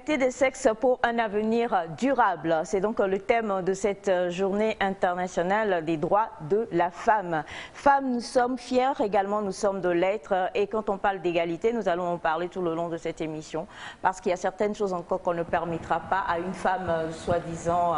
L'égalité des sexes pour un avenir durable. C'est donc le thème de cette journée internationale des droits de la femme. Femmes, nous sommes fiers, également nous sommes de l'être. Et quand on parle d'égalité, nous allons en parler tout le long de cette émission. Parce qu'il y a certaines choses encore qu'on ne permettra pas à une femme soi-disant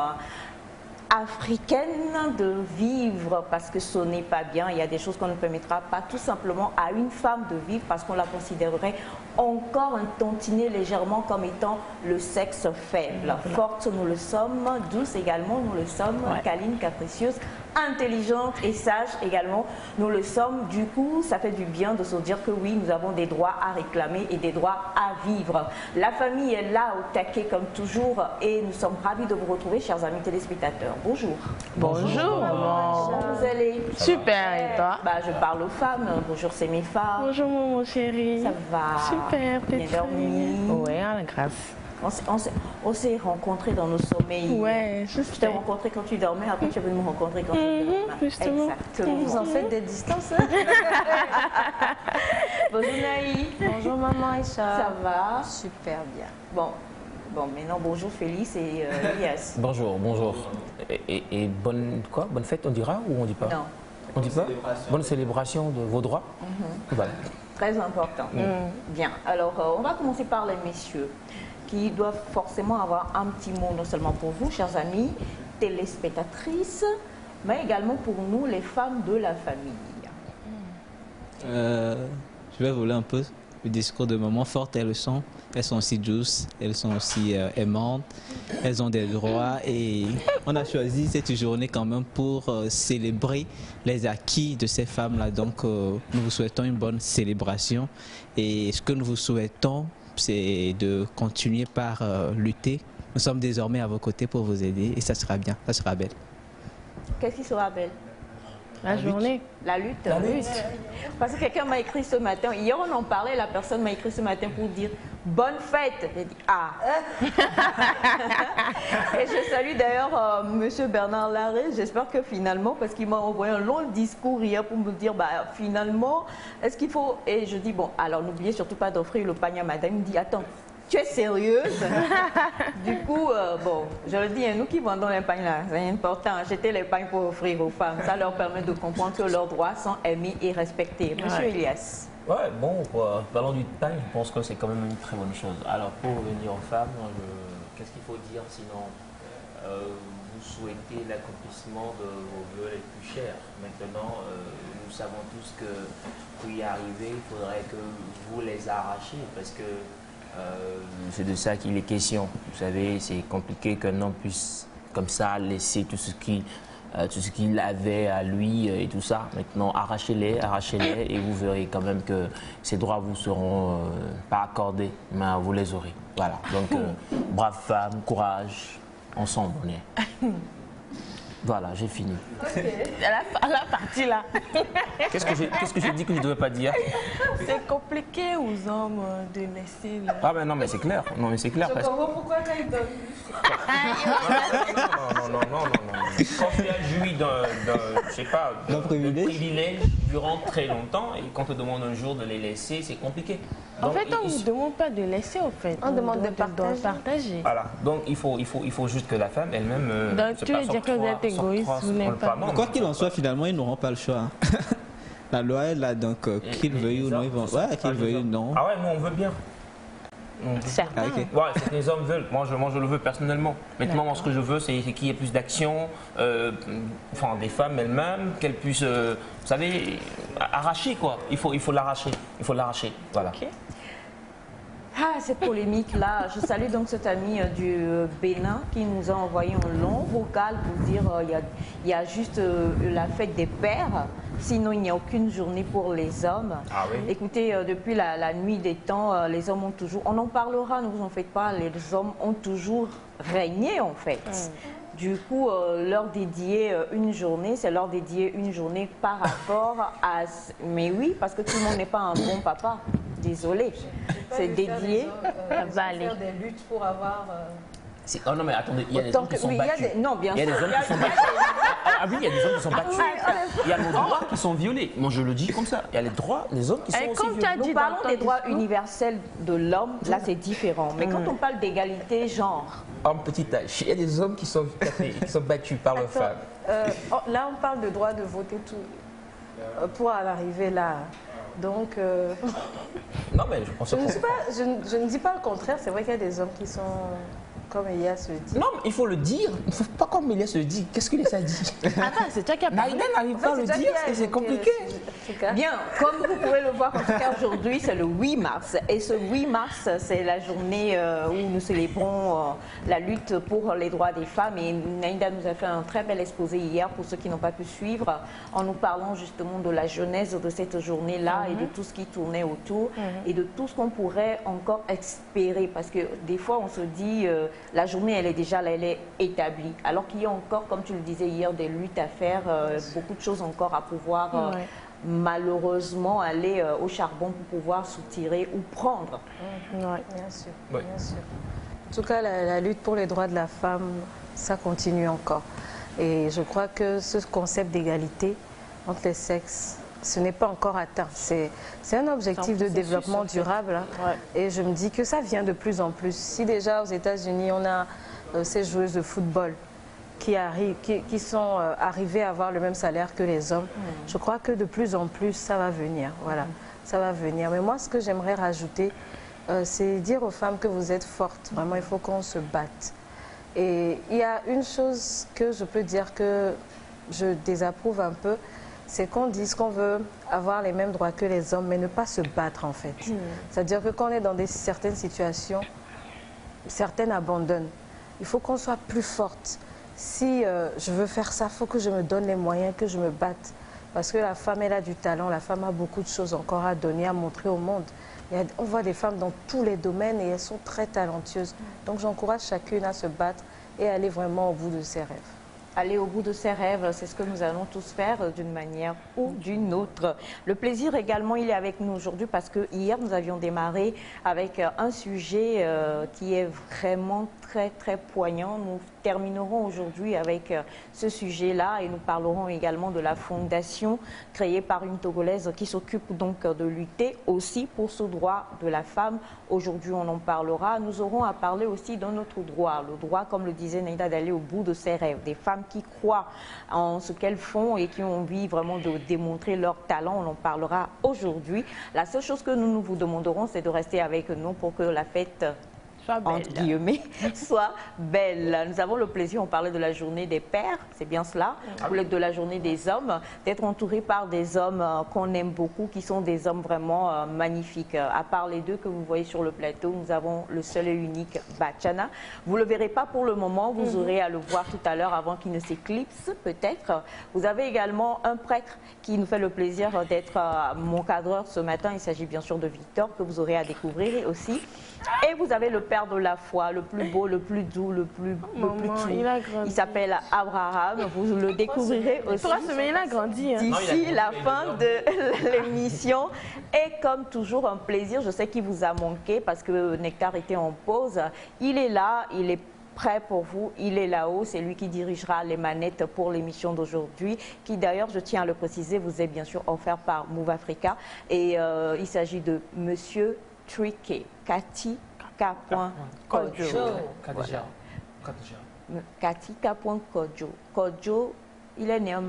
africaine de vivre parce que ce n'est pas bien. Il y a des choses qu'on ne permettra pas tout simplement à une femme de vivre parce qu'on la considérerait encore un tantinet légèrement comme étant le sexe faible. Forte, nous le sommes. Douce également, nous le sommes. Câline, capricieuse, intelligente et sage également, nous le sommes. Du coup, ça fait du bien de se dire que oui, nous avons des droits à réclamer et des droits à vivre. La famille est là au taquet comme toujours et nous sommes ravis de vous retrouver, chers amis téléspectateurs. Bonjour. Bonjour. Comment vous allez? Super, et toi? Je parle aux femmes. Bonjour, c'est mes femmes. Bonjour, mon chéri. Ça va? Super, bien dormi? Oui, à la grâce. On s'est rencontrés dans nos sommeils. Ouais, je t'ai rencontré quand tu dormais, après tu es venu me rencontrer quand tu dormais. Justement. Exactement. Vous en faites des distances. Bonjour Naï. Bonjour maman Aïcha. Ça va? Super bien. Bon, maintenant bonjour Félix et Elias. Bonjour. Et bonne fête on dira ou on dit pas? Non. On dit pas? Bonne célébration de vos droits. Voilà. Très important. Bien, alors on va commencer par les messieurs qui doivent forcément avoir un petit mot non seulement pour vous, chers amis, téléspectatrices, mais également pour nous, les femmes de la famille. Je vais voler un peu le discours de maman. Fortes elles sont aussi douces, elles sont aussi aimantes, elles ont des droits et on a choisi cette journée quand même pour célébrer les acquis de ces femmes-là. Donc nous vous souhaitons une bonne célébration et ce que nous vous souhaitons, c'est de continuer par lutter. Nous sommes désormais à vos côtés pour vous aider et ça sera bien, ça sera belle. Qu'est-ce qui sera belle? La journée. La lutte. La lutte. Parce que quelqu'un m'a écrit ce matin, hier on en parlait, la personne m'a écrit ce matin pour dire bonne fête. J'ai dit ah. Et je salue d'ailleurs monsieur Bernard Larré, j'espère que finalement, parce qu'il m'a envoyé un long discours hier pour me dire finalement, est-ce qu'il faut. Et je dis bon, alors n'oubliez surtout pas d'offrir le panier à madame. Il me dit attends. Tu es sérieuse? Du coup, je le dis, nous qui vendons les pagnes là, c'est important, acheter les pagnes pour offrir aux femmes. Ça leur permet de comprendre que leurs droits sont aimés et respectés. Monsieur Elias. Ouais, parlons du pain, je pense que c'est quand même une très bonne chose. Alors, pour revenir aux femmes, qu'est-ce qu'il faut dire sinon vous souhaitez l'accomplissement de vos vœux les plus chers. Maintenant, nous savons tous que pour y arriver, il faudrait que vous les arrachiez parce que c'est de ça qu'il est question. Vous savez, c'est compliqué qu'un homme puisse comme ça laisser tout ce qu'il avait à lui et tout ça. Maintenant, arrachez-les et vous verrez quand même que ces droits vous seront pas accordés, mais vous les aurez. Voilà. Donc, brave femme, courage, ensemble on est. Voilà, j'ai fini. Okay. La partie là. Qu'est-ce que j'ai dit que je ne devais pas dire? C'est compliqué aux hommes de laisser. Ah ben non, mais c'est clair. Non, mais c'est clair. Je comprends pourquoi quand ils donnent. Non. Quand tu as joui d'un privilège durant très longtemps et qu'on te demande un jour de les laisser, c'est compliqué. Donc, en fait, on ne vous demande pas de laisser, en fait. On demande de partager. Voilà. Donc, il faut juste que la femme elle-même... Donc, tu veux dire que vous êtes égoïste, vous n'êtes pas... Quoi qu'il en soit, finalement, ils n'auront pas le choix. La loi est là, donc qu'ils veuillent ou non, ils vont... Ouais, qu'ils veuillent ou non. Ah ouais, nous, on veut bien. Certains. Okay. Ouais, c'est que les hommes veulent. Moi, je le veux personnellement. Maintenant, moi, ce que je veux, c'est qu'il y ait plus d'action, des femmes elles-mêmes, qu'elles puissent, vous savez, arracher, quoi. Il faut l'arracher. Il faut l'arracher. Voilà. Okay. Ah, cette polémique-là, je salue donc cet ami du Bénin qui nous a envoyé un long vocal pour dire il y a juste la fête des pères, sinon il n'y a aucune journée pour les hommes. Ah oui. Écoutez, depuis la nuit des temps, les hommes ont toujours, on en parlera, ne vous en faites pas, les hommes ont toujours régné en fait. Du coup, leur dédier une journée, c'est leur dédier une journée par rapport à... Mais oui, parce que tout le monde n'est pas un bon papa. Désolé, c'est dédié. Faire des luttes pour avoir Oh non, mais attendez, il y a des hommes qui sont battus. Non, bien sûr. Il y a des hommes qui sont battus. Ah oui, il y a des hommes qui sont battus. Il y a nos droits qui sont violés. Moi, je le dis comme ça. Il y a les droits, les hommes qui sont aussi violés. Nous parlons des droits universels de l'homme, là c'est différent. Mais quand on parle d'égalité genre... En petit âge, il y a des hommes qui sont battus par leurs femmes. Là, on parle de droit de voter tout pour en arriver là. Donc, non, mais je pense je ne dis pas le contraire. C'est vrai qu'il y a des hommes qui sont, comme Elias se dit. Non, mais il faut le dire. Il ne faut pas comme Elias se dit. Qu'est-ce que ça dit? Attends, c'est toi qui as parlé. Naïda n'arrive pas à le dire, c'est compliqué. Bien, comme vous pouvez le voir, en tout cas aujourd'hui, c'est le 8 mars. Et ce 8 mars, c'est la journée où nous célébrons la lutte pour les droits des femmes. Et Naïda nous a fait un très bel exposé hier, pour ceux qui n'ont pas pu suivre, en nous parlant justement de la genèse de cette journée-là et de tout ce qui tournait autour et de tout ce qu'on pourrait encore espérer. Parce que des fois, on se dit, la journée, elle est déjà là, elle est établie. Alors qu'il y a encore, comme tu le disais hier, des luttes à faire, beaucoup de choses encore à pouvoir... malheureusement aller au charbon pour pouvoir soutirer ou prendre. Oui, bien sûr, bien sûr. En tout cas, la lutte pour les droits de la femme, ça continue encore. Et je crois que ce concept d'égalité entre les sexes, ce n'est pas encore atteint. C'est un objectif de développement durable. Hein. Et je me dis que ça vient de plus en plus. Si déjà aux États-Unis, on a ces joueuses de football qui sont arrivés à avoir le même salaire que les hommes. Je crois que de plus en plus, ça va venir. Voilà, ça va venir. Mais moi, ce que j'aimerais rajouter, c'est dire aux femmes que vous êtes fortes. Vraiment, il faut qu'on se batte. Et il y a une chose que je peux dire que je désapprouve un peu, c'est qu'on dise qu'on veut avoir les mêmes droits que les hommes, mais ne pas se battre, en fait. C'est-à-dire que quand on est dans certaines situations, certaines abandonnent. Il faut qu'on soit plus forte. Si je veux faire ça, il faut que je me donne les moyens, que je me batte. Parce que la femme, elle a du talent, la femme a beaucoup de choses encore à donner, à montrer au monde. On voit des femmes dans tous les domaines et elles sont très talentueuses. Donc j'encourage chacune à se battre et à aller vraiment au bout de ses rêves. Aller au bout de ses rêves, c'est ce que nous allons tous faire d'une manière ou d'une autre. Le plaisir également, il est avec nous aujourd'hui parce que hier, nous avions démarré avec un sujet qui est vraiment très poignant. Nous terminerons aujourd'hui avec ce sujet-là et nous parlerons également de la fondation créée par une Togolaise qui s'occupe donc de lutter aussi pour ce droit de la femme. Aujourd'hui, on en parlera. Nous aurons à parler aussi d'un autre droit, le droit, comme le disait Naïda, d'aller au bout de ses rêves. Des femmes qui croient en ce qu'elles font et qui ont envie vraiment de démontrer leur talent. On en parlera aujourd'hui. La seule chose que nous vous demanderons, c'est de rester avec nous pour que la fête... entre guillemets, soit belle. Nous avons le plaisir, on parlait de la journée des pères, c'est bien cela, de la journée des hommes, d'être entouré par des hommes qu'on aime beaucoup, qui sont des hommes vraiment magnifiques. À part les deux que vous voyez sur le plateau, nous avons le seul et unique Bachana. Vous ne le verrez pas pour le moment, vous aurez à le voir tout à l'heure avant qu'il ne s'éclipse peut-être. Vous avez également un prêtre qui nous fait le plaisir d'être mon cadreur ce matin. Il s'agit bien sûr de Victor, que vous aurez à découvrir aussi. Et vous avez le père de la foi, le plus beau, le plus doux, le plus tout. Il s'appelle Abraham. Vous le découvrirez aussi. 3 semaines, il a grandi. Hein. D'ici la fin de l'émission. Et comme toujours, un plaisir. Je sais qu'il vous a manqué parce que Nectar était en pause. Il est là, il est prêt pour vous, il est là-haut, c'est lui qui dirigera les manettes pour l'émission d'aujourd'hui, qui d'ailleurs, je tiens à le préciser, vous est bien sûr offert par Move Africa. Et il s'agit de Monsieur Triquet, Cathy K.Kodjo. Cathy K.Kodjo. Kodjo, il est né en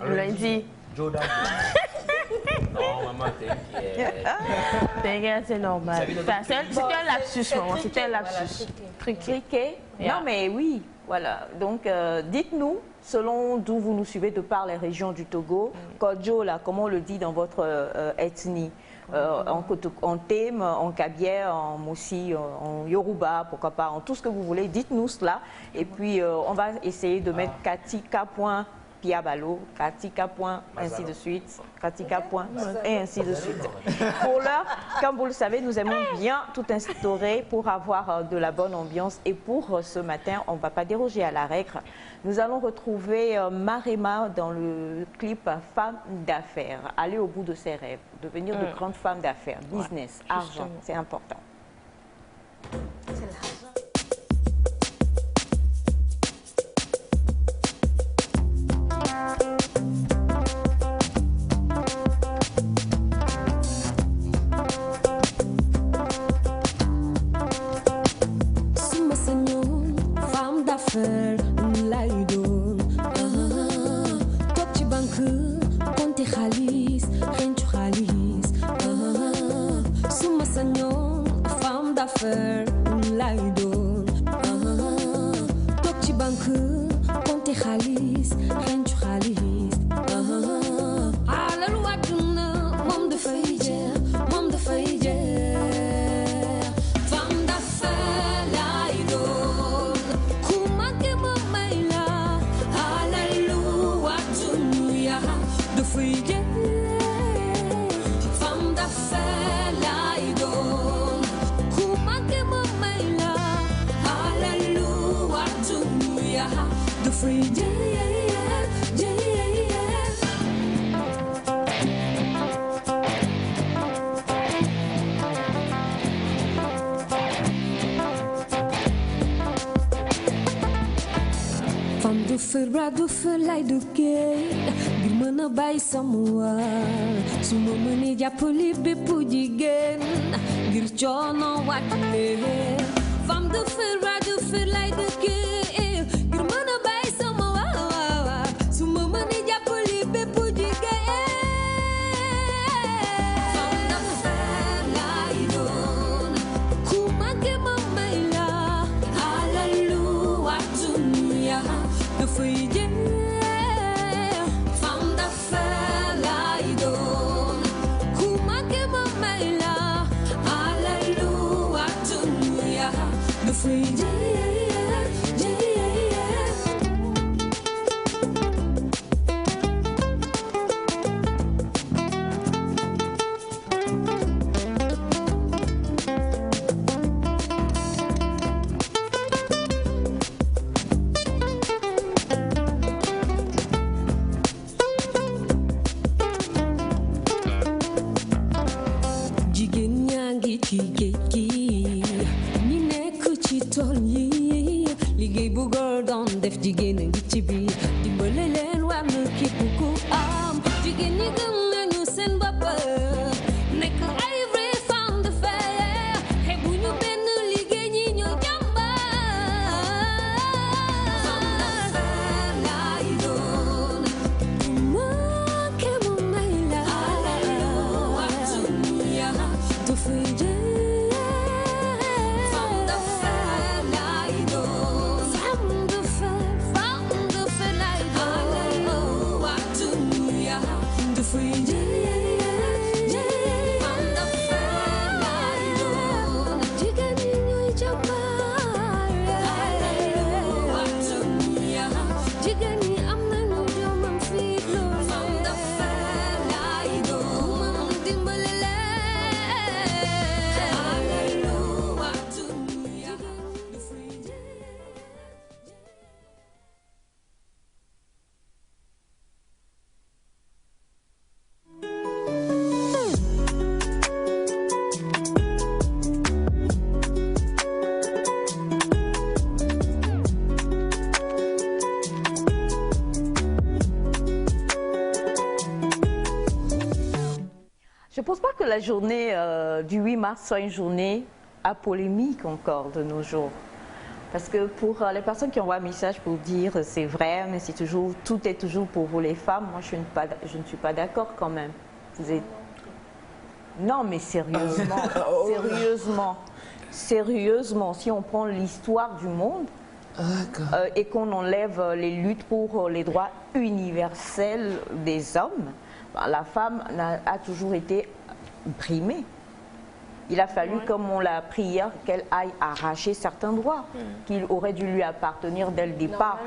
lundi. Jordan. Non, maman, t'inquiète. C'est normal. C'était un lapsus, maman. C'était un lapsus. Triquet. Non, mais oui. Voilà. Donc, dites-nous, selon d'où vous nous suivez, de par les régions du Togo, Kodjo, là, comment on le dit dans votre ethnie? En Thème, en Kabière, en Moussi, en Yoruba, pourquoi pas, en tout ce que vous voulez, dites-nous cela. Et puis, on va essayer de mettre Katika. Piabalo, Katika. Ainsi de suite, Katika. Et ainsi de suite. Pour l'heure, comme vous le savez, nous aimons bien tout instaurer pour avoir de la bonne ambiance. Et pour ce matin, on ne va pas déroger à la règle. Nous allons retrouver Marema dans le clip Femme d'affaires. Aller au bout de ses rêves, devenir de grandes femmes d'affaires, business, argent, c'est important. C'est l'argent. lay doon toog ci banque compter xaalis xencu xaalis alal wàdduna moom dafay jeex moom dafay jeex femme d'affaires lay doon ku manqué ma may la alalu wàdduna dafay jeex femme d'affaires lay doon ku manqué ma may la alalu wàdduna dafay jeex. du fa lay duggee ngir mën a bàyyi sama waar su ma mënee jàppale bépp jigéen ngir coono wàccee femme de fer lay duggee ngir mën a bàyyi sama waar su ma mënee jàppale bépp jigéen femme de fer lay doon ku manqué ma may la alalu àdduna dafay jeex femme d'affaires lay doon ku manqué ma may la alalu àdduna dafay jeex. Je ne pense pas que la journée du 8 mars soit une journée à polémique encore de nos jours. Parce que pour les personnes qui envoient un message pour dire c'est vrai, mais c'est toujours, tout est toujours pour vous les femmes, moi je ne suis pas d'accord quand même. Vous êtes... Non mais sérieusement, sérieusement, si on prend l'histoire du monde et qu'on enlève les luttes pour les droits universels des hommes, la femme a toujours été brimée. Il a fallu, comme on l'a appris hier, qu'elle aille arracher certains droits qui auraient dû lui appartenir dès le départ.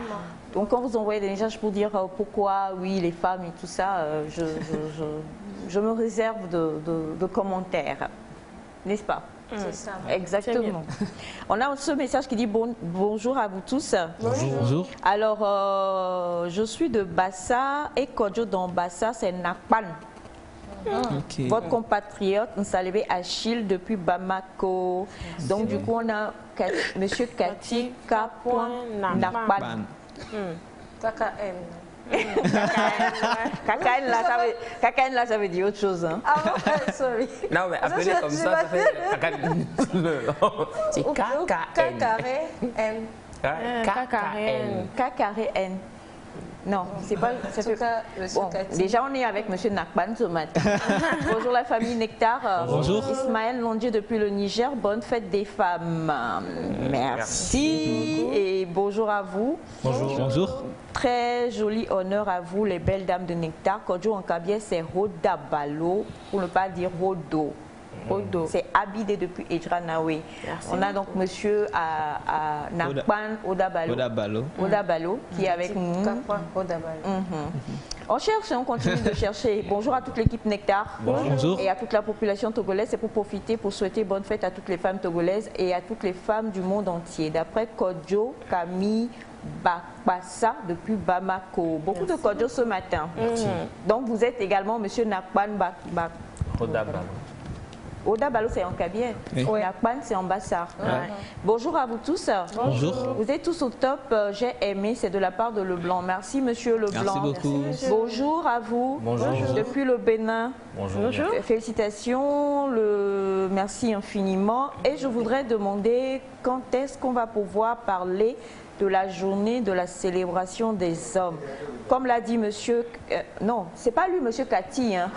Donc quand vous envoyez des messages pour dire pourquoi, oui, les femmes et tout ça, je me réserve de commentaires, n'est-ce pas? C'est ça. Exactement. On a ce message qui dit bonjour à vous tous. Bonjour. Bonjour. Alors, je suis de Bassa et Kodjo dans Bassa, c'est Nakpan. Okay. Votre compatriote, Nsalebe Achille depuis Bamako. Donc, du coup, on a Monsieur Katika Nakpan. KKN. KKN là, ça veut dire autre chose. Hein? Ah bon, sorry. Non, mais appelez comme ça fait KKN. C'est KKN. KKN. KKN. Non, c'est pas. Ça fait... Bon, déjà, on est avec M. Nakban ce matin. Bonjour la famille Nectar. Bonjour. Ismaël Londier depuis le Niger. Bonne fête des femmes. Merci. Et bonjour à vous. Bonjour. Bonjour. Très joli honneur à vous, les belles dames de Nectar. Kodjo en Kabylie, c'est Roda Balo, pour ne pas dire Rodo. C'est habité depuis Edjranawe. On a donc monsieur à Nakban Odabalo qui est avec nous. On cherche, on continue de chercher. Bonjour à toute l'équipe Nectar. Bonjour. Et à toute la population togolaise. C'est pour profiter, pour souhaiter bonne fête à toutes les femmes togolaises et à toutes les femmes du monde entier. D'après Kodjo, Camille Bakbassa depuis Bamako. Beaucoup de Kodjo ce matin. Donc vous êtes également monsieur Nakban Odabalo. Odabalo, c'est en Kabylie. Nakban, c'est en Bassar. Bonjour à vous tous. Bonjour. Vous êtes tous au top. J'ai aimé, c'est de la part de Leblanc. Merci, monsieur Leblanc. Merci beaucoup. Bonjour à vous. Bonjour. Depuis le Bénin. Bonjour. Félicitations, merci infiniment. Et je voudrais demander quand est-ce qu'on va pouvoir parler de la journée de la célébration des hommes. Comme l'a dit monsieur... non, c'est pas lui, monsieur Cathy. Hein.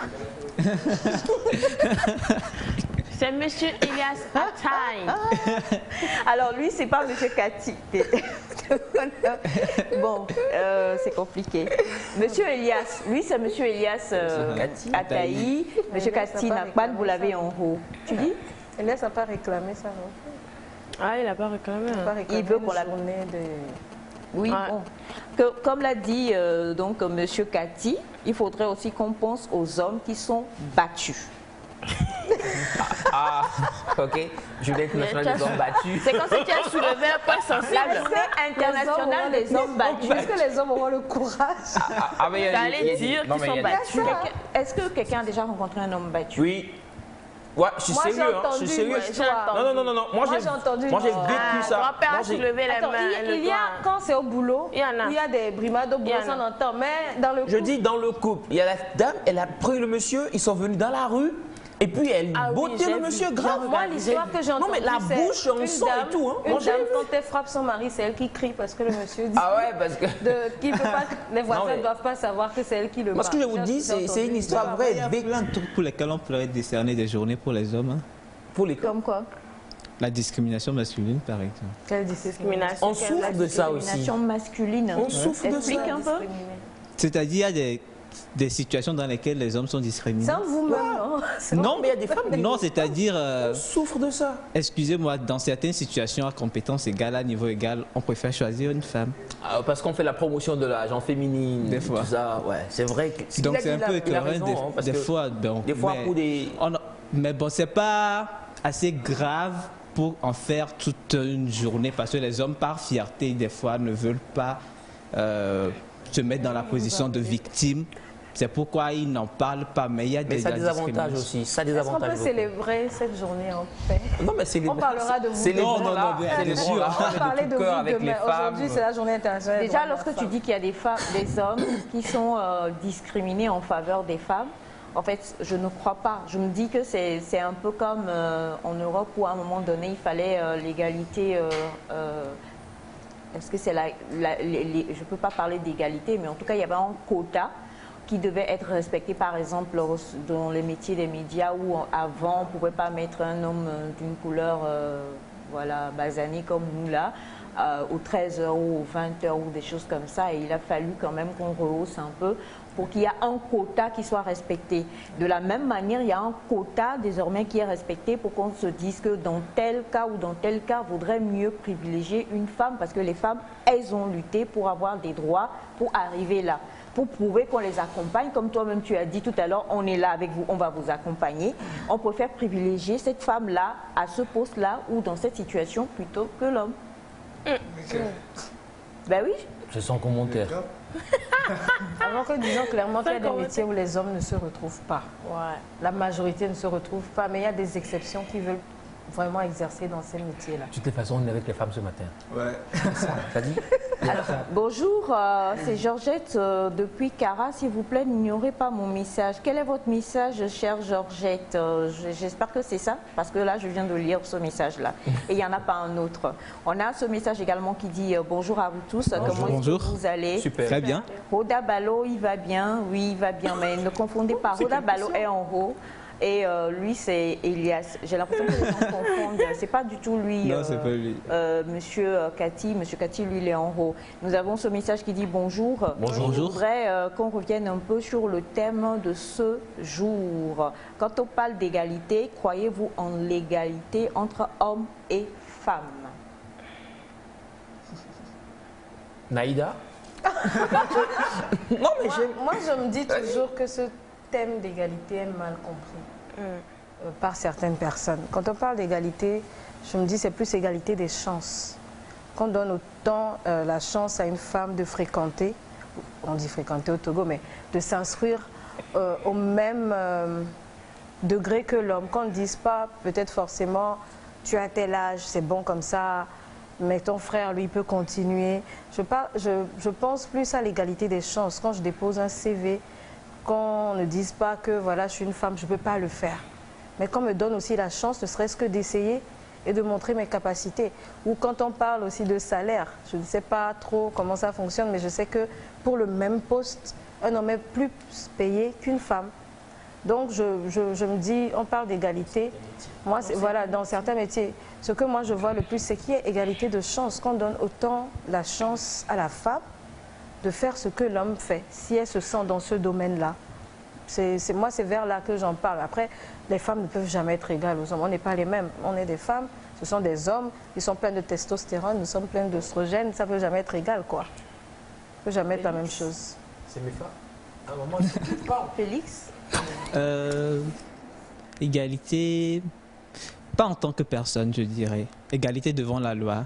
C'est monsieur Elias Ataï. Alors lui, c'est pas monsieur Cathy. Bon, c'est compliqué. Monsieur Elias, lui c'est monsieur Elias Ataï. Monsieur Cathy Nakban, vous l'avez en haut. Tu dis? Elias n'a pas réclamé ça, non? Ah, il n'a pas réclamé. Il veut qu'on la journée de... Oui, bon. Comme l'a dit donc monsieur Cathy, il faudrait aussi qu'on pense aux hommes qui sont battus. Ah, ok. Journée nationale des hommes battus. C'est comme si tu as soulevé un point sensible. La journée internationale des hommes battus. Est-ce que les hommes auront le courage d'aller dire qu'ils sont battus? Est-ce que quelqu'un a déjà rencontré un homme battu? Oui. Ouais, je suis sérieux, hein, je suis sérieux. Non. Moi j'ai vécu ça. Grand-père a soulevé les mains. Il y a, quand c'est au boulot, il y a des brimades au boulot, ça on entend. Mais dans le couple... Je dis dans le couple, il y a la dame, elle a pris le monsieur, ils sont venus dans la rue. Et puis elle bottait le monsieur grave. Moi, l'histoire que j'ai entendue, non mais la bouche en sang et tout. Hein. Une dame, quand elle frappe son mari, c'est elle qui crie parce que le monsieur dit parce que... qui peut pas, les voisins ne doivent pas savoir que c'est elle qui le bat. Moi, ce que je vous dis, c'est une histoire vraie. Il y a plein de trucs pour lesquels on pourrait décerner des journées pour les hommes. Hein. Pour les Comme quoi? La discrimination masculine, par exemple. Quelle discrimination? On souffre de ça aussi. Discrimination masculine. On souffre de ça. Explique un peu. C'est-à-dire, il y a des situations dans lesquelles les hommes sont discriminés. Sans vous-même, non? Non, mais il y a des femmes. Non, c'est-à-dire. On souffre de ça. Excusez-moi, dans certaines situations à compétences égales, à niveau égal, on préfère choisir une femme. Parce qu'on fait la promotion de la gente féminine. Des fois. Tout ça, ouais, c'est vrai que. Donc c'est un peu écœurant des fois. Des fois pour des. Mais bon, c'est pas assez grave pour en faire toute une journée parce que les hommes, par fierté, des fois, ne veulent pas se mettre dans la position de victime. C'est pourquoi ils n'en parlent pas. Mais il y a des avantages aussi. Ça a des avantages. Est-ce qu'on peut célébrer cette journée en paix? Non, mais c'est on parlera de vous. Non, bien sûr. On va parler de vous demain. Aujourd'hui, c'est la journée internationale. Déjà, lorsque tu dis qu'il y a des hommes qui sont discriminés en faveur des femmes, en fait, je ne crois pas. Je me dis que c'est un peu comme en Europe où à un moment donné, il fallait l'égalité. Est-ce que c'est je ne peux pas parler d'égalité, mais en tout cas, il y avait un quota qui devait être respecté, par exemple, dans les métiers des médias où avant, on ne pouvait pas mettre un homme d'une couleur basanée comme nous là, aux 13h ou aux 20h ou des choses comme ça. Et il a fallu quand même qu'on rehausse un peu pour qu'il y ait un quota qui soit respecté. De la même manière, il y a un quota désormais qui est respecté pour qu'on se dise que dans tel cas ou dans tel cas, il vaudrait mieux privilégier une femme parce que les femmes, elles ont lutté pour avoir des droits pour arriver là. Pour prouver qu'on les accompagne, comme toi-même tu as dit tout à l'heure, on est là avec vous, on va vous accompagner. On préfère privilégier cette femme-là à ce poste-là ou dans cette situation plutôt que l'homme. Ben oui. C'est sans commentaire. Alors que disons clairement qu'il y a des métiers où les hommes ne se retrouvent pas. Ouais. La majorité ne se retrouve pas, mais il y a des exceptions qui veulent vraiment exercer dans ces métiers-là. De toutes les façons, on est avec les femmes ce matin. Ouais. Ça dit? Alors, bonjour, c'est Georgette depuis Cara. S'il vous plaît, n'ignorez pas mon message. Quel est votre message, chère Georgette? J'espère que c'est ça, parce que là, je viens de lire ce message-là. Et il n'y en a pas un autre. On a ce message également qui dit bonjour à vous tous. Comment est-ce que vous allez? Super. Très bien. Roda Balo, il va bien. Oui, il va bien, mais ne confondez pas. Roda Balo est en haut. Et lui, c'est Elias. J'ai l'impression que les gens confondent. C'est pas du tout lui. Non, c'est pas lui. Monsieur Cathy, lui, il est en haut. Nous avons ce message qui dit bonjour. Bonjour. Je voudrais qu'on revienne un peu sur le thème de ce jour. Quand on parle d'égalité, croyez-vous en l'égalité entre hommes et femmes? Naïda? Non, mais moi, je me dis toujours que ce thème d'égalité est mal compris par certaines personnes. Quand on parle d'égalité, je me dis c'est plus égalité des chances. Qu'on donne autant la chance à une femme de fréquenter, on dit fréquenter au Togo, mais de s'instruire au même degré que l'homme. Qu'on ne dise pas peut-être forcément tu as tel âge, c'est bon comme ça, mais ton frère, lui, peut continuer. Je pense plus à l'égalité des chances. Quand je dépose un CV, qu'on ne dise pas que voilà, je suis une femme, je ne peux pas le faire. Mais qu'on me donne aussi la chance, ne serait-ce que d'essayer et de montrer mes capacités. Ou quand on parle aussi de salaire, je ne sais pas trop comment ça fonctionne, mais je sais que pour le même poste, un homme est plus payé qu'une femme. Donc je me dis, on parle d'égalité. Moi, voilà, dans certains métiers, ce que moi je vois le plus, c'est qu'il y ait égalité de chance, qu'on donne autant la chance à la femme de faire ce que l'homme fait, si elle se sent dans ce domaine-là. Moi, c'est vers là que j'en parle. Après, les femmes ne peuvent jamais être égales aux hommes. On n'est pas les mêmes. On est des femmes, ce sont des hommes, ils sont pleins de testostérone, nous sommes pleins d'œstrogène, ça ne peut jamais être égal, quoi. Ça ne peut jamais être la même chose. C'est mes femmes. À un moment, il faut pas. Félix? Égalité, pas en tant que personne, je dirais. Égalité devant la loi.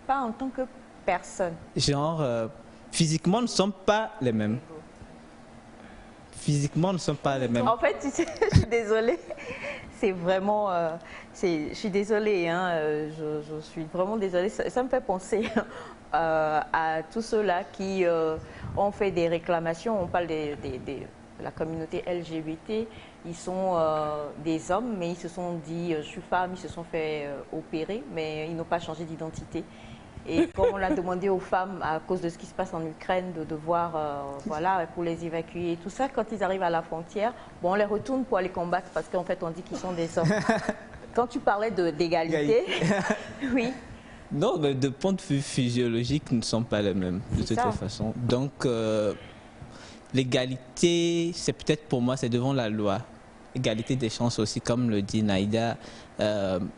Pas en tant que personne. Genre, physiquement, nous ne sommes pas les mêmes. Physiquement, nous ne sommes pas les mêmes. En fait, tu sais, je suis désolée. C'est vraiment... je suis désolée, hein, je suis vraiment désolée. Ça me fait penser à tous ceux-là qui ont fait des réclamations. On parle de la communauté LGBT. Ils sont des hommes, mais ils se sont dit, je suis femme, ils se sont fait opérer, mais ils n'ont pas changé d'identité. Et quand on l'a demandé aux femmes, à cause de ce qui se passe en Ukraine, de devoir, voilà, pour les évacuer et tout ça, quand ils arrivent à la frontière, bon, on les retourne pour aller combattre parce qu'en fait, on dit qu'ils sont des hommes. Quand tu parlais d'égalité, oui. Non, mais de point de vue physiologique, nous ne sommes pas les mêmes, de toute façon. Donc, l'égalité, c'est peut-être pour moi, c'est devant la loi. Égalité des chances aussi, comme le dit Naïda.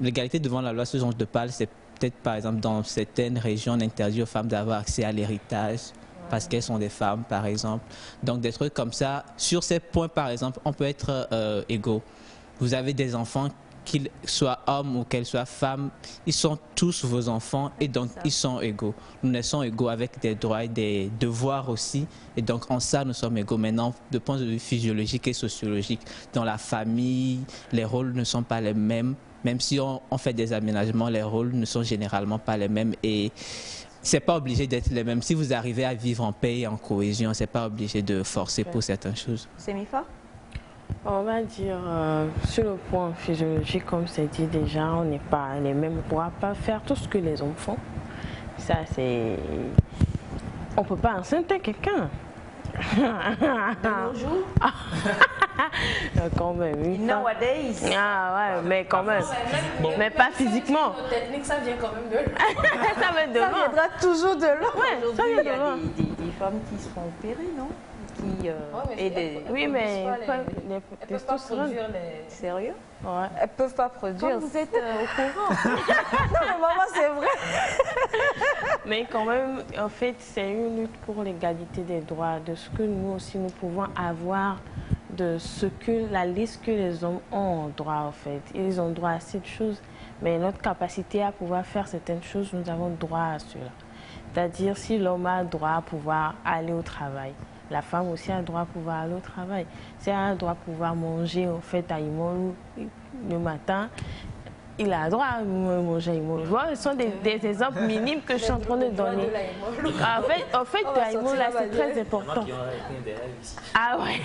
L'égalité devant la loi, ce dont je te parle, c'est peut-être, par exemple, dans certaines régions, on interdit aux femmes d'avoir accès à l'héritage parce qu'elles sont des femmes, par exemple. Donc, des trucs comme ça. Sur ces points, par exemple, on peut être égaux. Vous avez des enfants, qu'ils soient hommes ou qu'elles soient femmes, ils sont tous vos enfants et donc ils sont égaux. Nous naissons égaux avec des droits et des devoirs aussi. Et donc, en ça, nous sommes égaux. Maintenant, de point de vue physiologique et sociologique, dans la famille, les rôles ne sont pas les mêmes. Même si on fait des aménagements, les rôles ne sont généralement pas les mêmes et c'est pas obligé d'être les mêmes. Si vous arrivez à vivre en paix et en cohésion, c'est pas obligé de forcer pour certaines choses. C'est Mifa? On va dire, sur le point physiologique, comme c'est dit déjà, on n'est pas les mêmes. On ne pourra pas faire tout ce que les hommes font. Ça, c'est... On ne peut pas enceinter quelqu'un. De nos jours? Quand même, oui. Nowadays. Ah ouais, mais quand même. Mais pas physiquement. Technique, ça vient quand même de loin. Ça vient de Ça loin. viendra toujours de loin. Ouais, ça Aujourd'hui, vient il y de loin. a des femmes qui se font opérer, non? Qui, et des... Oui, mais elles peuvent pas produire les... Sérieux? Ouais. Elles peuvent pas produire. Quand vous êtes au courant. Non, mais maman, c'est vrai. Mais quand même, en fait, c'est une lutte pour l'égalité des droits, de ce que nous aussi nous pouvons avoir, de ce que la liste que les hommes ont en droit, en fait. Ils ont droit à cette chose, mais notre capacité à pouvoir faire certaines choses, nous avons droit à cela. C'est-à-dire, si l'homme a droit à pouvoir aller au travail, la femme aussi a droit à pouvoir aller au travail. Si elle a droit à pouvoir manger, en fait, à Imolu le matin, il a droit à manger Aïmolo. Ce sont des exemples minimes que je suis en train de donner. En fait, Aïmolo, là, c'est très important. Ah ouais.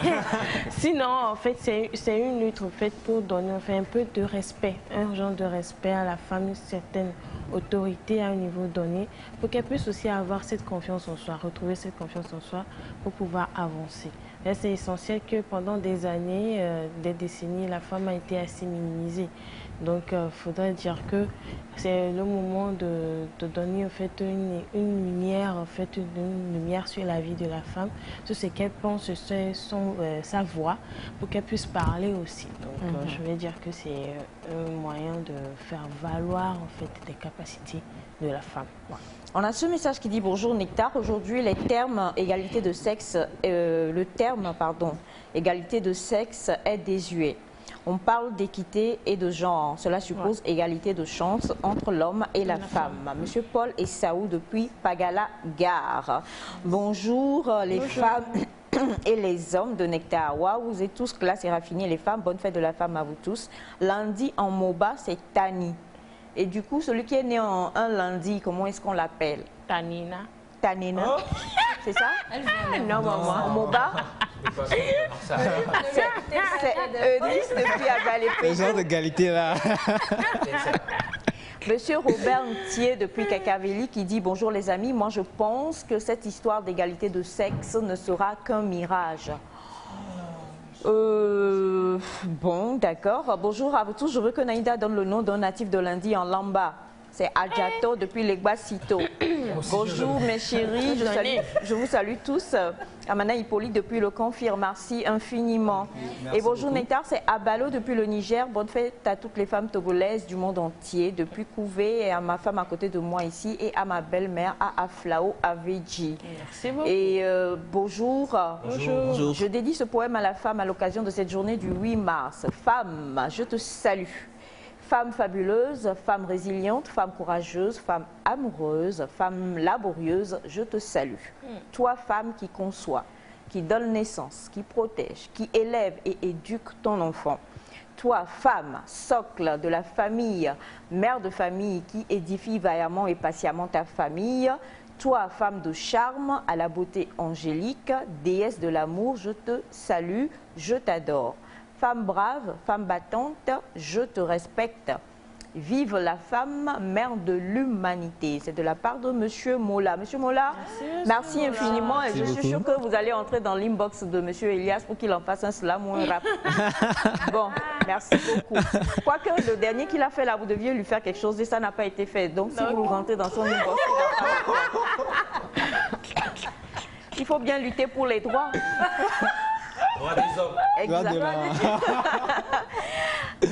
Sinon, en fait, c'est une lutte en fait, pour donner un peu de respect, un genre de respect à la femme, une certaine autorité à un niveau donné, pour qu'elle puisse aussi avoir cette confiance en soi, retrouver cette confiance en soi pour pouvoir avancer. C'est essentiel que pendant des années, des décennies, la femme a été assez minimisée. Donc, il faudrait dire que c'est le moment de donner en fait, une lumière, une lumière sur la vie de la femme, sur ce qu'elle pense, sa voix, pour qu'elle puisse parler aussi. Donc, je vais dire que c'est un moyen de faire valoir en fait, les capacités de la femme. Ouais. On a ce message qui dit « Bonjour Nectar, aujourd'hui les termes égalité de sexe, le terme égalité de sexe est désuet. On parle d'équité et de genre. Cela suppose égalité de chance entre l'homme et la femme. » Monsieur Paul et Saou depuis Pagala Gare. Bonjour les femmes et les hommes de Nectar. Waouh, vous êtes tous classe et raffinés les femmes. Bonne fête de la femme à vous tous. Lundi en Moba, c'est Tani. Et du coup, celui qui est né un lundi, comment est-ce qu'on l'appelle? Tanina. Tanina. Oh. C'est ça? Non, maman. En Moba. C'est Eunice depuis Abalépé. Le genre d'égalité là. Monsieur Robert Thier depuis Kakaveli qui dit « Bonjour les amis, moi je pense que cette histoire d'égalité de sexe ne sera qu'un mirage. » Bon, d'accord. Bonjour à vous tous. Je veux que Naïda donne le nom d'un natif de lundi en Lamba. C'est Adjato depuis Legba-Sito. Bonjour mes chéris, je vous salue tous. Amana Hippolyte depuis le Confir, merci infiniment. Merci et bonjour Nectar, c'est Abalo depuis le Niger. Bonne fête à toutes les femmes togolaises du monde entier, depuis Kouvé et à ma femme à côté de moi ici et à ma belle-mère à Aflao Aveji. Merci beaucoup. Et bonjour. Bonjour. Je dédie ce poème à la femme à l'occasion de cette journée du 8 mars. Femme, je te salue. Femme fabuleuse, femme résiliente, femme courageuse, femme amoureuse, femme laborieuse, je te salue. Toi, femme qui conçoit, qui donne naissance, qui protège, qui élève et éduque ton enfant. Toi, femme, socle de la famille, mère de famille qui édifie vaillamment et patiemment ta famille. Toi, femme de charme, à la beauté angélique, déesse de l'amour, je te salue, je t'adore. Femme brave, femme battante, je te respecte. Vive la femme, mère de l'humanité. C'est de la part de Monsieur Mola. Monsieur Mola, merci infiniment. Et je suis sûre que vous allez entrer dans l'inbox de Monsieur Elias pour qu'il en fasse un slam ou un rap. Bon, merci beaucoup. Quoique le dernier qu'il a fait là, vous deviez lui faire quelque chose et ça n'a pas été fait. Donc si vous rentrez dans son inbox, il faut bien lutter pour les droits. Droit des hommes. Exactement.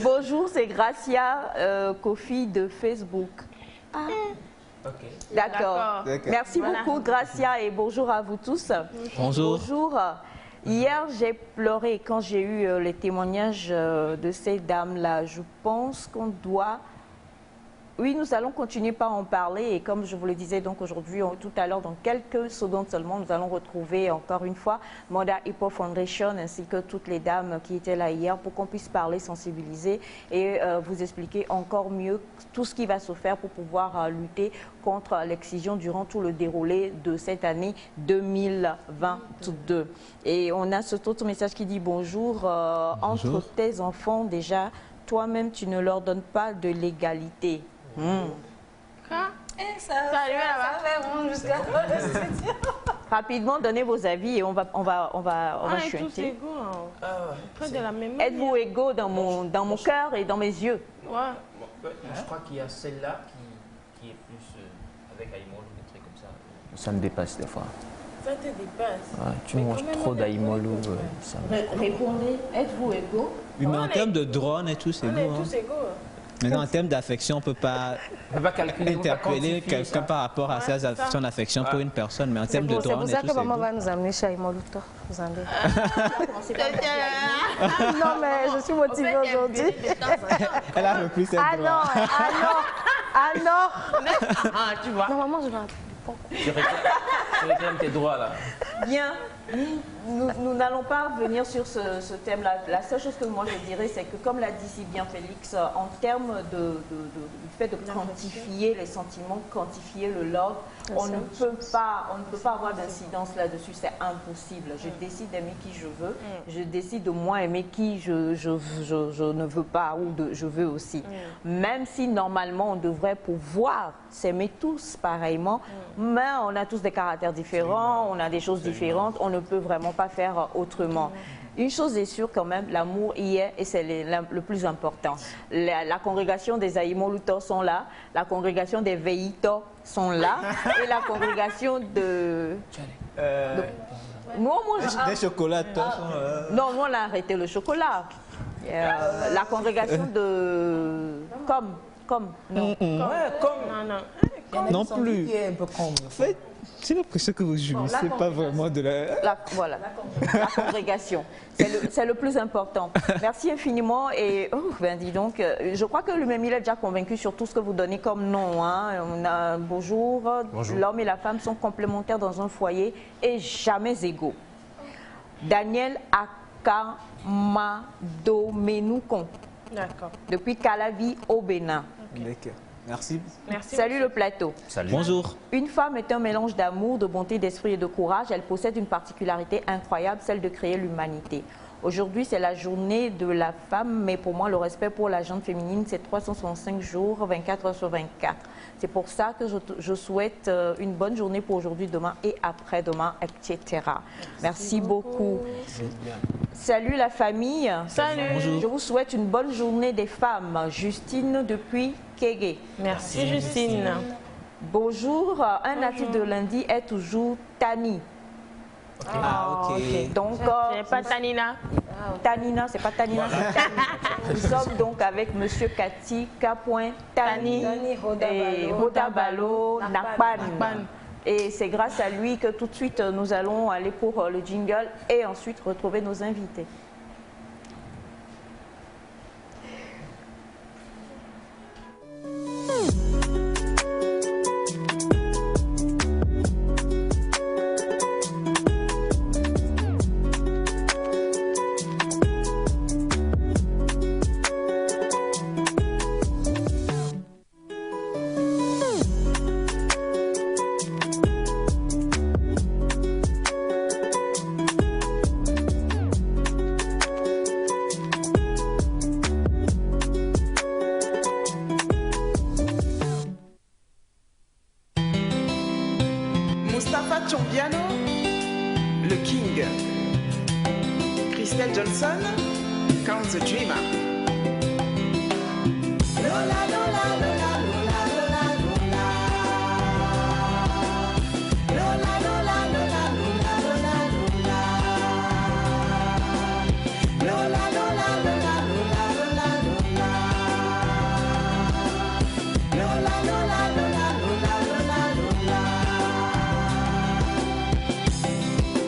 Bonjour, c'est Gracia Kofi de Facebook. Ah. Okay. D'accord. Merci beaucoup, Gracia, et bonjour à vous tous. Bonjour. Bonjour. Hier, j'ai pleuré quand j'ai eu les témoignages de ces dames-là. Je pense qu'on doit... Oui, nous allons continuer par en parler et comme je vous le disais donc aujourd'hui, tout à l'heure, dans quelques secondes seulement, nous allons retrouver encore une fois Moda Hip Hop Foundation ainsi que toutes les dames qui étaient là hier pour qu'on puisse parler, sensibiliser et vous expliquer encore mieux tout ce qui va se faire pour pouvoir lutter contre l'excision durant tout le déroulé de cette année 2022. Et on a cet autre message qui dit bonjour, entre tes enfants déjà, toi-même tu ne leur donnes pas de l'égalité. Rapidement, donnez vos avis et on va chuter. Êtes-vous égaux dans mon cœur et dans mes yeux? Ouais. Je crois qu'il y a celle-là qui est plus avec Aïmolo, des trucs comme ça. Ça me dépasse des fois. Ça te dépasse. Ouais, tu manges trop d'Aïmolo. Répondez, êtes-vous égaux? Oui, mais en termes de drone et tout, c'est beau. On est tous égaux. Maintenant, en termes d'affection, on ne peut pas interpeller quelqu'un par rapport à son affection pour une personne, mais en termes de drone et tout, c'est pour ça que maman va nous amener chez Aïmolo. Vous en avez. Non, mais je suis motivée aujourd'hui. Elle a repris cette droit. Ah non. Tu vois. Non, maman, je vais... Tu réclames tes droits là. Bien. nous n'allons pas revenir sur ce thème-là. La seule chose que moi je dirais, c'est que comme l'a dit si bien Félix, en termes du fait de quantifier les sentiments, quantifier le love, on ne peut pas avoir d'incidence là-dessus, c'est impossible. Je décide d'aimer qui je veux, je décide de moi aimer qui je ne veux pas ou je veux aussi. Même si normalement on devrait pouvoir s'aimer tous pareillement, mais on a tous des caractères différents, on a des choses différentes, on ne peut vraiment pas faire autrement. Une chose est sûre quand même, l'amour y est et c'est le plus important. La congrégation des Aïmolutos sont là, la congrégation des Veïtos sont là et la congrégation de... Nous, on mange... Des chocolats, Non, nous on a arrêté le chocolat. La congrégation de... Non. Non plus. En fait, j'ai l'impression que vous jouissez pas vraiment de la... Voilà, la congrégation. C'est le plus important. Merci infiniment et dis donc, je crois que lui-même il est déjà convaincu sur tout ce que vous donnez comme nom. Hein. On a bonjour. L'homme et la femme sont complémentaires dans un foyer et jamais égaux. Daniel Akamadomenukon. D'accord. Depuis Calavi au Bénin. D'accord. Merci. Merci. Salut le plateau. Salut. Bonjour. Une femme est un mélange d'amour, de bonté, d'esprit et de courage. Elle possède une particularité incroyable, celle de créer l'humanité. Aujourd'hui, c'est la journée de la femme, mais pour moi, le respect pour la gente féminine, c'est 365 jours, 24 heures sur 24. C'est pour ça que je souhaite une bonne journée pour aujourd'hui, demain et après-demain, etc. Merci beaucoup. Salut la famille. Salut. Bonjour. Je vous souhaite une bonne journée des femmes. Justine depuis Kégué. Merci Justine. Bonjour. Un natif de lundi est toujours Tani. Ah, ok. Donc, C'est pas Tanina. Tanina, c'est pas Tanina, c'est Tani. Nous sommes donc avec Monsieur Kati, Tani et Rodabalo Nakpan. Et c'est grâce à lui que tout de suite nous allons aller pour le jingle et ensuite retrouver nos invités.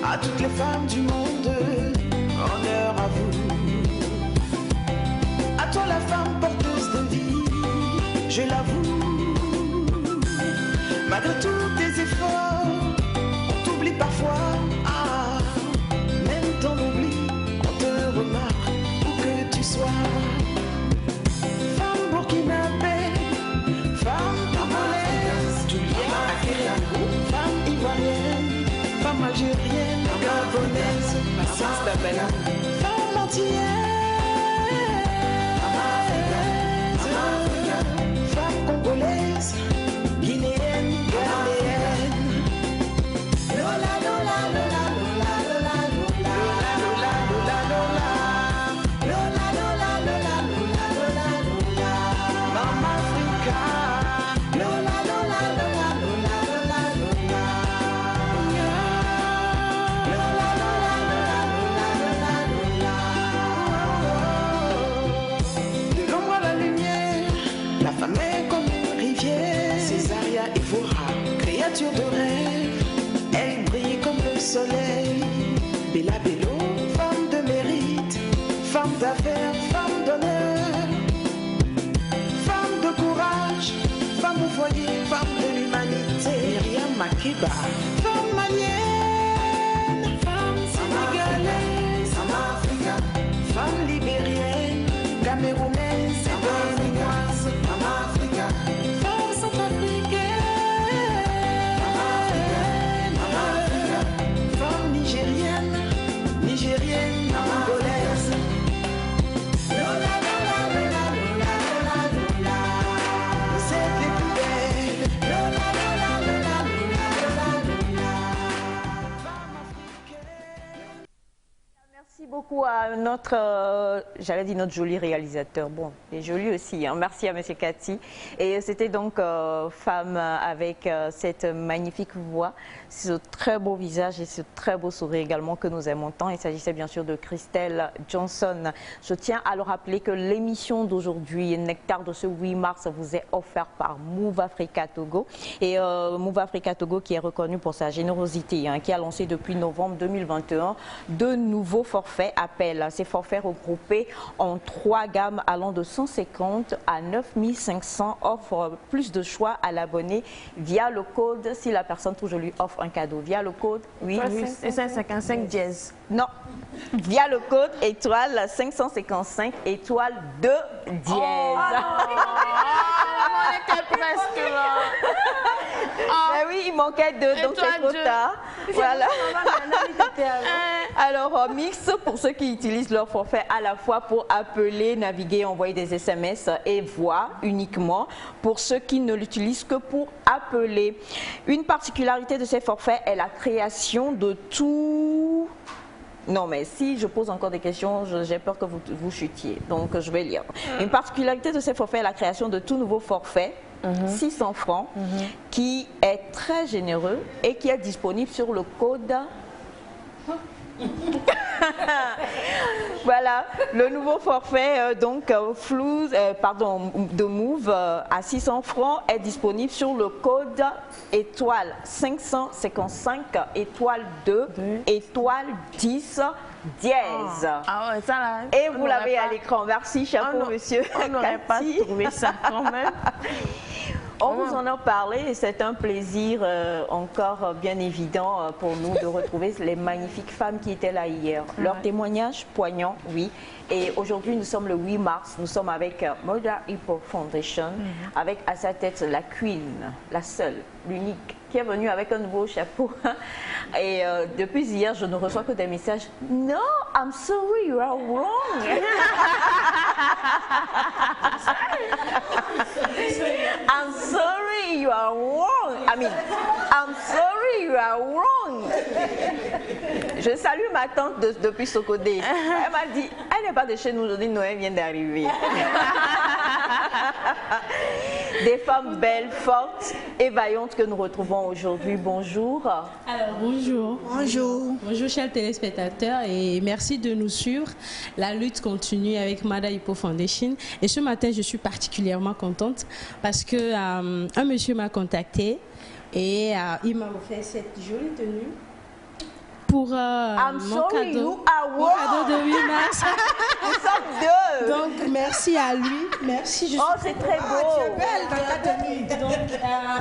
À toutes les femmes du monde, honneur à vous. À toi la femme porteuse de vie, je l'avoue. Malgré tous tes efforts, on t'oublie parfois. Ah, même dans l'oubli, on te remarque où que tu sois. Femme burkinabé, femme congolaise, femme ivoirienne, femme algérienne, gabonaise, femme antillaise, femme congolaise, guinéenne, ghanéenne. Lola, lola, lola, lola, lola, lola, lola, lola, lola. Lola, lola, lola, lola, lola, lola. Mama Africa. Lola, lola, lola, lola, lola, lola. Lola, lola, lola, lola, lola, lola. De l'ombre à la lumière, la femme est comme une rivière. Césaria Evora, créature de rêve, elle brille comme le soleil. Bella Bello, femme de mérite, femme d'affaires, femme d'honneur, femme de courage, femme au foyer, femme de l'humanité. Myriam Makeba, femme malienne, femme sénégalaise. beaucoup à notre, j'allais dire notre joli réalisateur. Bon, il est joli aussi. Hein. Merci à Monsieur Cathy. Et c'était donc femme avec cette magnifique voix, ce très beau visage et ce très beau sourire également que nous aimons tant. Il s'agissait bien sûr de Christelle Johnson. Je tiens à le rappeler que l'émission d'aujourd'hui, Nectar de ce 8 mars, vous est offerte par Move Africa Togo. Et Move Africa Togo qui est reconnu pour sa générosité, hein, qui a lancé depuis novembre 2021 de nouveaux forfaits appels. Ces forfaits regroupés en 3 gammes allant de 150 à 9500 offrent plus de choix à l'abonné via le code, si la personne trouve, je lui offre un cadeau. Via le code, oui. Et 555 dièse. Non. Via le code étoile 555 étoile 2 dièse. Oh, on était presque là. Ben oui, il manquait 2, donc c'est trop tard. Voilà. Alors, mix pour ceux qui utilisent leur forfait à la fois pour appeler, naviguer, envoyer des SMS et voix uniquement. Pour ceux qui ne l'utilisent que pour appeler. Une particularité de ces forfaits est la création de tout... Non, mais si je pose encore des questions, j'ai peur que vous chutiez. Donc, je vais lire. Une particularité de ces forfaits est la création de tout nouveau forfait. 600 francs, qui est très généreux et qui est disponible sur le code. Voilà, le nouveau forfait de Move à 600 francs est disponible sur le code étoile 555 étoile 2 étoile 10 dièse. Ah ouais, ça là. Et vous l'avez à l'écran. Merci, chapeau, monsieur. On n'aurait pas trouvé ça quand même. On vous en a parlé et c'est un plaisir encore bien évident pour nous de retrouver les magnifiques femmes qui étaient là hier. Leur témoignage poignant, oui. Et aujourd'hui, nous sommes le 8 mars, nous sommes avec Mother Hippo Foundation, avec à sa tête la Queen, la seule, l'unique, qui est venue avec un nouveau chapeau. Et depuis hier, je ne reçois que des messages. No, I'm sorry, you are wrong. I'm sorry, you are wrong. I mean, I'm sorry, you are wrong. Je salue ma tante depuis Sokodé. Elle m'a dit, elle n'est pas de chez nous aujourd'hui, Noël vient d'arriver. Des femmes belles, fortes et vaillantes que nous retrouvons aujourd'hui. Bonjour. Alors bonjour. Bonjour. Bonjour chers téléspectateurs et merci de nous suivre. La lutte continue avec Mother Hippo Foundation et ce matin je suis particulièrement contente parce que un monsieur m'a contacté et il m'a offert cette jolie tenue pour mon cadeau de 8 mars. Nous sommes deux. Donc merci à lui. Merci. C'est très beau. Tu es belle dans ta tenue. Donc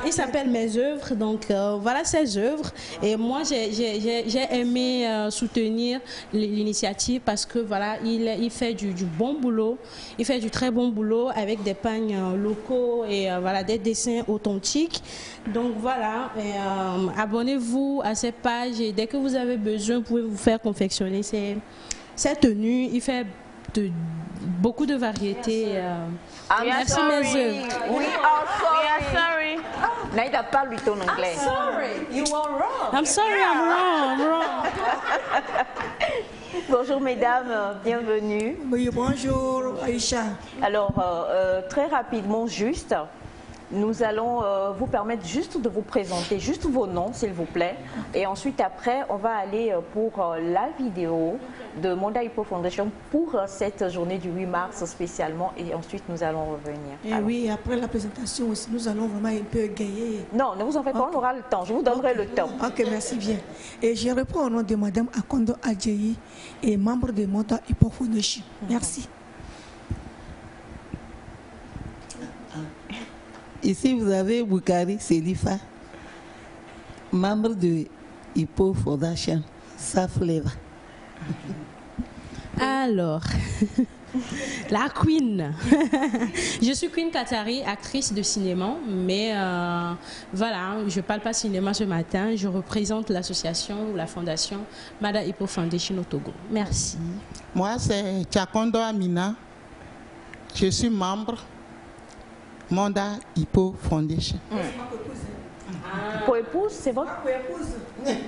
il s'appelle Mes œuvres. Donc voilà ses œuvres. Et moi j'ai aimé soutenir l'initiative parce que voilà il fait du bon boulot. Il fait du très bon boulot avec des pagnes locaux et voilà des dessins authentiques. Donc voilà, abonnez-vous à ces pages et dès que vous avez besoin, vous pouvez vous faire confectionner ces tenues. Il fait beaucoup de variétés. Merci mes œuvres. We are sorry. Naïda parle lui ton anglais. I'm sorry, you are wrong. I'm sorry, I'm wrong. Bonjour mesdames, bienvenue. Oui, bonjour Aïcha. Alors, très rapidement, juste, nous allons vous permettre juste de vous présenter, juste vos noms s'il vous plaît. Et ensuite, après, on va aller pour la vidéo de Mother Hippo Foundation pour cette journée du 8 mars spécialement. Et ensuite, nous allons revenir. Et alors, oui, après la présentation aussi, nous allons vraiment un peu gayer. Non, ne vous en faites pas, on aura le temps. Je vous donnerai le temps. Ok, merci bien. Et je réponds au nom de Madame Akondo Adjeyi et membre de Mother Hippo Foundation. Merci. Ici, vous avez Boukari Selifa, membre de Hippo Foundation, Safleva. Alors, la Queen. Je suis Queen Katari, actrice de cinéma, mais voilà, je ne parle pas cinéma ce matin. Je représente l'association ou la fondation Mother Hippo Foundation au Togo. Merci. Moi, c'est Tchakondo Amina. Je suis membre Mother Hippo Foundation. Coépouse, c'est votre coépouse.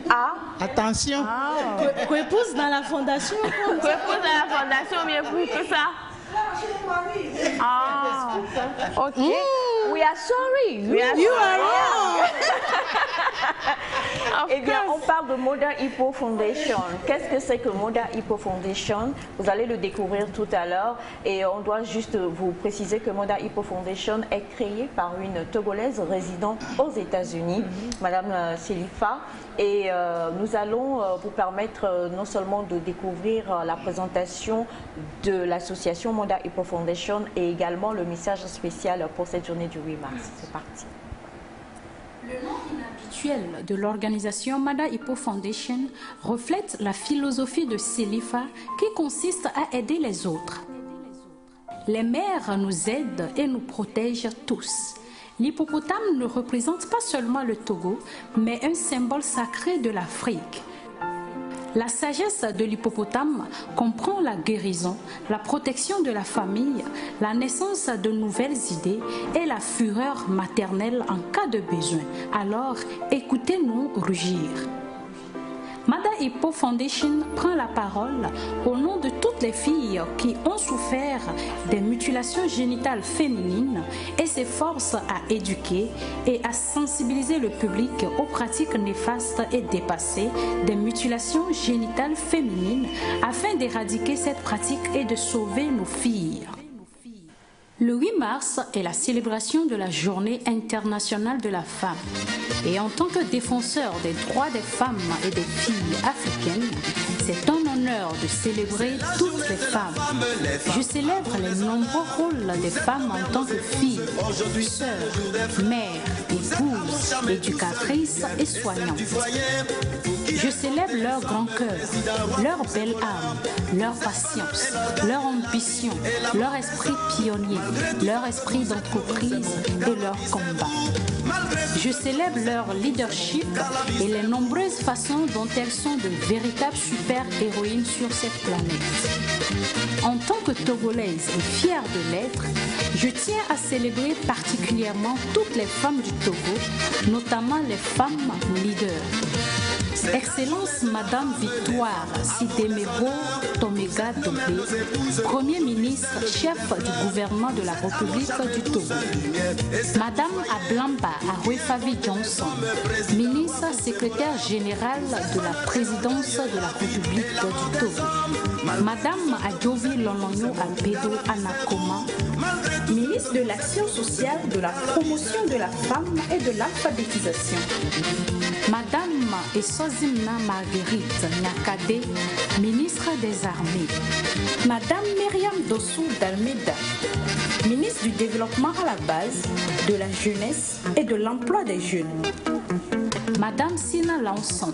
Ah. Attention. Coépouse dans la fondation. Coépouse dans la fondation, bien plus que ça. Ah. Ok. We are sorry. You are wrong. Eh bien, on parle de Mother Hippo Foundation. Qu'est-ce que c'est que Mother Hippo Foundation? Vous allez le découvrir tout à l'heure. Et on doit juste vous préciser que Mother Hippo Foundation est créée par une Togolaise résidant aux États-Unis, Madame Selifa. Et nous allons vous permettre non seulement de découvrir la présentation de l'association Mother Hippo Foundation et également le message spécial pour cette journée du 8 mars. C'est parti. Le nom inhabituel de l'organisation Mother Hippo Foundation reflète la philosophie de Selifa qui consiste à aider les autres. Les mères nous aident et nous protègent tous. L'hippopotame ne représente pas seulement le Togo, mais un symbole sacré de l'Afrique. La sagesse de l'hippopotame comprend la guérison, la protection de la famille, la naissance de nouvelles idées et la fureur maternelle en cas de besoin. Alors, écoutez-nous rugir. Mother Hippo Foundation prend la parole au nom de toutes les filles qui ont souffert des mutilations génitales féminines et s'efforce à éduquer et à sensibiliser le public aux pratiques néfastes et dépassées des mutilations génitales féminines afin d'éradiquer cette pratique et de sauver nos filles. Le 8 mars est la célébration de la Journée internationale de la femme. Et en tant que défenseur des droits des femmes et des filles africaines, c'est un honneur de célébrer toutes les femmes. Je célèbre les nombreux rôles des femmes en tant que filles, sœurs, mères, épouses, éducatrices et soignantes. Je célèbre leur grand cœur, leur belle âme, leur patience, leur ambition, leur esprit pionnier, leur esprit d'entreprise et leur combat. Je célèbre leur leadership et les nombreuses façons dont elles sont de véritables super-héroïnes sur cette planète. En tant que Togolaise et fière de l'être, je tiens à célébrer particulièrement toutes les femmes du Togo, notamment les femmes leaders. Excellence Madame Victoire Sidemebo Tomega Dobé, Premier ministre, chef du gouvernement de la République du Togo. Madame Ablamba Aruefavi Johnson, ministre secrétaire générale de la présidence de la République du Togo. Madame Adjovi Lolonyo Albedo Anakoma, ministre de l'Action sociale, de la promotion de la femme et de l'alphabétisation. Madame Essozimna Marguerite Nyakade, ministre des Armées. Madame Myriam Dossou d'Almeida, ministre du Développement à la base, de la jeunesse et de l'emploi des jeunes. Madame Sina Lanson,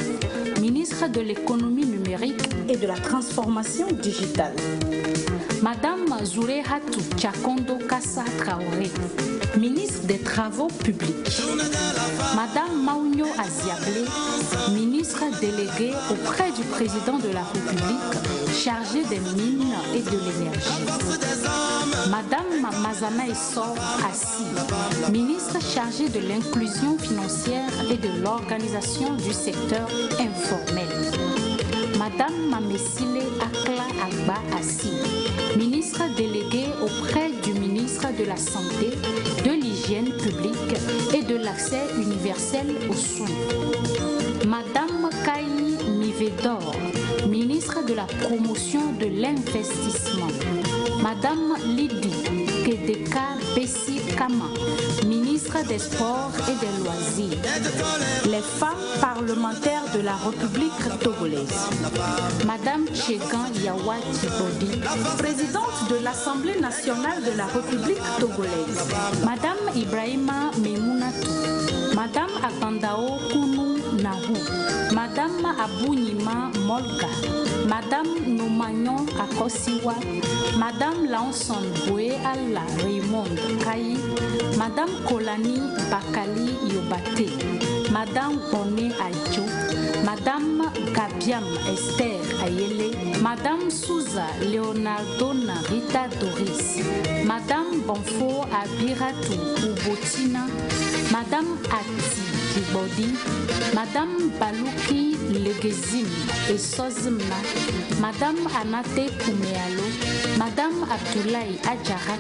ministre de l'économie numérique et de la transformation digitale. Madame Zourehatou Tchakondo Kassa Traoré, ministre des Travaux publics. Madame Maunyo Aziablé, ministre déléguée auprès du président de la République, chargée des mines et de l'énergie. Madame Mazana Essor Assi, ministre chargée de l'inclusion financière et de l'organisation du secteur informel. Madame Mamesile Akla Agba Assi, ministre déléguée auprès du ministre de la Santé, de l'Hygiène publique et de l'accès universel aux soins. Madame Kaï Nivedor, ministre de la promotion de l'investissement. Madame Lydie Kedeka Bessi Kama, ministre des Sports et des Loisirs. Les femmes parlementaires de la République togolaise. Madame Tchegan Yawa Tibodi, présidente de l'Assemblée nationale de la République togolaise. Madame Ibrahima Memounatou. Madame Agandao Kounou Nahou. Madame Abounima Molga. Madame Nomagnon Akosiwa. Madame Lanson Boué Allah Raymond Kayi. Madame Kolani Bakali Yobate. Madame Boné Adjo. Madame Gabiam Esther Ayele. Madame Souza Leonardo Narita Doris. Madame Bonfo Abiratou Ubotina. Madame Ati Dibodi, Madame Balouki Legezim et Sozimna, Madame Anate Koumealo, Madame Abdoulaye Adjarat,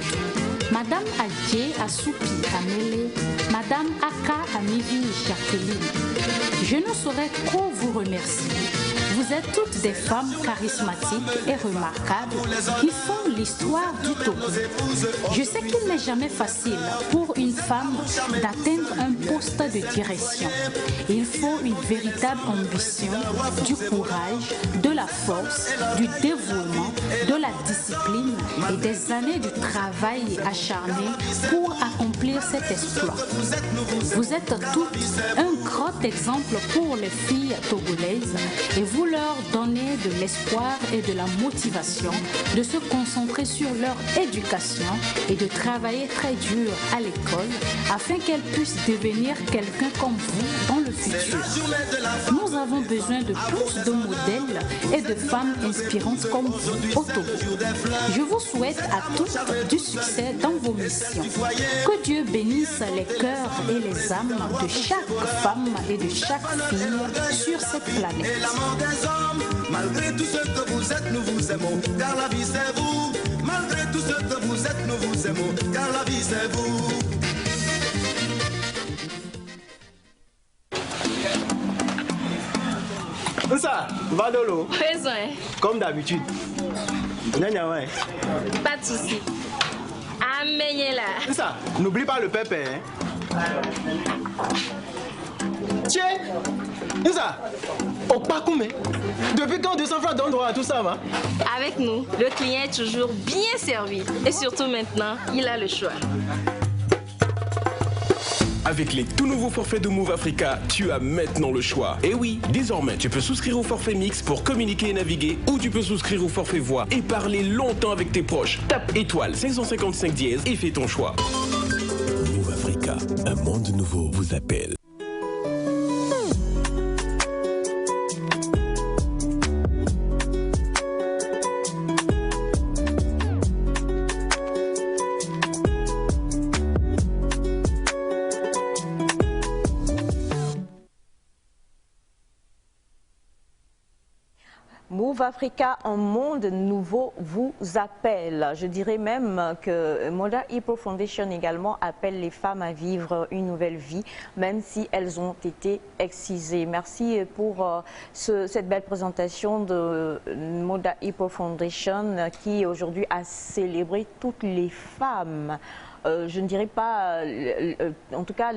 Madame Adje Assoupi Amele, Madame Aka Amivi Jacqueline. Je ne saurais trop vous remercier. Vous êtes toutes des femmes charismatiques et remarquables qui font l'histoire du Togo. Je sais qu'il n'est jamais facile pour une femme d'atteindre un poste de direction. Il faut une véritable ambition, du courage, de la force, du dévouement, de la discipline et des années de travail acharné pour accomplir cet exploit. Vous êtes toutes un grand exemple pour les filles togolaises et vous leur donnez de l'espoir et de la motivation de se concentrer sur leur éducation et de travailler très dur à l'école afin qu'elles puissent devenir quelqu'un comme vous dans le futur. Nous avons besoin de plus de modèles et de femmes inspirantes comme vous au Togo. Je vous souhaite à toutes du succès dans vos missions. Que Dieu bénisse les cœurs et les âmes de chaque femme et de chaque fille sur cette planète. Malgré tout ce que vous êtes, nous vous aimons, car la vie c'est vous. Malgré tout ce que vous êtes, nous vous aimons, car la vie c'est vous. Ça, Vadolo. Présent. Comme d'habitude. Pas de soucis. Amenez là. Ça, n'oublie pas le pépé. Tiens, ça, au Pakoumé. Depuis quand 200 francs donnent droit à tout ça, va? Avec nous, le client est toujours bien servi. Et surtout maintenant, il a le choix. Avec les tout nouveaux forfaits de Move Africa, tu as maintenant le choix. Et oui, désormais, tu peux souscrire au forfait mix pour communiquer et naviguer, ou tu peux souscrire au forfait voix et parler longtemps avec tes proches. Tape étoile 555 dièse et fais ton choix. Move Africa, un monde nouveau vous appelle. Move Africa, un monde nouveau vous appelle. Je dirais même que Mada Hippo Foundation également appelle les femmes à vivre une nouvelle vie, même si elles ont été excisées. Merci pour cette belle présentation de Mada Hippo Foundation qui aujourd'hui a célébré toutes les femmes. Je ne dirais pas, en tout cas,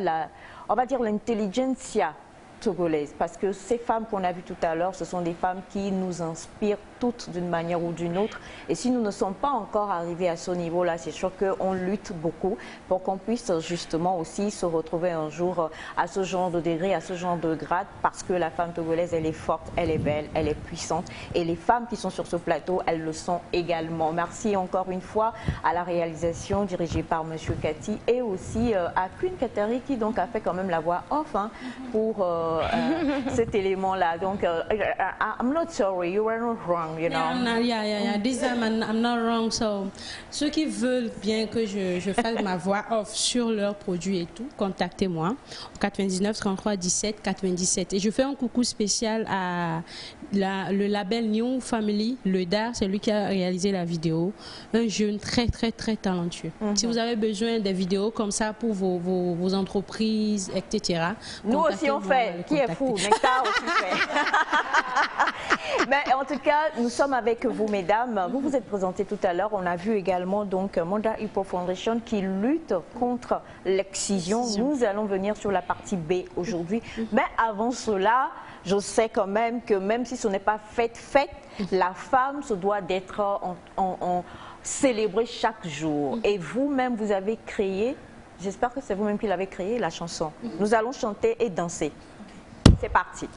on va dire l'intelligentsia togolaise, parce que ces femmes qu'on a vues tout à l'heure, ce sont des femmes qui nous inspirent toutes d'une manière ou d'une autre. Et si nous ne sommes pas encore arrivés à ce niveau-là, c'est sûr qu'on lutte beaucoup pour qu'on puisse justement aussi se retrouver un jour à ce genre de degré, à ce genre de grade, parce que la femme togolaise, elle est forte, elle est belle, elle est puissante. Et les femmes qui sont sur ce plateau, elles le sont également. Merci encore une fois à la réalisation dirigée par M. Cathy et aussi à Queen Katari qui donc a fait quand même la voix off pour cet élément-là. Donc, I'm not sorry, you were not wrong. You know? Yeah. This time I'm not wrong. So, ceux qui veulent bien que je fasse ma voix off sur leurs produits et tout, contactez-moi au 99 33 17 97. Et je fais un coucou spécial à le label New Family, le DAR, c'est lui qui a réalisé la vidéo. Un jeune très talentueux. Si vous avez besoin des vidéos comme ça pour vos entreprises, etc. Nous aussi on fait. Qui est fou, Nectar aussi fait. Mais en tout cas, nous sommes avec vous, mesdames. Vous vous êtes présentées tout à l'heure. On a vu également donc Mada Hippo Foundation qui lutte contre l'excision. Nous allons venir sur la partie B aujourd'hui. Mais avant cela, je sais quand même que même si ce n'est pas fête, la femme se doit d'être célébrée chaque jour. Et vous-même, vous avez créé, j'espère que c'est vous-même qui l'avez créé, la chanson. Nous allons chanter et danser. C'est parti.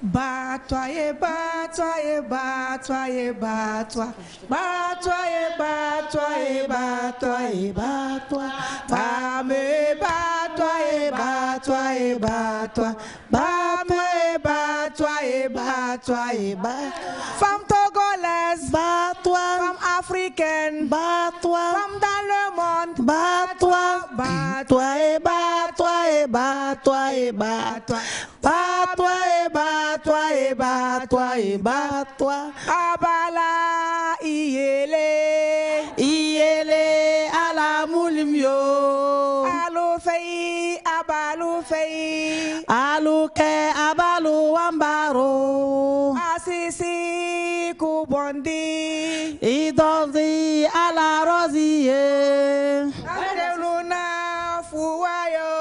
Bat-toi et bat-toi et bat-toi et bat-toi. Bat-toi et bat-toi et bat-toi et bat-toi. Femme et bat-toi et bat-toi et bat-toi. Bat-toi et bat-toi et bat-toi et bat-toi. Femme togolaise, bat-toi. Femme africaine, bat-toi. Femme dans le monde, bat-toi. Bat-toi et bat-toi et bats-toi et bats-toi. Bats-toi et bats-toi et bats-toi et bats-toi. Abala iyele. Iyele ala mulimyo. Alo fei abalu fei. Alu ke abalu ambaro. Asisi kubondi. Idonzi ala rosie. Adeluna fuwayo.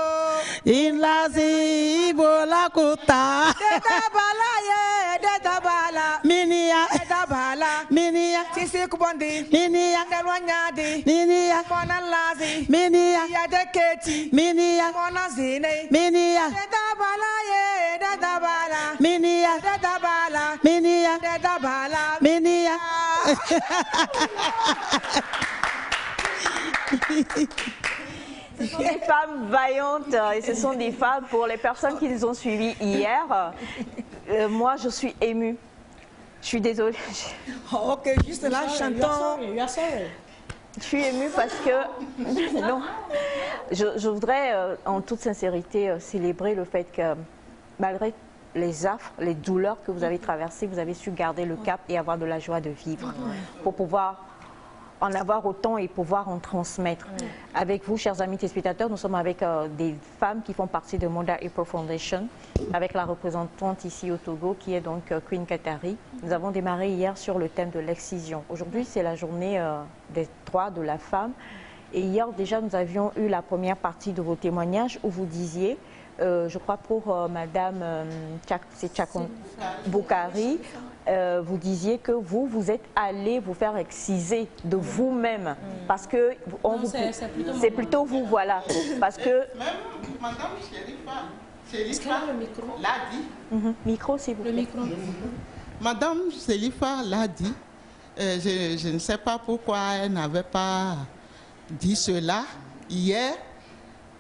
Inlazi ibola kuta. Detabala ye detabala. Minia. Detabala. Minia. Sisi kubondi. Minia. Delwanyadi. Minia. Mona lazi. Minia. Yadeketi. Minia. Mona zine. Minia. Detabala ye detabala. Minia. Detabala. Minia. Detabala. Minia. Ce sont des femmes vaillantes et ce sont des femmes, pour les personnes qui nous ont suivis hier, moi je suis émue. Je suis désolée. Oh, ok, juste là, chantons. Je suis émue parce que non, je voudrais en toute sincérité célébrer le fait que malgré les affres, les douleurs que vous avez traversées, vous avez su garder le cap et avoir de la joie de vivre pour pouvoir en avoir autant et pouvoir en transmettre. Avec vous, chers amis téléspectateurs, nous sommes avec des femmes qui font partie de Mada Ipo Foundation, avec la représentante ici au Togo, qui est donc Queen Katari. Nous avons démarré hier sur le thème de l'excision. Aujourd'hui, c'est la journée des droits de la femme. Et hier, déjà, nous avions eu la première partie de vos témoignages où vous disiez, je crois pour Madame Tchakon Boukari, vous disiez que vous êtes allé vous faire exciser de vous-même parce que c'est plutôt vous, voilà, parce que même Madame Chérifa l'a dit. Micro, s'il vous plaît. Le micro. Madame Chérifa l'a dit. Je ne sais pas pourquoi elle n'avait pas dit cela hier.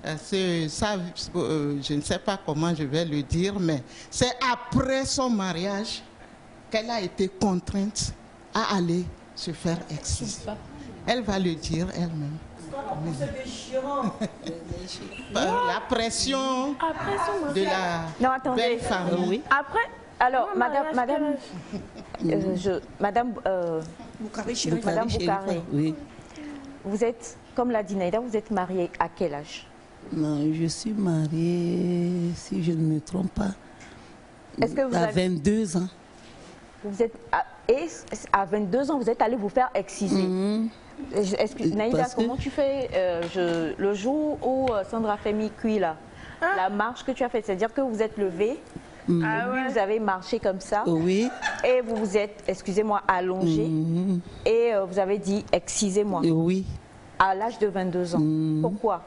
Je ne sais pas comment je vais le dire, mais c'est après son mariage qu'elle a été contrainte à aller se faire exciser. Elle va le dire elle-même. La pression de la belle famille. Après, alors, Madame Boukari, oui. Vous êtes, comme l'a dit Naïda, vous êtes mariée à quel âge? Non, je suis mariée, si je ne me trompe pas, à 22 ans. Vous êtes à 22 ans, vous êtes allé vous faire exciser. Naïda, comment tu fais le jour où Sandra Femi cuit là, la marche que tu as faite, c'est-à-dire que vous êtes levé, vous avez marché comme ça, et vous vous êtes, excusez-moi, allongé, et vous avez dit excisez-moi. Oui. À l'âge de 22 ans. Pourquoi?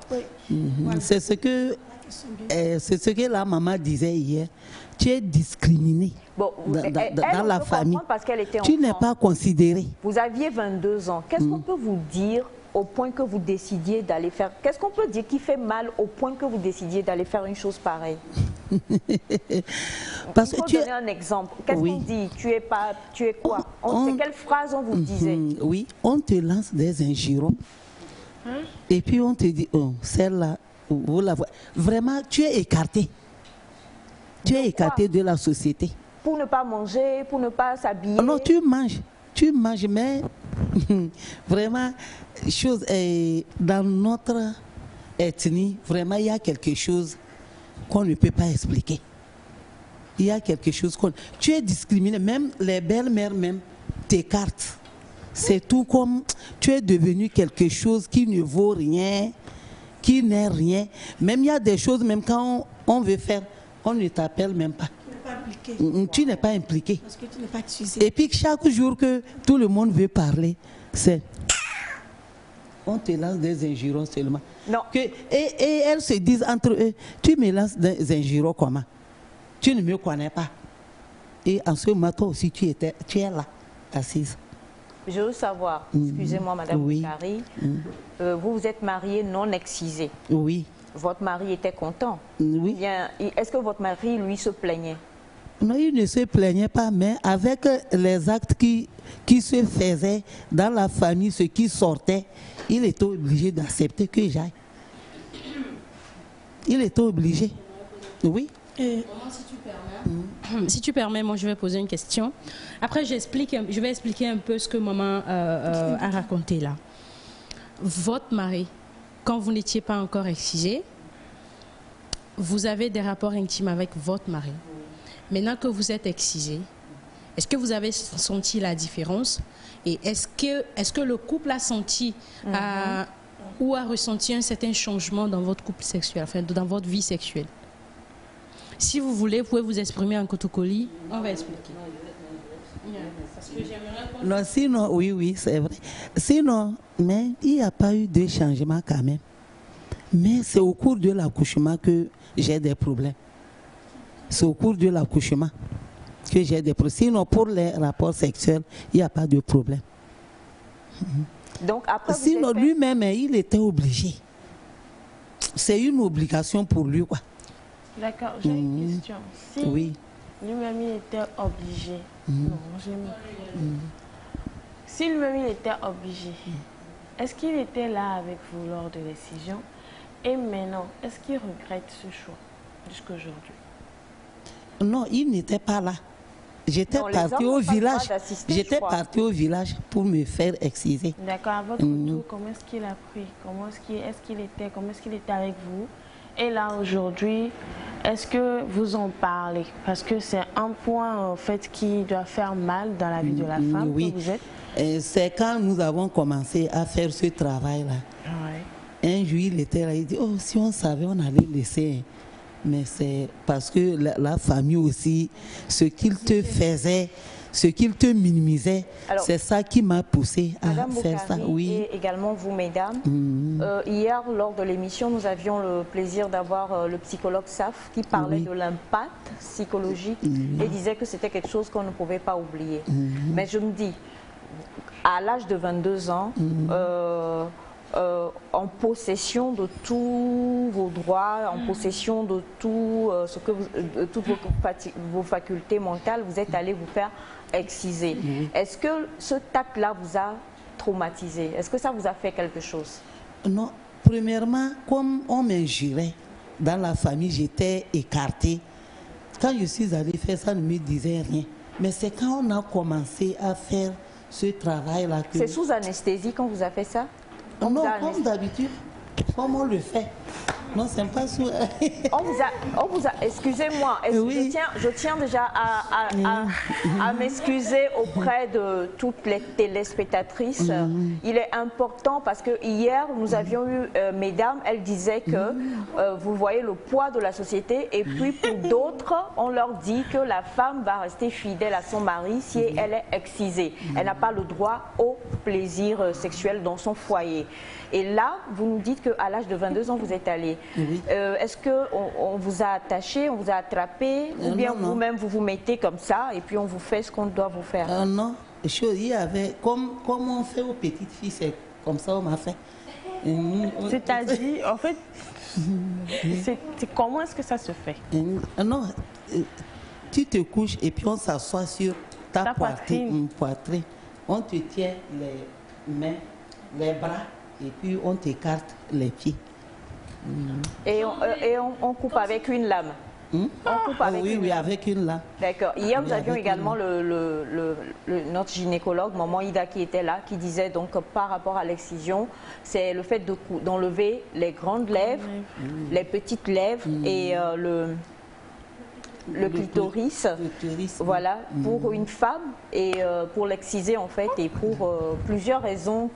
C'est ce que la maman disait hier. Tu es discriminé dans la famille. Parce qu'elle était tu n'es pas considéré. Vous aviez 22 ans. Qu'est-ce qu'on peut vous dire au point que vous décidiez d'aller faire... Qu'est-ce qu'on peut dire qui fait mal au point que vous décidiez d'aller faire une chose pareille? Parce Il faut donner un exemple. Qu'est-ce qu'on dit? Tu es quoi? C'est quelle phrase on vous disait? Oui, on te lance des injurons. Et puis on te dit, oh, celle-là, vous la voyez. Vraiment, tu es écarté. Tu es écarté de la société. Pour ne pas manger, pour ne pas s'habiller. Non, tu manges, mais vraiment, dans notre ethnie, vraiment, il y a quelque chose qu'on ne peut pas expliquer. Il y a quelque chose tu es discriminé, même les belles-mères même t'écartent. C'est tout comme tu es devenu quelque chose qui ne vaut rien, qui n'est rien. Même il y a des choses, même quand on veut faire, on ne t'appelle même pas. Tu n'es pas impliqué. Parce que tu n'es pas utilisé. Et puis chaque jour que tout le monde veut parler, c'est... On te lance des injurons seulement. Non. Et elles se disent entre eux, tu me lances des injurons comment? Tu ne me connais pas. Et en ce moment, toi aussi, tu es là, assise. Je veux savoir, excusez-moi Madame Boukari, vous vous êtes mariée non excisée. Oui. Votre mari était content. Oui. Est-ce que votre mari, lui, se plaignait? Non, il ne se plaignait pas, mais avec les actes qui se faisaient dans la famille, ce qui sortait, il était obligé d'accepter que j'aille. Il était obligé. Oui. Et, si tu permets, moi je vais poser une question. Après, je vais expliquer un peu ce que maman a raconté là. Votre mari, quand vous n'étiez pas encore excisé, vous avez des rapports intimes avec votre mari. Maintenant que vous êtes excisé, est-ce que vous avez senti la différence? Et est-ce que le couple a senti ou a ressenti un certain changement dans votre couple sexuel, enfin dans votre vie sexuelle? Si vous voulez, vous pouvez vous exprimer en Kotokoli. On va expliquer. Parce que j'aimerais... Non, sinon, oui, c'est vrai. Sinon, mais il n'y a pas eu de changement quand même. Mais c'est au cours de l'accouchement que j'ai des problèmes. C'est au cours de l'accouchement que j'ai des problèmes. Sinon, pour les rapports sexuels, il n'y a pas de problème. Donc, après, sinon, lui-même, il était obligé. C'est une obligation pour lui, quoi. D'accord, j'ai une question. Si oui. lui-même il était obligé, non, si lui-même il était obligé, est-ce qu'il était là avec vous lors de l'excision? Et maintenant, est-ce qu'il regrette ce choix jusqu'à aujourd'hui? Non, il n'était pas là. J'étais partie au village. J'étais partie au village pour me faire exciser. D'accord, à votre retour, comment est-ce qu'il a pris? Comment est-ce qu'il était avec vous? Et là, aujourd'hui, est-ce que vous en parlez? Parce que c'est un point, en fait, qui doit faire mal dans la vie de la femme oui. que vous êtes. C'est quand nous avons commencé à faire ce travail-là. Ouais. Un jour, il était là, il dit, oh, si on savait, on allait laisser. Mais c'est parce que la famille aussi, ce qu'il te faisait, ce qu'il te minimisait, c'est ça qui m'a poussé à faire ça. Oui. Et également vous, mesdames. Hier, lors de l'émission, nous avions le plaisir d'avoir le psychologue Saf qui parlait de l'impact psychologique et disait que c'était quelque chose qu'on ne pouvait pas oublier. Mais je me dis, à l'âge de 22 ans, en possession de tous vos droits, en possession de tout, toutes vos facultés mentales, vous êtes allé vous faire exciser. Est-ce que ce tact-là vous a traumatisé? Est-ce que ça vous a fait quelque chose? Non. Premièrement, comme on m'injurait dans la famille, j'étais écartée. Quand je suis allée faire ça, on ne me disait rien. Mais c'est quand on a commencé à faire ce travail-là que... C'est sous anesthésie qu'on vous a fait ça? Non, comme d'habitude, comme on le fait. Non, c'est pas sous... on vous a excusez-moi, je tiens déjà à m'excuser auprès de toutes les téléspectatrices. Il est important parce que hier, nous avions eu, mesdames, elles disaient que vous voyez le poids de la société et puis pour d'autres, on leur dit que la femme va rester fidèle à son mari si elle est excisée. Elle n'a pas le droit au plaisir sexuel dans son foyer. Et là, vous nous dites qu'à l'âge de 22 ans, vous êtes allé. Est-ce qu'on vous a attaché, on vous a attrapé, ou bien vous-même vous vous mettez comme ça et puis on vous fait ce qu'on doit vous faire? Non, il y avait, comme on fait aux petites filles, c'est comme ça on m'a fait. C'est-à-dire, en fait, comment est-ce que ça se fait? Non, tu te couches et puis on s'assoit sur ta poitrine. On te tient les mains, les bras et puis on t'écarte les pieds. Et on coupe avec une lame. On coupe avec une lame. Avec une lame. D'accord. Hier, nous avions également notre gynécologue, Maman Ida, qui était là, qui disait donc que par rapport à l'excision, c'est le fait d'enlever les grandes lèvres, les petites lèvres et le clitoris, voilà, pour une femme et pour l'exciser en fait et pour plusieurs raisons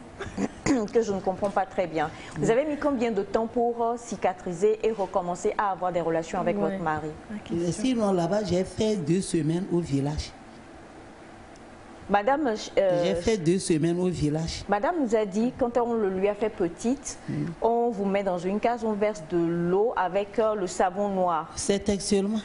que je ne comprends pas très bien. Vous avez mis combien de temps pour cicatriser et recommencer à avoir des relations avec votre mari? Sinon là-bas, j'ai fait 2 semaines au village. Madame, j'ai fait 2 semaines au village. Madame nous a dit, quand on le lui a fait petite, on vous met dans une case, on verse de l'eau avec le savon noir. C'est textuellement.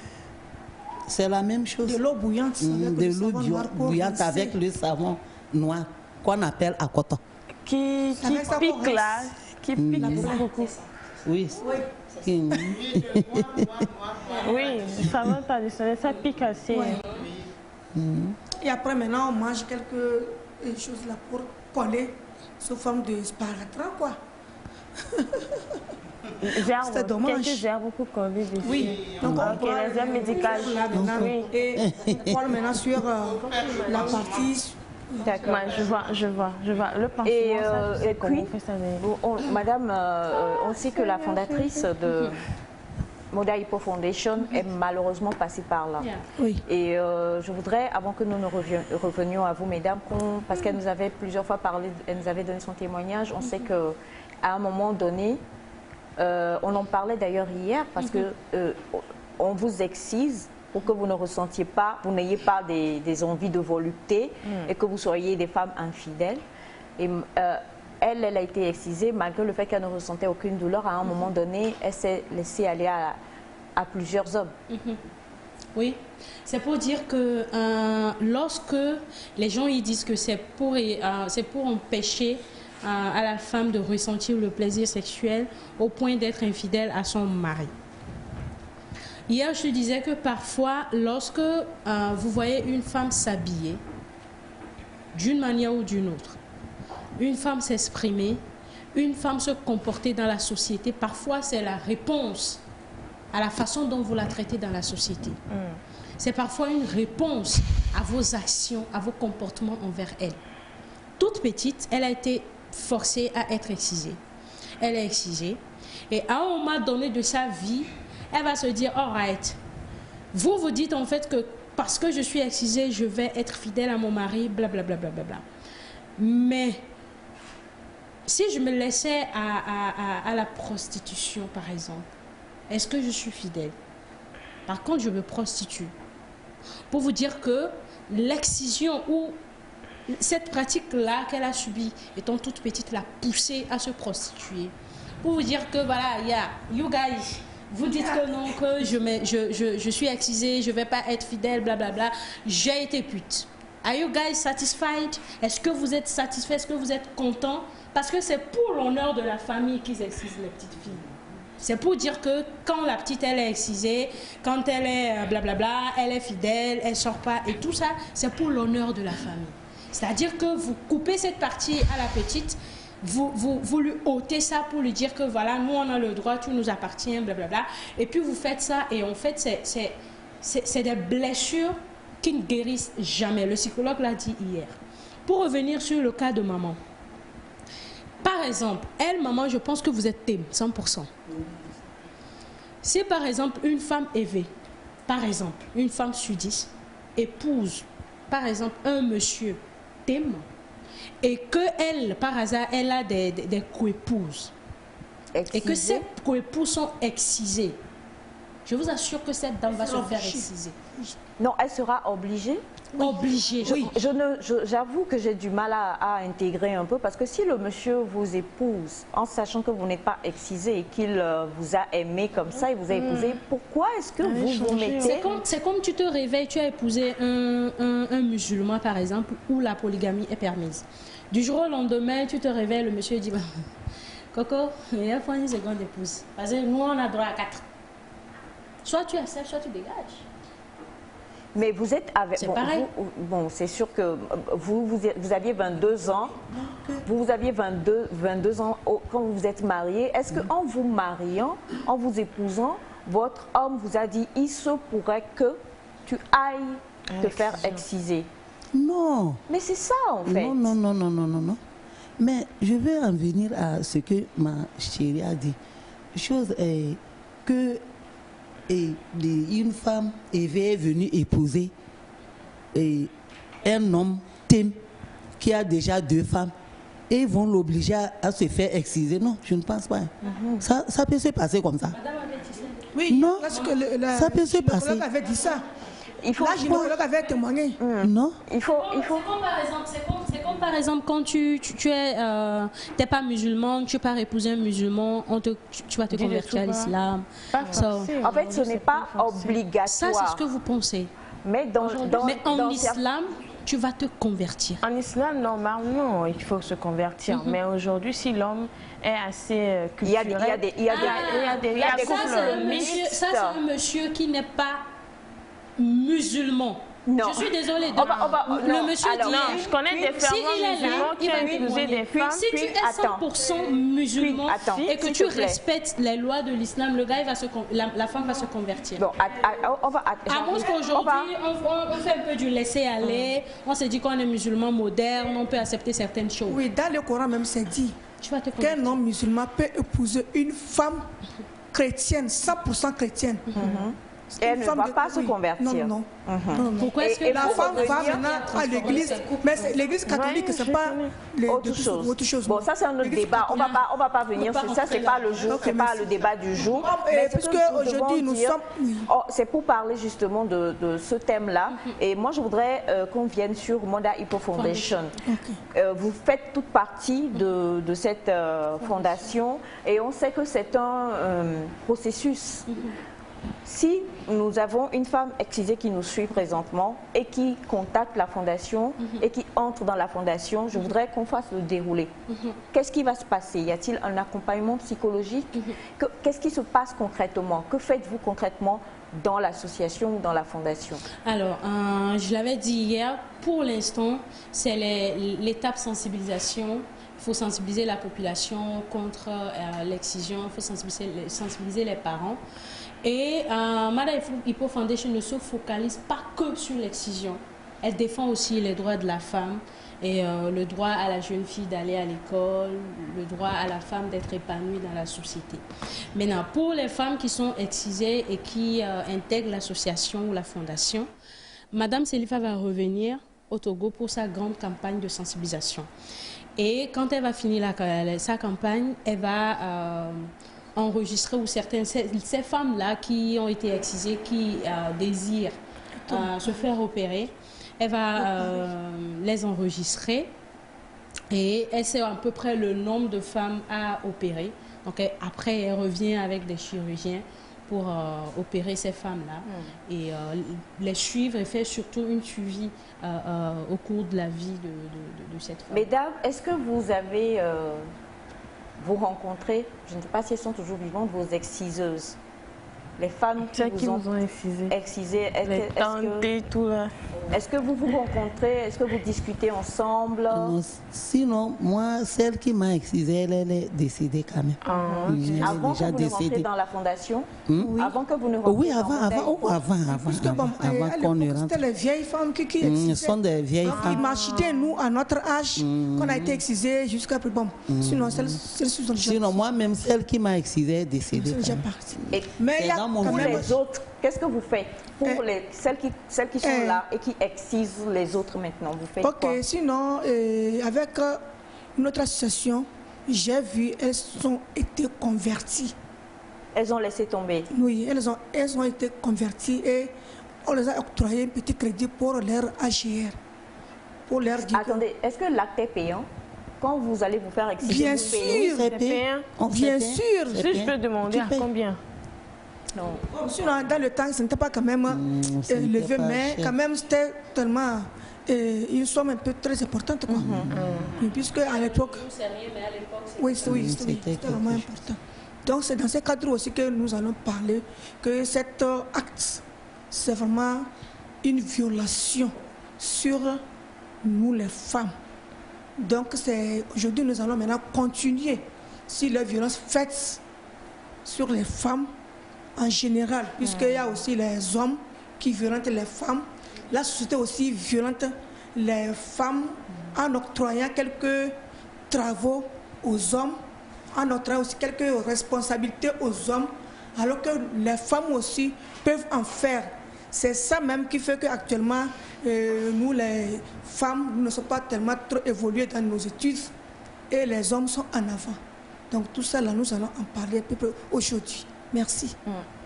C'est la même chose. De l'eau bouillante. De l'eau bouillante avec le savon noir qu'on appelle à coton. Qui pique là, qui pique beaucoup. Oui. Oui, le savon traditionnel, ça pique assez. Et après maintenant on mange quelque chose là pour coller sous forme de sparadrap quoi. C'était dommage. Quelques herbes beaucoup connues dessus. Oui, donc on pourra les herbes médicales. oui. Et on parle maintenant sur la partie... D'accord, je vois. Le pansement, et puis, madame, on sait que la fondatrice de Mada Hippo Foundation est malheureusement passée par là. Oui. Et je voudrais, avant que nous ne revenions à vous, mesdames, parce qu'elle nous avait plusieurs fois parlé, elle nous avait donné son témoignage, on sait qu'à un moment donné, on en parlait d'ailleurs hier, parce que on vous excise pour que vous ne ressentiez pas, vous n'ayez pas des envies de volupté et que vous soyez des femmes infidèles. Et elle a été excisée malgré le fait qu'elle ne ressentait aucune douleur. À un moment donné, elle s'est laissée aller à plusieurs hommes. Oui, c'est pour dire que lorsque les gens ils disent que c'est pour empêcher à la femme de ressentir le plaisir sexuel au point d'être infidèle à son mari. Hier, je disais que parfois, lorsque vous voyez une femme s'habiller d'une manière ou d'une autre, une femme s'exprimer, une femme se comporter dans la société, parfois c'est la réponse à la façon dont vous la traitez dans la société. C'est parfois une réponse à vos actions, à vos comportements envers elle. Toute petite, elle a été forcée à être excisée. Elle est excisée et à un moment donné de sa vie, elle va se dire, all right, vous dites en fait que parce que je suis excisée, je vais être fidèle à mon mari, blablabla. Bla, bla, bla, bla. Mais si je me laissais à la prostitution, par exemple, est-ce que je suis fidèle? Par contre, je me prostitue. Pour vous dire que l'excision ou cette pratique-là qu'elle a subie, étant toute petite, l'a poussée à se prostituer. Pour vous dire que voilà, you guys, vous dites que non, que je suis excisée, je ne vais pas être fidèle, blablabla. J'ai été pute. Are you guys satisfied? Est-ce que vous êtes satisfait? Est-ce que vous êtes content? Parce que c'est pour l'honneur de la famille qu'ils excisent les petites filles. C'est pour dire que quand la petite, elle est excisée, quand elle est blablabla, elle est fidèle, elle ne sort pas et tout ça, c'est pour l'honneur de la famille. C'est-à-dire que vous coupez cette partie à la petite, vous lui ôtez ça pour lui dire que voilà, nous on a le droit, tout nous appartient, blablabla. Et puis vous faites ça et en fait, c'est des blessures qui ne guérissent jamais. Le psychologue l'a dit hier. Pour revenir sur le cas de maman. Par exemple, elle, maman, je pense que vous êtes thème, 100%. Si par exemple, une femme élevée, par exemple, une femme sudiste, épouse, par exemple, un monsieur thème, et que elle, par hasard, elle a des co-épouses, et que ces co-épouses sont excisées, je vous assure que cette dame va se faire exciser. Non, elle sera obligée. Obligée, oui. J'avoue que j'ai du mal à intégrer un peu parce que si le monsieur vous épouse en sachant que vous n'êtes pas excisé et qu'il vous a aimé comme ça, il vous a épousé, pourquoi est-ce que vous mettez... C'est comme tu te réveilles, tu as épousé un musulman par exemple où la polygamie est permise. Du jour au lendemain, tu te réveilles, le monsieur dit Coco, il y a une seconde épouse. Parce que nous on a droit à 4. Soit tu acceptes, soit tu dégages. Mais vous êtes avec... C'est pareil. Bon, c'est sûr que vous aviez 22 ans. Vous aviez 22 ans quand vous vous êtes marié. Est-ce qu'en vous mariant, en vous épousant, votre homme vous a dit il se pourrait que tu ailles te faire exciser? Non. Mais c'est ça en fait. Non. Mais je vais en venir à ce que ma chérie a dit. Chose est que... Et une femme est venue épouser un homme qui a déjà 2 femmes et vont l'obliger à se faire exciser. Non, je ne pense pas. Ça peut se passer comme ça. Oui, non, parce que ça peut se passer. Le gynécologue avait dit ça. La gynécologue avait témoigné. Non. C'est comme par exemple quand tu n'es pas musulman, tu pars épouser un musulman, tu vas te convertir à l'islam. En fait, ce n'est pas obligatoire. Ça, c'est ce que vous pensez. Mais en islam, tu vas te convertir. En islam, normalement, il faut se convertir. Mais aujourd'hui, si l'homme est assez culturel... Il y a des Ça, c'est un monsieur qui n'est pas musulman. Non. Je suis désolée. Le monsieur alors, dit... Non, je connais des fervents musulmans qui ont épousé des femmes. Si tu es 100% musulman et que tu respectes les lois de l'islam, le gars, la femme va se convertir. Bon, à moins qu'aujourd'hui, on fait un peu du laisser-aller, on se dit qu'on est musulman moderne, on peut accepter certaines choses. Oui, dans le Coran même, c'est dit qu'un homme musulman peut épouser une femme chrétienne, 100% chrétienne. Et elle ne va pas se convertir. Non. Pourquoi est-ce que la femme va maintenant à l'église? Mais l'église catholique, c'est pas autre chose. Bon, ça c'est un autre débat. On va pas venir sur ça. C'est pas le jour, c'est pas le débat du jour. Parce que aujourd'hui nous sommes. C'est pour parler justement de ce thème-là. Et moi, je voudrais qu'on vienne sur Mother Hippo Foundation. Vous faites toute partie de cette fondation et on sait que c'est un processus. Si nous avons une femme excisée qui nous suit présentement et qui contacte la fondation et qui entre dans la fondation, je voudrais qu'on fasse le déroulé. Qu'est-ce qui va se passer? Y a-t-il un accompagnement psychologique? Qu'est-ce qui se passe concrètement? Que faites-vous concrètement dans l'association ou dans la fondation? Alors, je l'avais dit hier, pour l'instant, c'est l'étape sensibilisation. Il faut sensibiliser la population contre l'excision, il faut sensibiliser les parents. Et Mother Hippo Foundation ne se focalise pas que sur l'excision. Elle défend aussi les droits de la femme et le droit à la jeune fille d'aller à l'école, le droit à la femme d'être épanouie dans la société. Maintenant, pour les femmes qui sont excisées et qui intègrent l'association ou la fondation, Madame Selifa va revenir au Togo pour sa grande campagne de sensibilisation. Et quand elle va finir sa campagne, elle va enregistrer ou ces femmes-là qui ont été excisées, qui désirent se faire opérer, elle va les enregistrer et elle sait à peu près le nombre de femmes à opérer. Donc après, elle revient avec des chirurgiens pour opérer ces femmes-là et les suivre et faire surtout une suivi au cours de la vie de cette femme. Mesdames, est-ce que vous avez... vous rencontrez, je ne sais pas si elles sont toujours vivantes, vos exciseuses. Les femmes qui vous ont excisé. Est-ce que vous vous rencontrez, est-ce que vous discutez ensemble? Sinon, moi, celle qui m'a excisée, elle est décédée quand même. Avant que vous ne rentriez dans la fondation? Avant que vous ne rentriez Oui, avant qu'on ne rentre. C'était les vieilles femmes qui excisaient. Ce sont des vieilles femmes. Qui m'achetaient, nous, à notre âge, qu'on a été excisés jusqu'à plus bon. Sinon, moi-même, celle qui m'a excisée est décédée. Mais il y a pour les autres, qu'est-ce que vous faites pour celles qui sont là et qui excisent les autres maintenant? Vous faites quoi? Sinon, avec notre association, j'ai vu, elles ont été converties. Elles ont laissé tomber? Oui, elles ont été converties et on les a octroyé un petit crédit pour leur AGR. Pour leur Attendez, est-ce que l'acte est payant? Quand vous allez vous faire exciser, bien sûr, c'est payant? Bien sûr. Si je peux demander à combien? Non. Sinon, dans le temps, ce n'était pas quand même levé, mais quand même, c'était tellement une somme un peu très importante. Quoi. Puisque à l'époque... Oui, c'était vraiment important. Donc, c'est dans ce cadre aussi que nous allons parler que cet acte, c'est vraiment une violation sur nous, les femmes. Donc, aujourd'hui, nous allons maintenant continuer sur les violences faites sur les femmes en général, puisqu'il y a aussi les hommes qui violentent les femmes. La société aussi violente les femmes en octroyant quelques travaux aux hommes, en octroyant aussi quelques responsabilités aux hommes, alors que les femmes aussi peuvent en faire. C'est ça même qui fait qu'actuellement, nous les femmes, nous ne sommes pas tellement trop évolués dans nos études et les hommes sont en avant. Donc tout ça, là, nous allons en parler un peu aujourd'hui. Merci.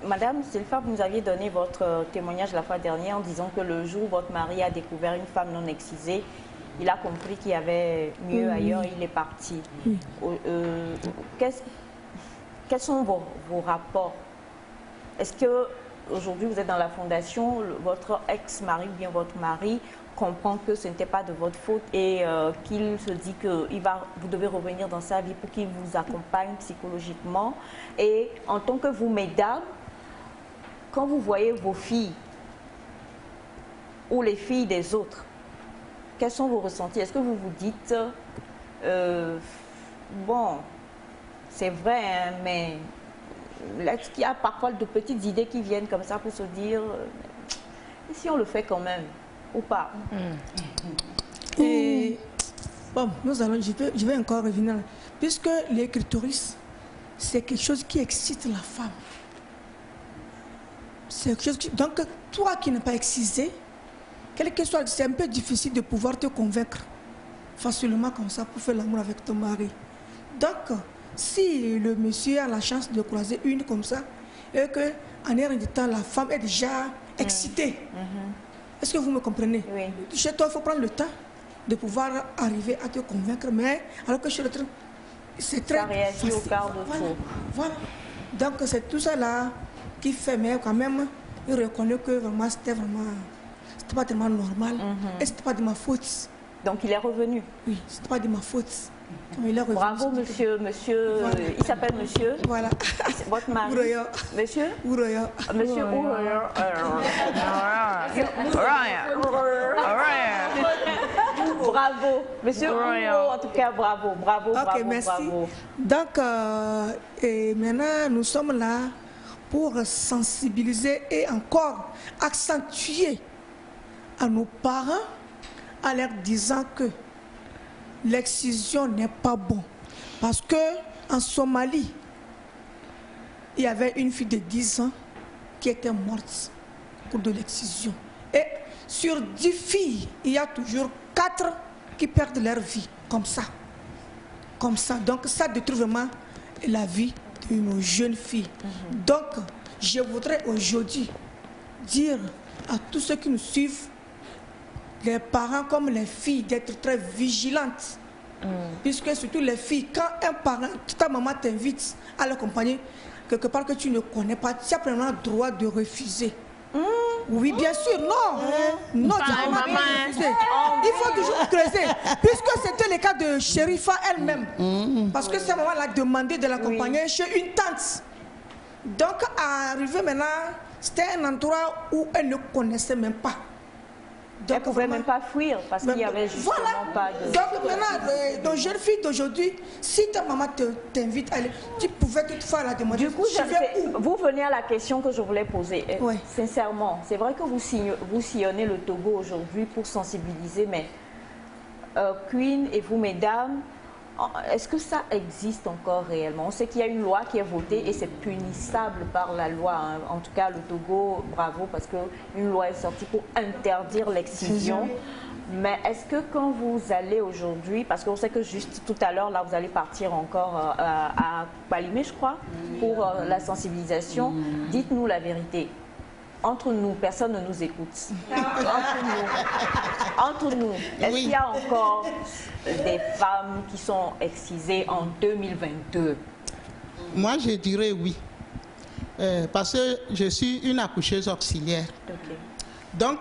Madame Selifa, vous nous aviez donné votre témoignage la fois dernière en disant que le jour où votre mari a découvert une femme non excisée, il a compris qu'il y avait mieux ailleurs et il est parti. Quels sont vos rapports? Est-ce qu'aujourd'hui vous êtes dans la fondation, votre ex-mari ou bien votre mari comprend que ce n'était pas de votre faute et qu'il se dit que vous devez revenir dans sa vie pour qu'il vous accompagne psychologiquement? Et en tant que vous, mesdames, quand vous voyez vos filles ou les filles des autres. Quels sont vos ressentis? Est-ce que vous vous dites, bon, c'est vrai, hein, mais est-ce qu'il y a parfois de petites idées qui viennent comme ça pour se dire, et si on le fait quand même, ou pas? Et bon, je vais encore revenir, puisque l'écritoris, c'est quelque chose qui excite la femme. C'est quelque chose donc, toi qui n'es pas excisé, quel que soit, c'est un peu difficile de pouvoir te convaincre facilement comme ça pour faire l'amour avec ton mari. Donc, si le monsieur a la chance de croiser une comme ça, et qu'en air de temps, la femme est déjà excitée, est-ce que vous me comprenez? Oui. Chez toi, il faut prendre le temps de pouvoir arriver à te convaincre, mais alors que chez l'autre, c'est très facile. Au quart de tour. Voilà. Donc, c'est tout ça là qui fait, mais quand même, il reconnaît que vraiment, c'était pas tellement normal et c'était pas de ma faute. Donc, il est revenu? Oui, c'était pas de ma faute. Il est revenu. Bravo, monsieur. Voilà. Il s'appelle monsieur? Voilà. Votre mari? Ouroya. Monsieur? Ouroya. Monsieur Ouroya. Bravo. Monsieur Ouroya, en tout cas, bravo. Bravo, ok, merci. Bravo. Donc, et maintenant, nous sommes là pour sensibiliser et encore accentuer à nos parents en leur disant que l'excision n'est pas bon. Parce que en Somalie, il y avait une fille de 10 ans qui était morte pour de l'excision. Et sur 10 filles, il y a toujours 4 qui perdent leur vie, comme ça. Comme ça. Donc ça détruit vraiment la vie de nos jeunes filles. Donc, je voudrais aujourd'hui dire à tous ceux qui nous suivent, les parents comme les filles, d'être très vigilantes. Puisque surtout les filles, quand un parent, ta maman t'invite à l'accompagner, quelque part que tu ne connais pas, tu as vraiment le droit de refuser. Oui, bien sûr, non. Non, tu as vraiment refusé. Il faut toujours creuser. Puisque c'était le cas de Sherifa elle-même. Parce que sa maman l'a demandé de l'accompagner chez une tante. Donc, arrivé maintenant, c'était un endroit où elle ne connaissait même pas. Donc, elle ne pouvait même pas fuir parce qu'il n'y avait justement pas de... Donc maintenant, nos jeunes filles d'aujourd'hui, si ta maman t'invite à aller, tu pouvais toutefois la demander. Du coup, vous venez à la question que je voulais poser. Sincèrement, c'est vrai que vous sillonnez le Togo aujourd'hui pour sensibiliser, mais Queen et vous, mesdames, est-ce que ça existe encore réellement? On sait qu'il y a une loi qui est votée et c'est punissable par la loi. Hein. En tout cas, le Togo, bravo, parce qu'une loi est sortie pour interdire l'excision. Mais est-ce que quand vous allez aujourd'hui, parce qu'on sait que juste tout à l'heure, là, vous allez partir encore à Palimé, je crois, pour la sensibilisation, dites-nous la vérité. Entre nous, personne ne nous écoute. Entre nous, est-ce qu'il y a encore des femmes qui sont excisées en 2022? Moi, je dirais oui. Parce que je suis une accoucheuse auxiliaire. Donc,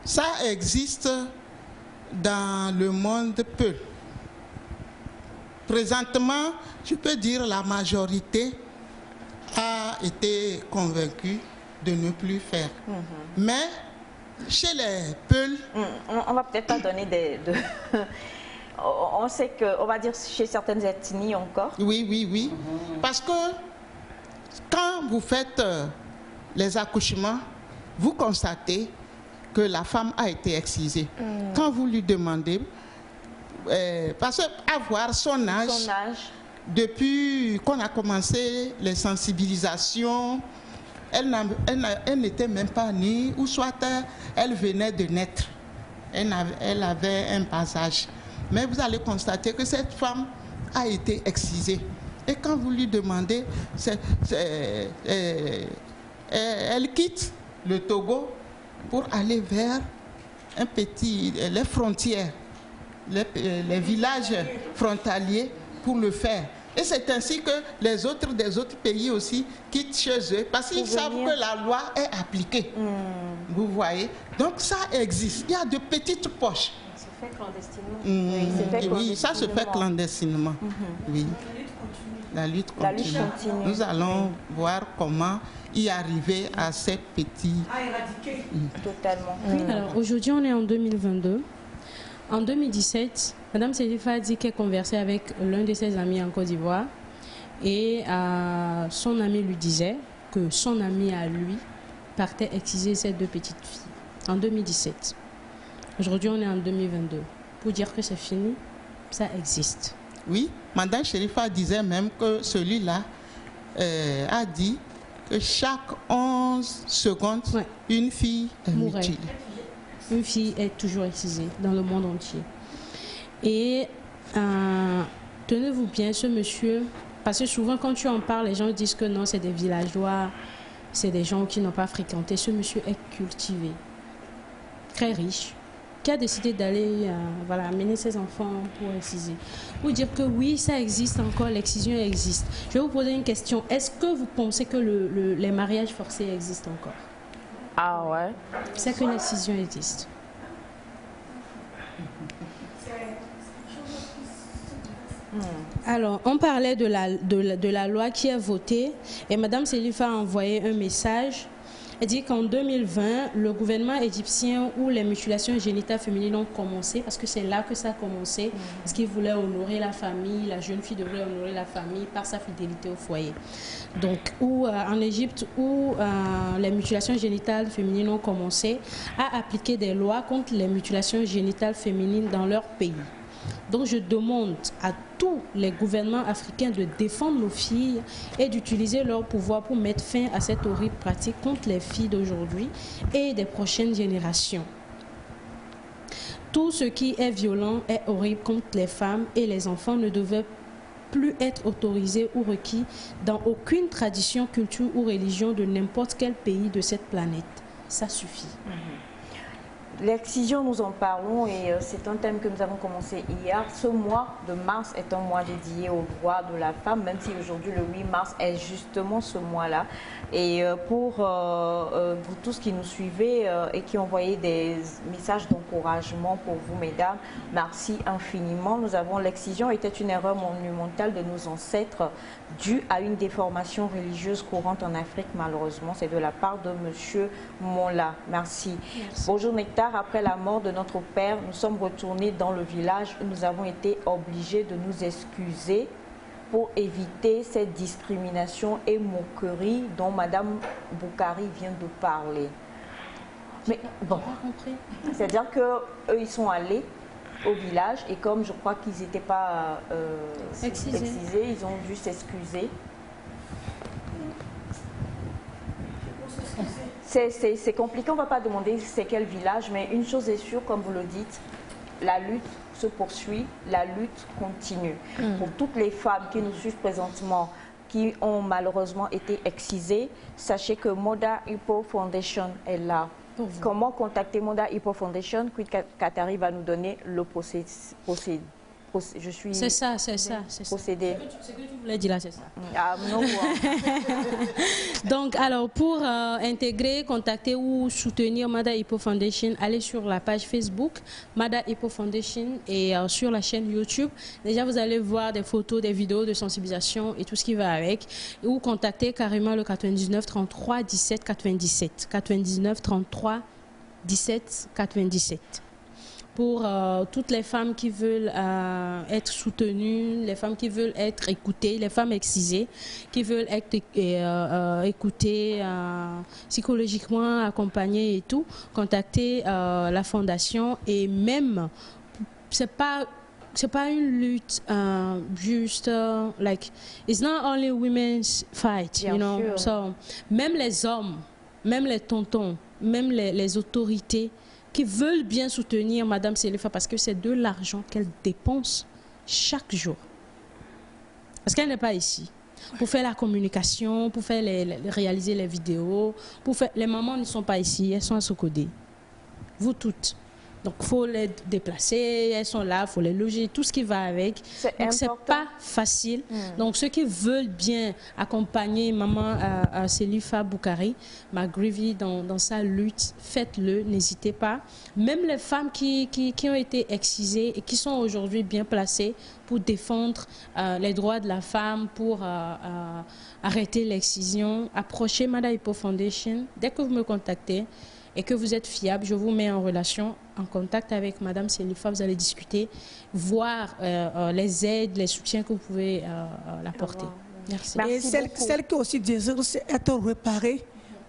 ça existe dans le monde peu. Présentement, je peux dire la majorité a été convaincue de ne plus faire. Mais chez les Peuls... On va peut-être pas donner on sait que, on va dire chez certaines ethnies encore. Oui. Parce que quand vous faites les accouchements, vous constatez que la femme a été excisée. Quand vous lui demandez, parce qu'avoir son âge, depuis qu'on a commencé les sensibilisations, elle n'était même pas née, ou soit elle venait de naître. Elle avait un passage. Mais vous allez constater que cette femme a été excisée. Et quand vous lui demandez, elle quitte le Togo pour aller vers les frontières, les villages frontaliers pour le faire. Et c'est ainsi que des autres pays aussi quittent chez eux parce qu'ils savent que la loi est appliquée. Vous voyez? Donc ça existe. Il y a de petites poches. Ça se fait clandestinement. Oui, ça se fait clandestinement. Oui. La lutte continue. Nous allons voir comment y arriver à ces petits... À éradiquer. Totalement. Oui, alors aujourd'hui, on est en 2022. En 2017, Mme Selifa a dit qu'elle conversait avec l'un de ses amis en Côte d'Ivoire et son ami lui disait que son ami à lui partait exciser ses 2 petites filles en 2017. Aujourd'hui, on est en 2022. Pour dire que c'est fini, ça existe. Oui, Mme Selifa disait même que celui-là a dit que chaque 11 secondes, une fille est mutilée. Une fille est toujours excisée dans le monde entier. Et tenez-vous bien, ce monsieur, parce que souvent quand tu en parles, les gens disent que non, c'est des villageois, c'est des gens qui n'ont pas fréquenté. Ce monsieur est cultivé, très riche, qui a décidé d'aller amener ses enfants pour exciser. Pour dire que oui, ça existe encore, l'excision existe. Je vais vous poser une question. Est-ce que vous pensez que les mariages forcés existent encore? Ah ouais. C'est qu'une excision existe. Alors, on parlait de la loi qui est votée et Mme Selifa a envoyé un message. Elle dit qu'en 2020, le gouvernement égyptien où les mutilations génitales féminines ont commencé, parce que c'est là que ça a commencé, parce qu'il voulait honorer la famille, la jeune fille devrait honorer la famille par sa fidélité au foyer. Donc, en Égypte, où les mutilations génitales féminines ont commencé à appliquer des lois contre les mutilations génitales féminines dans leur pays. Donc je demande à tous les gouvernements africains de défendre nos filles et d'utiliser leur pouvoir pour mettre fin à cette horrible pratique contre les filles d'aujourd'hui et des prochaines générations. Tout ce qui est violent est horrible contre les femmes et les enfants ne devait plus être autorisé ou requis dans aucune tradition, culture ou religion de n'importe quel pays de cette planète. Ça suffit. L'excision, nous en parlons et c'est un thème que nous avons commencé hier. Ce mois de mars est un mois dédié aux droits de la femme, même si aujourd'hui le 8 mars est justement ce mois-là. Et pour vous tous qui nous suivez et qui envoyez des messages d'encouragement pour vous, mesdames, merci infiniment. Nous avons l'excision était une erreur monumentale de nos ancêtres due à une déformation religieuse courante en Afrique, malheureusement. C'est de la part de M. Mola. Merci. Bonjour Nectar. Après la mort de notre père, nous sommes retournés dans le village où nous avons été obligés de nous excuser pour éviter cette discrimination et moquerie dont Mme Boukari vient de parler. Mais bon, c'est-à-dire qu'eux, ils sont allés au village et comme je crois qu'ils n'étaient pas excisés, ils ont dû s'excuser. C'est compliqué, on ne va pas demander c'est quel village, mais une chose est sûre, comme vous le dites, la lutte se poursuit, la lutte continue. Pour toutes les femmes qui nous suivent présentement, qui ont malheureusement été excisées, sachez que Moda Hippo Foundation est là. Comment contacter Moda Hippo Foundation? Katari va nous donner le procédé. Je suis... C'est ça. Procédé. Ce que tu voulais dire là, c'est ça. Ah, non, Donc, alors, pour intégrer, contacter ou soutenir Mada Hippo Foundation, allez sur la page Facebook Mada Hippo Foundation et sur la chaîne YouTube. Déjà, vous allez voir des photos, des vidéos de sensibilisation et tout ce qui va avec. Ou contacter carrément le 99 33 17 97. 99 33 17 97. Pour toutes les femmes qui veulent être soutenues, les femmes qui veulent être écoutées, les femmes excisées, qui veulent être écoutées psychologiquement, accompagnées et tout, contactez la fondation. Et même, c'est pas une lutte juste like it's not only women's fight, you know. So, même les hommes, même les tontons, même les autorités qui veulent bien soutenir Mme Selifa parce que c'est de l'argent qu'elle dépense chaque jour. Parce qu'elle n'est pas ici. Pour faire la communication, pour faire réaliser les vidéos, les mamans ne sont pas ici, elles sont à Sokodé. Vous toutes, Donc, il faut les déplacer, elles sont là, il faut les loger, tout ce qui va avec. Donc, ce n'est pas facile. Donc, ceux qui veulent bien accompagner maman Selifa Boukari, McGreevy, dans sa lutte, faites-le, n'hésitez pas. Même les femmes qui ont été excisées et qui sont aujourd'hui bien placées pour défendre les droits de la femme, pour arrêter l'excision, approchez Mada Hippo Foundation. Dès que vous me contactez, et que vous êtes fiable, je vous mets en relation, en contact avec Madame Selifa, vous allez discuter, voir les aides, les soutiens que vous pouvez l'apporter. Merci. Et celle qui aussi désire être réparée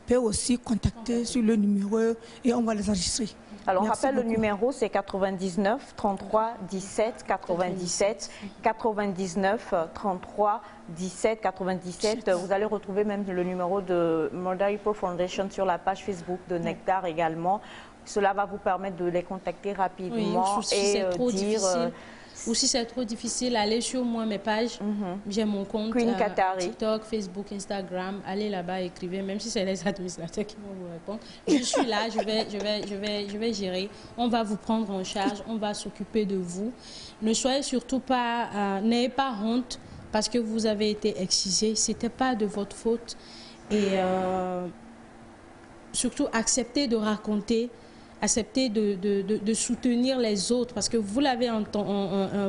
peut aussi contacter sur le numéro et on va les enregistrer. Alors, on rappelle le numéro, c'est 99 33 17 97 99 33 17 97. Vous allez retrouver même le numéro de Mada Hippo Foundation sur la page Facebook de Nectar également. Cela va vous permettre de les contacter rapidement et dire... Ou si c'est trop difficile, allez sur moi, mes pages. J'ai mon compte TikTok, Facebook, Instagram. Allez là-bas, écrivez, même si c'est les administrateurs qui vont vous répondre. Je suis là, je vais gérer. On va vous prendre en charge, on va s'occuper de vous. Ne soyez surtout pas, n'ayez pas honte parce que vous avez été excisé. Ce n'était pas de votre faute. Et surtout, acceptez de raconter. Accepter de soutenir les autres parce que vous l'avez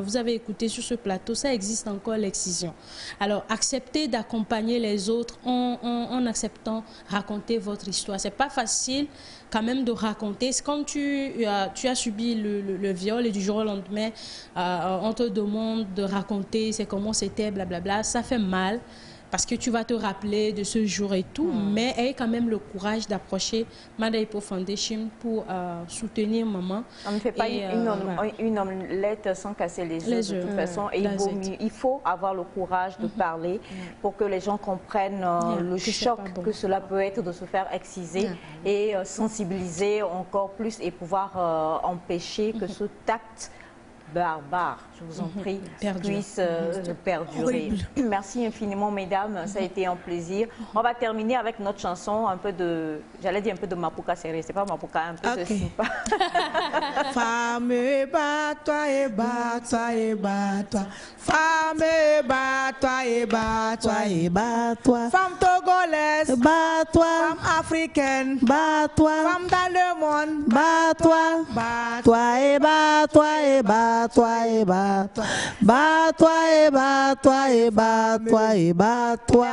vous avez écouté sur ce plateau, ça existe encore l'excision. Alors acceptez d'accompagner les autres en acceptant raconter votre histoire. C'est pas facile quand même de raconter. C'est comme tu as subi le viol et du jour au lendemain on te demande de raconter c'est comment c'était, blablabla. Ça fait mal. Parce que tu vas te rappeler de ce jour et tout, mais ayez quand même le courage d'approcher Mada Hippo Foundation pour soutenir maman. On ne fait pas une omelette sans casser les œufs de toute façon. Et il faut avoir le courage de parler pour que les gens comprennent le choc que cela peut être de se faire exciser et sensibiliser encore plus et pouvoir empêcher que ce tact barbare, je vous en prie, puisse perdurer. Merci infiniment, mesdames. Ça a été un plaisir. On va terminer avec notre chanson, un peu de, j'allais dire un peu de Mapuka sérieux, c'est pas Mapuka, un peu de Simpa. Femme, bat-toi et bat-toi et bat-toi. Femme, bat-toi et bat-toi et bat-toi. Femme togolaise, bat-toi. Femme africaine, bat-toi. Femme dans le monde, bat-toi. Bat-toi et bat-toi et bat-toi et bat-toi. Bat-toi et bat-toi et bat-toi et bat-toi.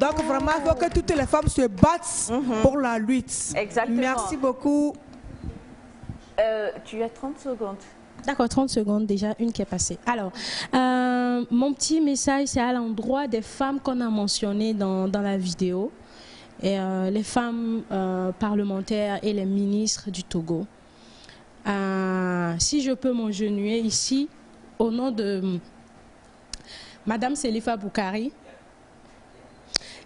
Donc vraiment, il faut que toutes les femmes se battent pour la lutte. Exactement. Merci beaucoup. Tu as 30 secondes. D'accord, 30 secondes déjà, une qui est passée. Alors, mon petit message, c'est à l'endroit des femmes qu'on a mentionnées dans la vidéo. Et, les femmes parlementaires et les ministres du Togo. Si je peux m'agenouiller ici, au nom de Madame Selifa Boukari,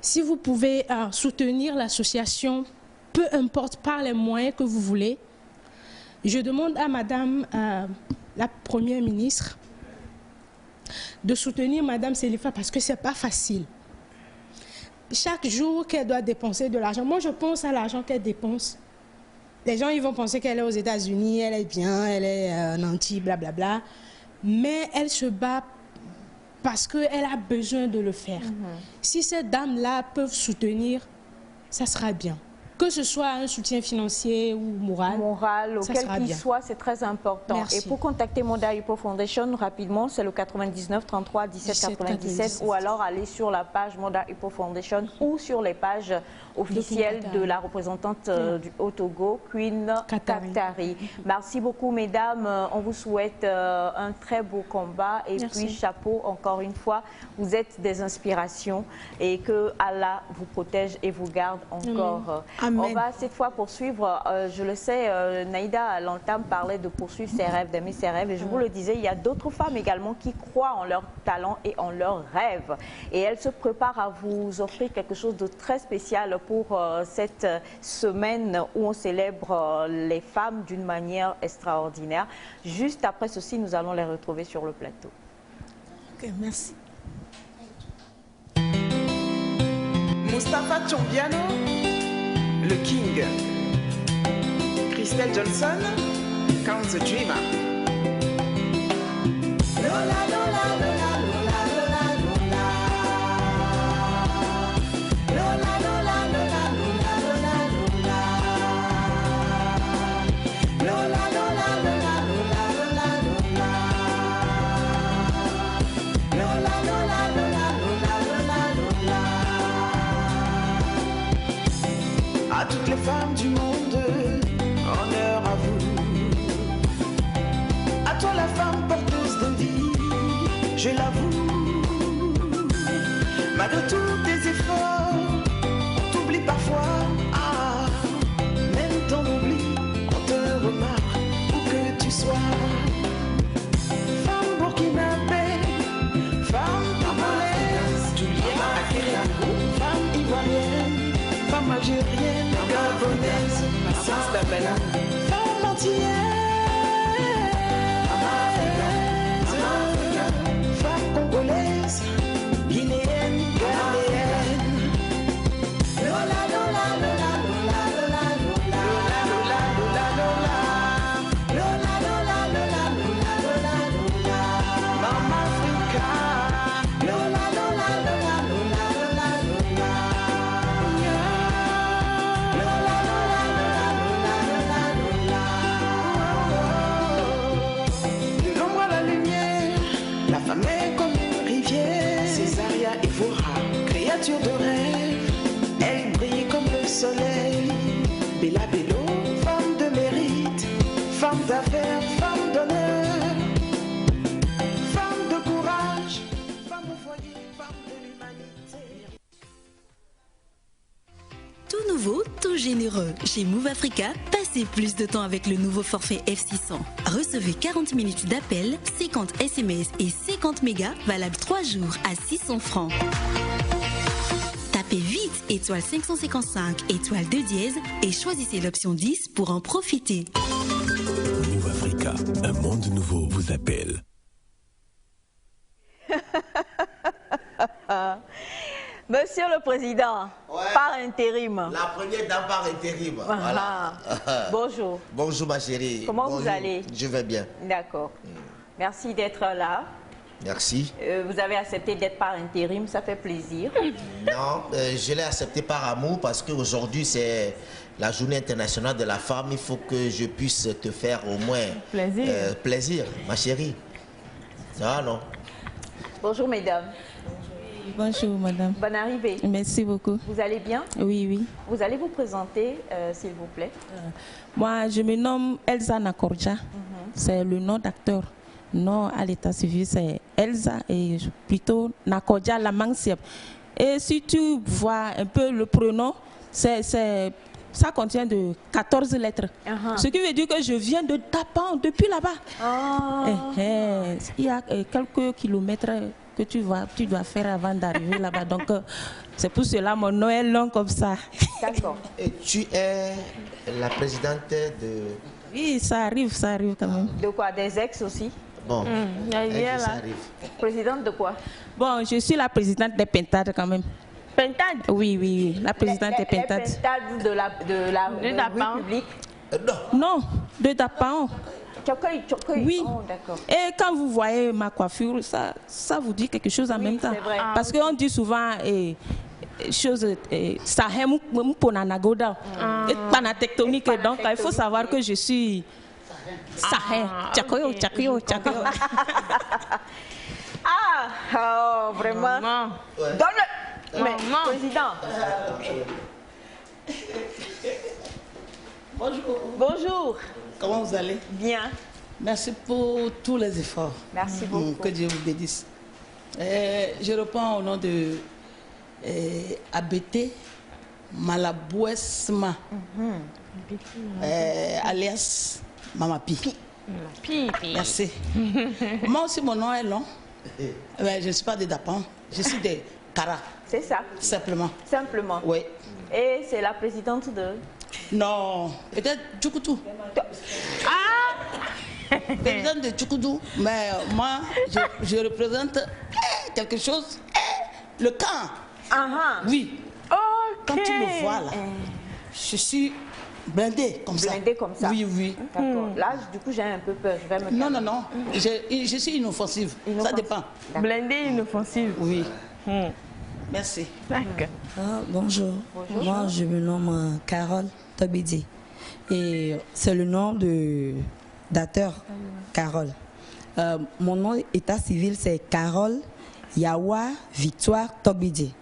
si vous pouvez soutenir l'association, peu importe par les moyens que vous voulez, je demande à Madame la Première ministre de soutenir Madame Selifa parce que ce n'est pas facile. Chaque jour qu'elle doit dépenser de l'argent, moi je pense à l'argent qu'elle dépense. Les gens ils vont penser qu'elle est aux États-Unis, elle est bien, elle est nantie, blablabla. Mais elle se bat parce qu'elle a besoin de le faire. Si ces dames-là peuvent soutenir, ça sera bien. Que ce soit un soutien financier ou moral. Moral, auquel qu'il soit, c'est très important. Merci. Et pour contacter Mada Hippo Foundation, rapidement, c'est le 99 33 17 97 ou alors aller sur la page Mada Hippo Foundation ou sur les pages officielles de la représentante du Haut-Togo, Queen Katari. Merci beaucoup, mesdames. On vous souhaite un très beau combat. Et puis, chapeau, encore une fois, vous êtes des inspirations et que Allah vous protège et vous garde encore. Amen. On va cette fois poursuivre, je le sais, Naïda à l'entame parlait de poursuivre ses rêves, d'aimer ses rêves. Et je vous le disais, il y a d'autres femmes également qui croient en leur talent et en leurs rêves. Et elles se préparent à vous offrir quelque chose de très spécial pour cette semaine où on célèbre les femmes d'une manière extraordinaire. Juste après ceci, nous allons les retrouver sur le plateau. Ok, merci. Mustapha Chombiano, le King. Christelle Johnson, counts a dreamer. Lola, Lola, Lola, Lola, Lola, Lola. Lola, Lola, Lola, Lola, Lola, Lola. Lola, Lola, Lola, Lola, Lola, Lola. Lola, Lola, Lola, Lola, Lola, Lola. À toutes les femmes du monde, honneur à vous. À toi la femme porteuse de vie, je l'avoue. Malgré tous tes efforts, on t'oublie parfois. Ah, même ton oubli, on te remarque où que tu sois. Femme burkinabé, femme congolaise, femme ivoirienne, femme algérienne, gabonaise, femme antillaise, femme congolaise, guinéenne, ghanéenne. Lola, Lola, Lola, Lola, Lola, Lola. Lola, Lola, Lola. Lola, Lola, Lola, Lola, Lola, Lola. Mama Africa. Lola, Lola, Lola, Lola, Lola, Lola. Lola, Lola, Lola, Lola, Lola. De l'ombre à la lumière, la femme est comme une rivière. Césaria Evora, créature de rêve, elle brille comme le soleil. Bella Bello, femme de mérite, femme d'affaires, femme d'honneur, femme de courage, femme au foyer, femme de l'humanité. Tout nouveau, tout généreux. Chez Move Africa, passez plus de temps avec le nouveau forfait F600. Recevez 40 minutes d'appel, 50 SMS et 50 mégas, valable 3 jours à 600 francs. Tapez vite étoile 555 étoile 2 dièse et choisissez l'option 10 pour en profiter. Move Africa, un monde nouveau vous appelle. Monsieur le Président, par intérim. La première dame par intérim. Voilà. Bonjour. Bonjour ma chérie. Comment Bonjour. vous allez? Je vais bien. D'accord. Merci d'être là. Merci. Vous avez accepté d'être par intérim, ça fait plaisir. Non, je l'ai accepté par amour parce qu'aujourd'hui c'est la journée internationale de la femme. Il faut que je puisse te faire au moins plaisir, ma chérie. Ah non. Bonjour mesdames. Bonjour madame. Bonne arrivée. Merci beaucoup. Vous allez bien? Oui, oui. Vous allez vous présenter, s'il vous plaît. Moi, je me nomme Elsa Nakorja. C'est le nom d'acteur. Non, à l'état civil, c'est Elsa et plutôt Nakorja Lamangsiep. Et si tu vois un peu le prénom, ça contient de 14 lettres. Ce qui veut dire que je viens de Dapan, depuis là-bas. Il y a quelques kilomètres que tu dois faire avant d'arriver là-bas. Donc, c'est pour cela mon nom est long comme ça. D'accord. Et tu es la présidente de... Oui, ça arrive quand même. De quoi? Des ex aussi? Bon, ça arrive. Présidente de quoi? Bon, je suis la présidente des Pentades quand même. Pentades? Oui, oui, la présidente des Pentades. Pentades de la République? Non, de Dapan. Oui. Oh, d'accord. Et quand vous voyez ma coiffure, ça vous dit quelque chose en même temps. Vrai. Parce qu'on dit souvent ça panatectonique. Donc il faut savoir que je suis Sahel. Oh, vraiment. Donne-le. Mais, président. Bonjour. Bonjour. Comment vous allez? Bien. Merci pour tous les efforts. Merci beaucoup. Que Dieu vous bénisse. Je reprends au nom de ABT Malabouesma, alias Mama Pi. Merci. Moi aussi, mon nom est long. Je ne suis pas de Dapan, je suis de Kara. C'est ça. Simplement. Simplement. Oui. Et c'est la présidente de... Non, peut-être Tchoukoudou. Présidente de Tchoukoudou, mais moi, je représente quelque chose, le camp. Oui. Okay. Quand tu me vois là, je suis Blindé comme ça. Blindé comme ça. Oui, oui. D'accord. Là, du coup, j'ai un peu peur. Je vais me non, non, non. Je suis inoffensive. Ça dépend. Blindé, inoffensive. Oui. Merci. Bonjour. Moi, je me nomme Carole Tobidi. Et c'est le nom d'acteur Carole. Mon nom état civil, c'est Carole Yawa Victoire Tobidi.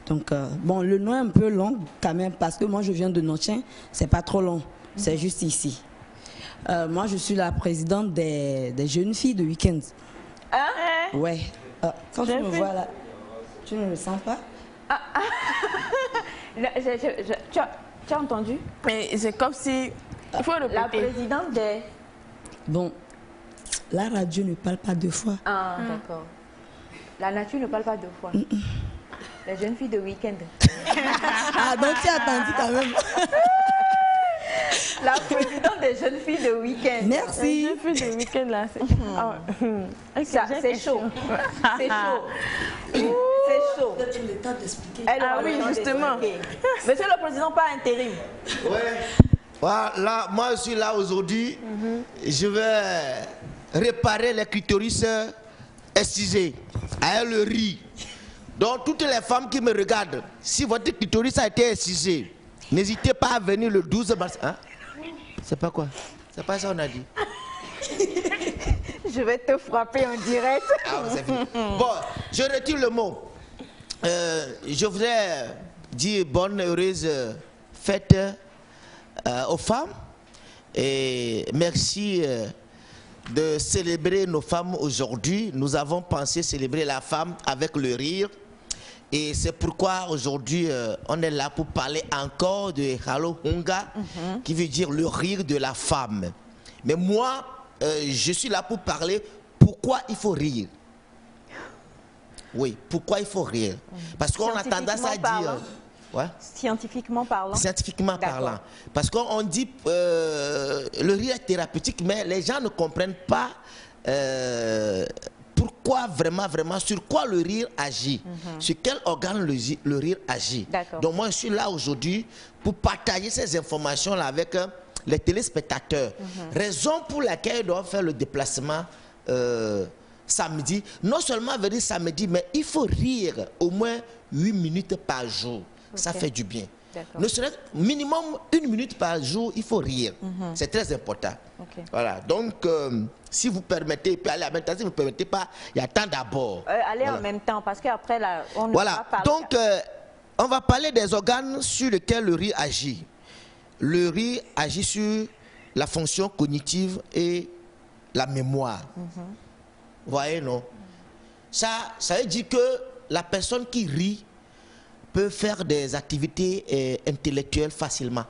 Donc, bon, le nom est un peu long quand même parce que moi, je viens de Notien. C'est pas trop long. C'est juste ici. Moi, je suis la présidente des jeunes filles de week-end. Hein? Ouais. Quand tu me vois là, tu ne me sens pas? Tu as entendu? Mais c'est comme si... Il faut répéter. La présidente des... Bon, la radio ne parle pas deux fois. Ah, d'accord. La nature ne parle pas deux fois. Les jeunes filles de week-end. Ah, donc tu as attendu quand même. La présidente des jeunes filles de week-end. Merci. Les jeunes filles de week-end, là, c'est chaud. C'est chaud. C'est chaud. Peut-être le temps d'expliquer. Ah oui, justement. Monsieur le Président, pas intérim. Ouais. Voilà, moi je suis là aujourd'hui. Je vais réparer les clitoris excisés avec le riz. Donc toutes les femmes qui me regardent, si votre clitoris a été excisé, n'hésitez pas à venir le 12 mars. Hein? C'est pas quoi? C'est pas ça qu'on a dit. Je vais te frapper en direct. Ah, c'est fini. Bon, je retire le mot. Je voudrais dire bonne heureuse fête aux femmes et merci de célébrer nos femmes aujourd'hui. Nous avons pensé célébrer la femme avec le rire et c'est pourquoi aujourd'hui on est là pour parler encore de Halo Hunga qui veut dire le rire de la femme. Mais moi je suis là pour parler pourquoi il faut rire. Oui, pourquoi il faut rire? Parce qu'on a tendance à dire... Ouais. Scientifiquement parlant. Scientifiquement parlant. Parce qu'on dit le rire est thérapeutique, mais les gens ne comprennent pas pourquoi vraiment, sur quoi le rire agit, sur quel organe le rire agit. Donc moi, je suis là aujourd'hui pour partager ces informations-là avec les téléspectateurs. Raison pour laquelle ils doivent faire le déplacement samedi. Non seulement venir samedi, mais il faut rire au moins 8 minutes par jour. Ça fait du bien. Ne serait minimum 1 minute par jour, il faut rire. C'est très important. Voilà. Donc, si vous permettez, il peut aller en même temps. Si vous ne permettez pas, il y a temps d'abord. Allez en même temps, parce qu'après, on ne va pas parler. Donc, on va parler des organes sur lesquels le rire agit. Le rire agit sur la fonction cognitive et la mémoire. Vous voyez, non? Ça veut dire que la personne qui rit peut faire des activités intellectuelles facilement.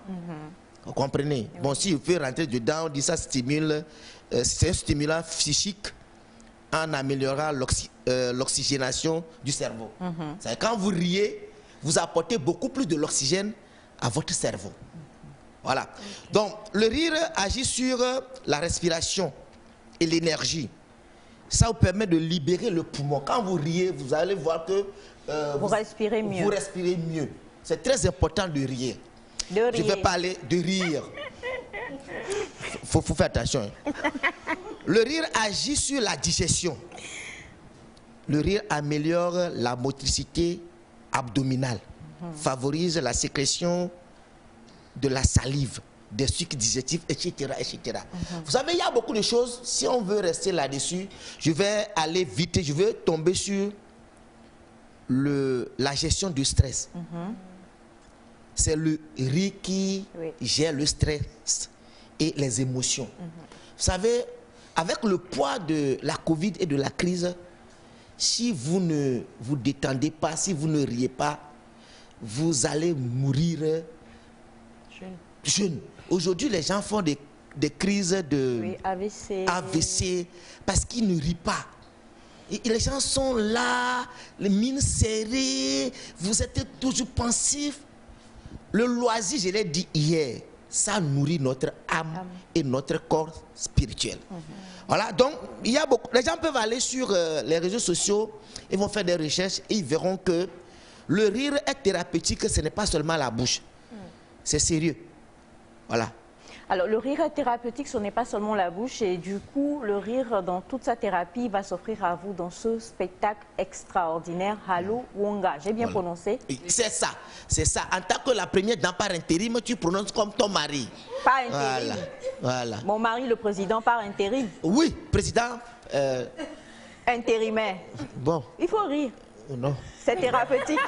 Vous comprenez? Bon, si vous pouvez rentrer dedans, on dit ça stimule, c'est un stimulant psychique en améliorant l'oxygénation du cerveau. Quand vous riez, vous apportez beaucoup plus de l'oxygène à votre cerveau. Voilà. Donc, le rire agit sur la respiration et l'énergie. Ça vous permet de libérer le poumon. Quand vous riez, vous allez voir que vous respirez mieux. Vous respirez mieux. C'est très important de rire. Je vais parler de rire. Faut faire attention. Le rire agit sur la digestion. Le rire améliore la motricité abdominale, favorise la sécrétion de la salive, des sucs digestifs, etc. etc. Vous savez, il y a beaucoup de choses. Si on veut rester là-dessus, je vais aller vite. Je vais tomber sur la gestion du stress. C'est le rire qui gère le stress et les émotions. Vous savez, avec le poids de la Covid et de la crise, si vous ne vous détendez pas, si vous ne riez pas, vous allez mourir jeune. Aujourd'hui, les gens font des crises de AVC parce qu'ils ne rient pas. Et les gens sont là, les mines serrées, vous êtes toujours pensifs. Le loisir, je l'ai dit hier, ça nourrit notre âme et notre corps spirituel. Voilà, donc il y a beaucoup. Les gens peuvent aller sur les réseaux sociaux, ils vont faire des recherches et ils verront que le rire est thérapeutique, ce n'est pas seulement la bouche. C'est sérieux. Voilà. Alors, le rire thérapeutique, ce n'est pas seulement la bouche. Et du coup, le rire, dans toute sa thérapie, va s'offrir à vous dans ce spectacle extraordinaire, Halo Wonga. J'ai bien prononcé? C'est ça, c'est ça. En tant que la première dame par intérim, tu prononces comme ton mari. Par intérim. Voilà. Mon mari, le président, par intérim. Oui, président. Intérimaire. Bon. Il faut rire. Non. C'est thérapeutique.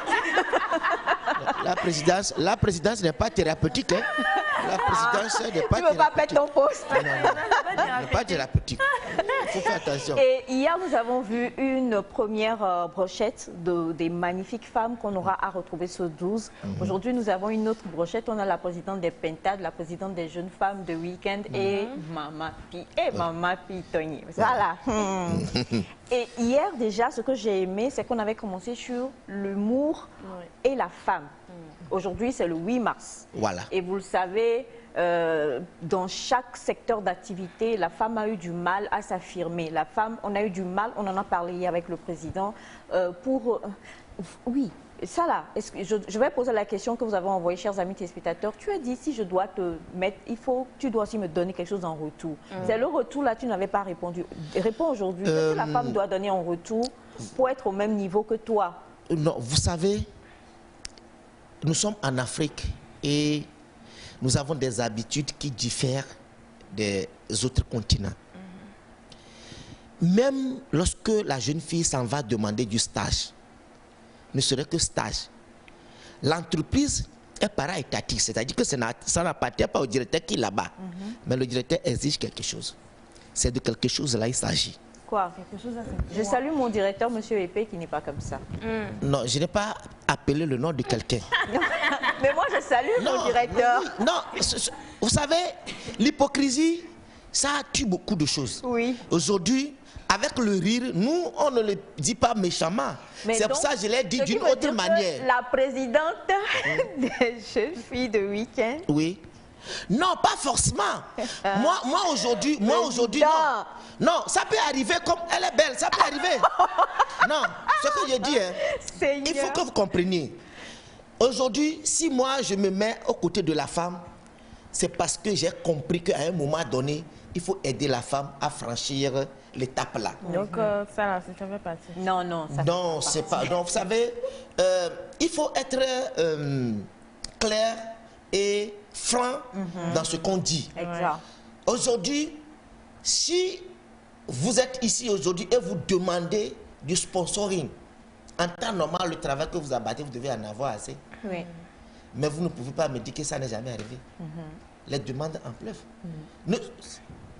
La présidence n'est pas thérapeutique. Hein. La présidence n'est pas thérapeutique. Tu ne veux pas perdre ton poste. Non, n'est pas thérapeutique. Il faut faire attention. Et hier, nous avons vu une première brochette des magnifiques femmes qu'on aura à retrouver ce 12. Aujourd'hui, nous avons une autre brochette. On a la présidente des Pentades, la présidente des jeunes femmes de week-end et Mama Pi. Et Mama Pi Tony. Voilà. Et hier, déjà, ce que j'ai aimé, c'est qu'on avait commencé sur l'humour et la femme. Aujourd'hui, c'est le 8 mars. Voilà. Et vous le savez, dans chaque secteur d'activité, la femme a eu du mal à s'affirmer. La femme, on a eu du mal, on en a parlé hier avec le président, oui, ça là, je vais poser la question que vous avez envoyée, chers amis téléspectateurs. Tu as dit, si je dois te mettre, tu dois aussi me donner quelque chose en retour. C'est le retour là, tu n'avais pas répondu. Réponds aujourd'hui, qu'est-ce que la femme doit donner en retour pour être au même niveau que toi? Non, vous savez, nous sommes en Afrique et nous avons des habitudes qui diffèrent des autres continents. Même lorsque la jeune fille s'en va demander du stage, ne serait que stage, l'entreprise est para-étatique, c'est-à-dire que ça n'appartient pas au directeur qui est là-bas. Mais le directeur exige quelque chose. C'est de quelque chose là il s'agit. Quoi? Je salue mon directeur, M. Épée, qui n'est pas comme ça. Non, je n'ai pas appelé le nom de quelqu'un. Mais moi, je salue mon directeur. Non, vous savez, l'hypocrisie, ça tue beaucoup de choses. Oui. Aujourd'hui, avec le rire, nous, on ne le dit pas méchamment. C'est pour ça que je l'ai dit d'une autre manière. La présidente des jeunes filles de week-end. Oui. Non, pas forcément. Moi aujourd'hui, non. Non, ça peut arriver comme elle est belle, ça peut arriver. Non, ce que je dis, hein, il faut que vous compreniez. Aujourd'hui, si moi je me mets aux côtés de la femme, c'est parce que j'ai compris qu'à un moment donné, il faut aider la femme à franchir l'étape là. Donc ça fait partie. Non, ça non, c'est pas. Donc vous savez, il faut être clair et franc dans ce qu'on dit. Exact. Aujourd'hui, si vous êtes ici aujourd'hui et vous demandez du sponsoring, en temps normal, le travail que vous abattez, vous devez en avoir assez. Oui. Mais vous ne pouvez pas me dire que ça n'est jamais arrivé. Les demandes en pleuvent.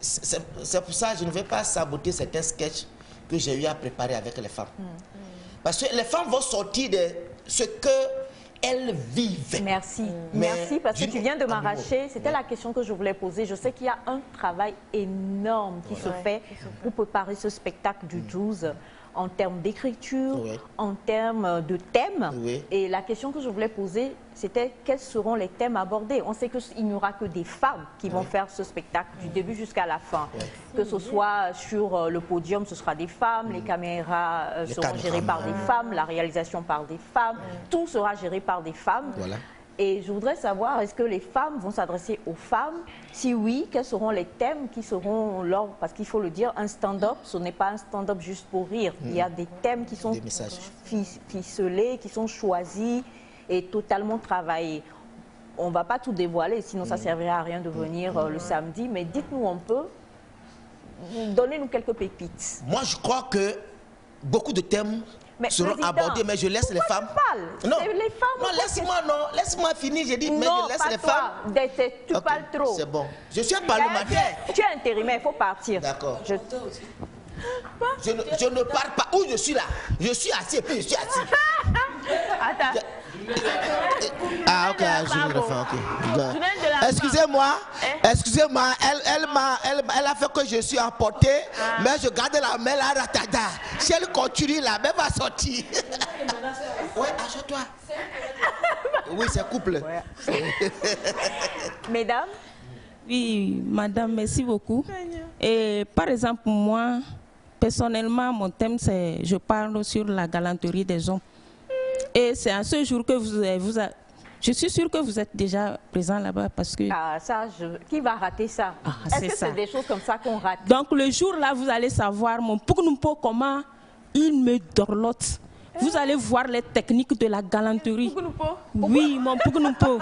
C'est pour ça que je ne vais pas saboter certains sketchs que j'ai eu à préparer avec les femmes. Parce que les femmes vont sortir de ce qu'elles vivent. Merci. Merci, parce que tu viens de m'arracher. C'était la question que je voulais poser. Je sais qu'il y a un travail énorme qui se fait pour préparer ce spectacle du 12. En termes d'écriture, en termes de thèmes. Et la question que je voulais poser, c'était quels seront les thèmes abordés. On sait qu'il n'y aura que des femmes qui vont faire ce spectacle du début jusqu'à la fin. Que ce soit sur le podium, ce sera des femmes, les caméras seront gérées par des femmes, la réalisation par des femmes, tout sera géré par des femmes. Voilà. Et je voudrais savoir, est-ce que les femmes vont s'adresser aux femmes? Si oui, quels seront les thèmes qui seront lors? Parce qu'il faut le dire, un stand-up, ce n'est pas un stand-up juste pour rire. Il y a des thèmes qui sont ficelés, qui sont choisis et totalement travaillés. On ne va pas tout dévoiler, sinon ça ne servirait à rien de venir le samedi. Mais dites-nous un peu, donnez-nous quelques pépites. Moi, je crois que beaucoup de thèmes seront abordés, mais je laisse les femmes. Non, les femmes. Non, laisse-moi finir. J'ai dit, mais je laisse les femmes. Tu parles trop. C'est bon. Je suis un parlementaire. Tu es intérimaire, il faut partir. D'accord. Je ne pars pas. Où je suis là? Je suis assis et puis je suis assis. Attends. Ah, ok, je le fais, ok. Excusez-moi, elle a fait que je suis emporté, mais je garde la main là, ratada. Si elle continue là, elle va sortir. Ouais, achète-toi. Oui, c'est couple. Mesdames? Oui, madame, merci beaucoup. Et par exemple, moi, personnellement, mon thème, c'est je parle sur la galanterie des hommes. Et c'est à ce jour que Je suis sûre que vous êtes déjà présent là-bas parce que... Ah, ça, qui va rater ça? Est-ce que c'est des choses comme ça qu'on rate? Donc le jour-là, vous allez savoir mon Poukounumpo, comment il me dorlote. Vous allez voir les techniques de la galanterie. Oui, mon Poukounumpo.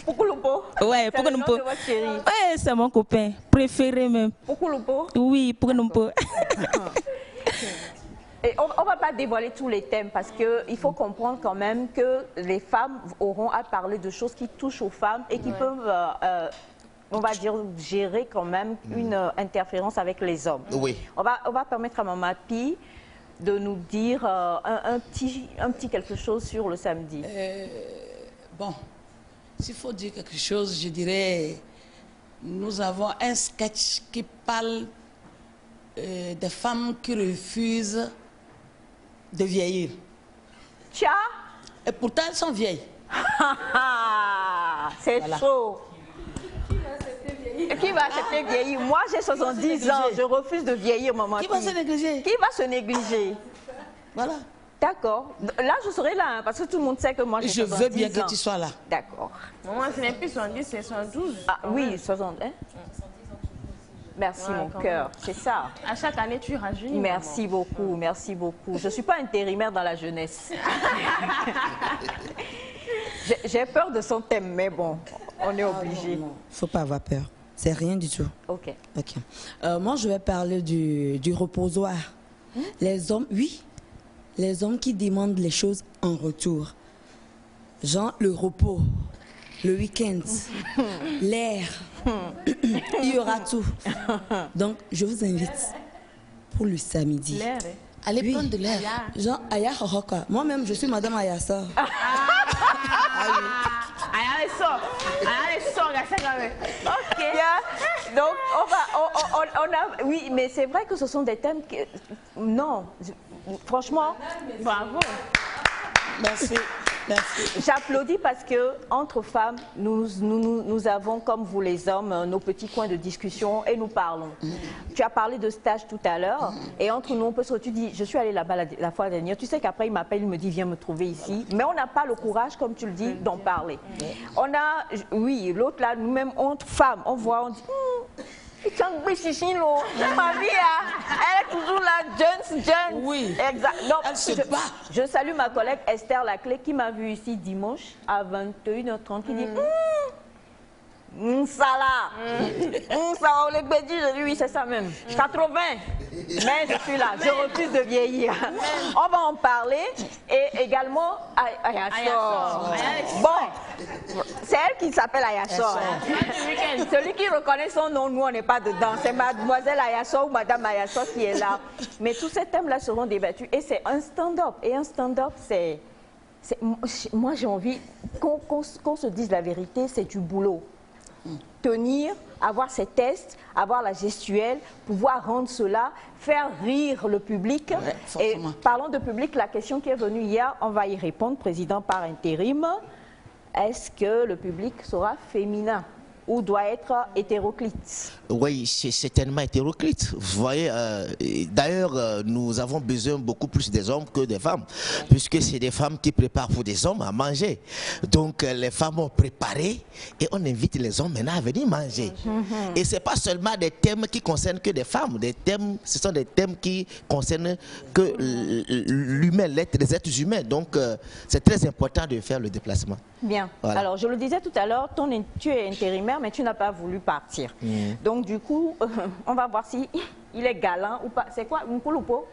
Poukounumpo? Ouais, Poukounumpo. Ouais, c'est mon copain préféré même. Poukounumpo? Oui, Poukounumpo. Et on ne va pas dévoiler tous les thèmes parce qu'il faut comprendre quand même que les femmes auront à parler de choses qui touchent aux femmes et qui peuvent, on va dire, gérer quand même une interférence avec les hommes. Oui. On va permettre à Maman Pi de nous dire un petit quelque chose sur le samedi. Bon, s'il faut dire quelque chose, je dirais, nous avons un sketch qui parle des femmes qui refusent de vieillir. Tiens. Et pourtant, elles sont vieilles. C'est chaud. Qui va accepter vieillir? Moi, j'ai 70 ans. Je refuse de vieillir, maman. Qui va se négliger? Qui va se négliger? Voilà. D'accord. Là, je serai là, hein, parce que tout le monde sait que moi, j'ai 70 ans. Je veux bien que tu sois là. D'accord. Moi, ce n'est plus 70, c'est 112. Ah oui, 60. Hein? Merci, mon cœur. C'est ça. À chaque année, tu rajeunis. Merci beaucoup, merci beaucoup. Je ne suis pas intérimaire dans la jeunesse. J'ai peur de son thème, mais bon, on est obligé. Il ne faut pas avoir peur. C'est rien du tout. Ok. Moi, je vais parler du reposoir. Les hommes, oui, les hommes qui demandent les choses en retour. Genre le repos, le week-end, l'air. Il y aura tout. Donc, je vous invite pour le samedi. L'air, allez prendre de l'air. Genre, Aya Horoka. Moi-même, je suis Madame Ayassa. Ok. Bien. Donc, on a... Oui, mais c'est vrai que ce sont des thèmes que... Non, franchement... Bravo. Merci. J'applaudis parce que entre femmes, nous avons, comme vous les hommes, nos petits coins de discussion et nous parlons. Tu as parlé de stage tout à l'heure et entre nous, on peut se retrouver. Tu dis, je suis allée là-bas la fois dernière. Tu sais qu'après, il m'appelle, il me dit, viens me trouver ici. Mais on n'a pas le courage, comme tu le dis, d'en parler. On a, oui, l'autre là, nous-mêmes, entre femmes, on voit, on dit... Ma vie, elle est toujours là, jeune. Oui. Exact. Donc, elle se bat. Je salue ma collègue Esther Laclé qui m'a vue ici dimanche à 21h30 qui dit ça là, ça on les bédit, je dis oui c'est ça même, 80, mais je suis là, je refuse de vieillir. On va en parler et également Ayassor. Bon, c'est elle qui s'appelle Ayassor. Celui qui reconnaît son nom, nous on n'est pas dedans, c'est mademoiselle Ayassor ou madame Ayassor qui est là. Mais tous ces thèmes là seront débattus et c'est un stand-up et un stand-up c'est... Moi j'ai envie qu'on se dise la vérité, c'est du boulot. Tenir, avoir ces tests, avoir la gestuelle, pouvoir rendre cela, faire rire le public. Et parlons de public, la question qui est venue hier, on va y répondre, président par intérim. Est-ce que le public sera féminin ou doit être hétéroclite? Oui, c'est tellement hétéroclite. Vous voyez, d'ailleurs, nous avons besoin beaucoup plus des hommes que des femmes, puisque c'est des femmes qui préparent pour des hommes à manger. Donc, les femmes ont préparé et on invite les hommes maintenant à venir manger. Et ce n'est pas seulement des thèmes qui concernent que des femmes, ce sont des thèmes qui concernent que l'humain, les êtres humains. Donc, c'est très important de faire le déplacement. Bien. Voilà. Alors, je le disais tout à l'heure, tu es intérimaire, mais tu n'as pas voulu partir. Donc, du coup, on va voir si il est galant ou pas. C'est quoi? Nkulupo?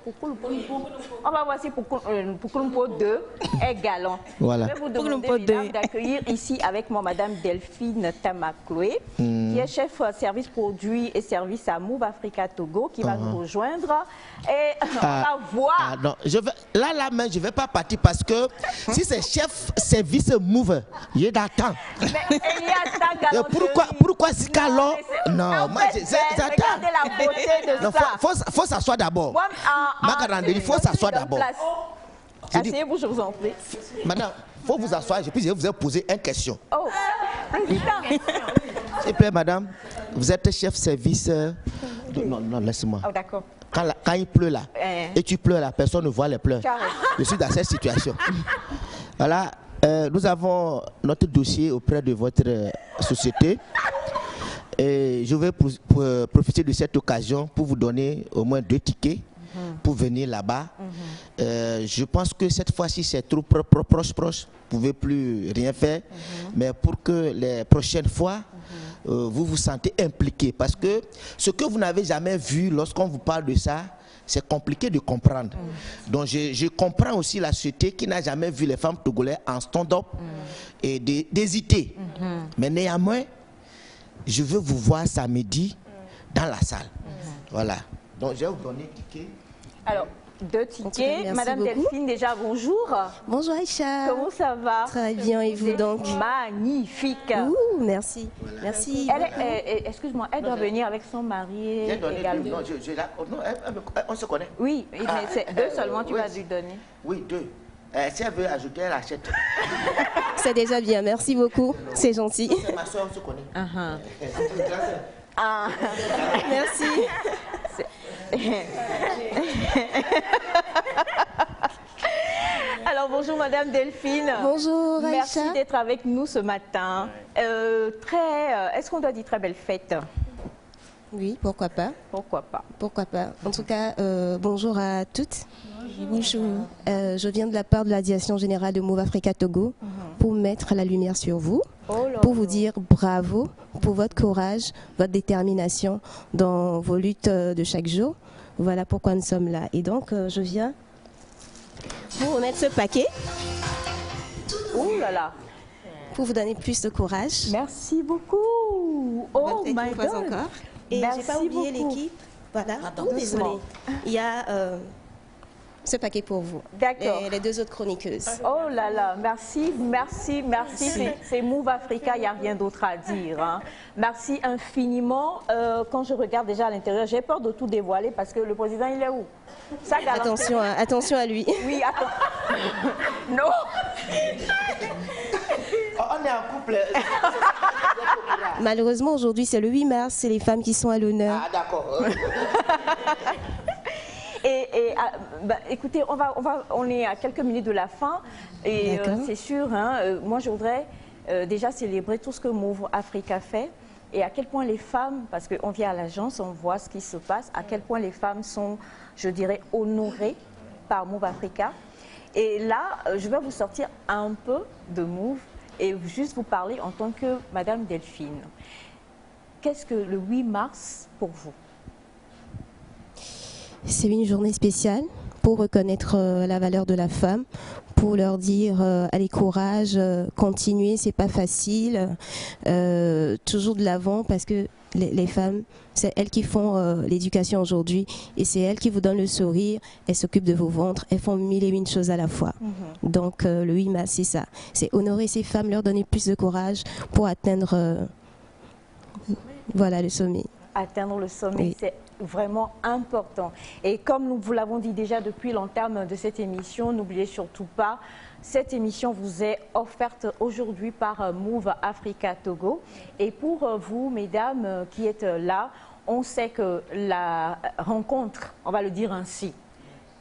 On va voir si Poukoulumpo 2 est galant. Voilà. Je vais vous demander d'accueillir ici avec moi Madame Delphine Tamakloué, qui est chef service produits et services à Move Africa Togo, qui va nous rejoindre. Et on va voir. Non, je ne vais pas partir parce que si c'est chef service Move, il est d'attendre. Mais il y a ta galanterie. Pourquoi Scalo? Non, moi j'attends. Regardez la beauté de ça. Faut s'asseoir d'abord. Il faut s'asseoir d'abord. Asseyez-vous, je vous en prie. Madame, il faut vous asseoir. Je vais vous poser une question. Oh, président. S'il vous plaît, madame, vous êtes chef service. Non, laisse-moi. Oh, d'accord. Quand il pleut là, et tu pleures là, personne ne voit les pleurs. Je suis dans cette situation. Voilà, Nous avons notre dossier auprès de votre société. Et je vais profiter de cette occasion pour vous donner au moins 2 tickets pour venir là-bas. Je pense que cette fois-ci, c'est trop proche. Vous ne pouvez plus rien faire. Mais pour que les prochaines fois, vous vous sentez impliqué. Parce que ce que vous n'avez jamais vu lorsqu'on vous parle de ça, c'est compliqué de comprendre. Donc je comprends aussi la société qui n'a jamais vu les femmes togolaises en stand-up et d'hésiter. Mais néanmoins, je veux vous voir samedi dans la salle. Voilà. Donc je vais vous donner un ticket. Alors, 2 tickets. Madame Delphine, déjà, bonjour. Bonjour Aïcha. Comment ça va? Très bien, et vous donc? Magnifique. Ouh, merci. Voilà. Merci. Excuse-moi, elle doit venir avec son mari également. Non, on se connaît. Oui, mais c'est 2 seulement, tu vas lui donner. Oui, 2. Si elle veut ajouter, elle achète. C'est déjà bien, merci beaucoup. C'est gentil. C'est ma soeur, on se connaît. Merci. Alors bonjour Madame Delphine. Bonjour Aïcha. Merci d'être avec nous ce matin. Est-ce qu'on doit dire très belle fête? Oui, pourquoi pas. Pourquoi pas. Pourquoi pas. En tout cas, bonjour à toutes. Bonjour. Je viens de la part de la direction générale de Move Africa Togo pour mettre la lumière sur vous, pour vous dire bravo pour votre courage, votre détermination dans vos luttes de chaque jour. Voilà pourquoi nous sommes là. Et donc, je viens vous remettre ce paquet. Ouh là là. Pour vous donner plus de courage. Merci beaucoup. Oh my God. Encore. Et j'ai pas oublié l'équipe. Voilà. Désolée. Il y a ce paquet pour vous. D'accord. Et les 2 autres chroniqueuses. Oh là là, merci. C'est Move Africa, il n'y a rien d'autre à dire. Hein. Merci infiniment. Quand je regarde déjà à l'intérieur, j'ai peur de tout dévoiler parce que le président, il est où? Attention à lui. Oui, attends. Non. On est en couple. Malheureusement, aujourd'hui, c'est le 8 mars, c'est les femmes qui sont à l'honneur. Ah, d'accord. Écoutez, on est à quelques minutes de la fin et c'est sûr, hein, moi je voudrais déjà célébrer tout ce que Move Africa fait et à quel point les femmes, parce qu'on vient à l'agence, on voit ce qui se passe, à quel point les femmes sont, je dirais, honorées par Move Africa. Et là, je vais vous sortir un peu de Move et juste vous parler en tant que Madame Delphine. Qu'est-ce que le 8 mars pour vous? C'est une journée spéciale pour reconnaître la valeur de la femme, pour leur dire allez courage, continuez, c'est pas facile, toujours de l'avant parce que les femmes, c'est elles qui font l'éducation aujourd'hui et c'est elles qui vous donnent le sourire, elles s'occupent de vos ventres, elles font 1000 et une choses à la fois. Donc le 8 mars, c'est ça, c'est honorer ces femmes, leur donner plus de courage pour atteindre voilà, le sommet. Atteindre le sommet, c'est vraiment important. Et comme nous vous l'avons dit déjà depuis l'entame de cette émission, n'oubliez surtout pas, cette émission vous est offerte aujourd'hui par Move Africa Togo. Et pour vous, mesdames qui êtes là, on sait que la rencontre, on va le dire ainsi,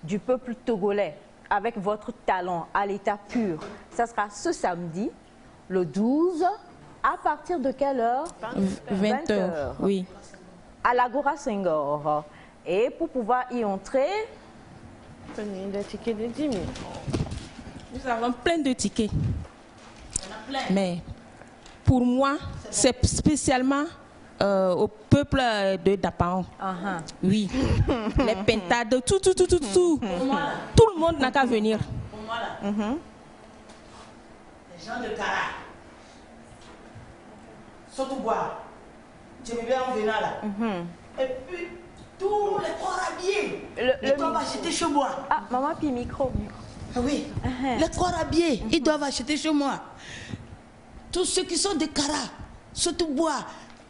du peuple togolais avec votre talent à l'état pur, ça sera ce samedi, le 12, à partir de quelle heure? 20h, oui. À l'Agora Senghor. Et pour pouvoir y entrer, prenez des tickets de 10 000. Nous avons plein de tickets. Mais pour moi, c'est spécialement au peuple de Dapaon. Oui. Les pentades, tout. Tout le monde n'a qu'à venir. Pour moi, là. Les gens de Kara. Surtout boire. Je me bien en venant là. Et puis, tous les corps habillés. Ils doivent acheter chez moi. Ah, maman, puis micro. Ah oui. Les corps habillés, ils doivent acheter chez moi. Tous ceux qui sont de Kara, surtout bois,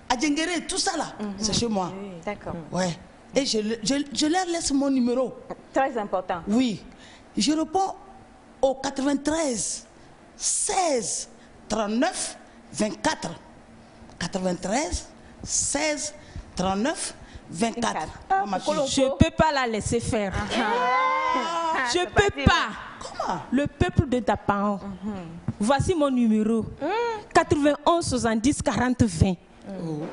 Adjengere, tout ça là, c'est chez moi. D'accord. Ouais. Et je leur laisse mon numéro. Très important. Oui. Je réponds au 93 16 39 24. 93 16 39 24. Je ne peux pas la laisser faire. Je peux pas. Comment? Le peuple de Dapaon. Voici mon numéro. 91 70 40 20.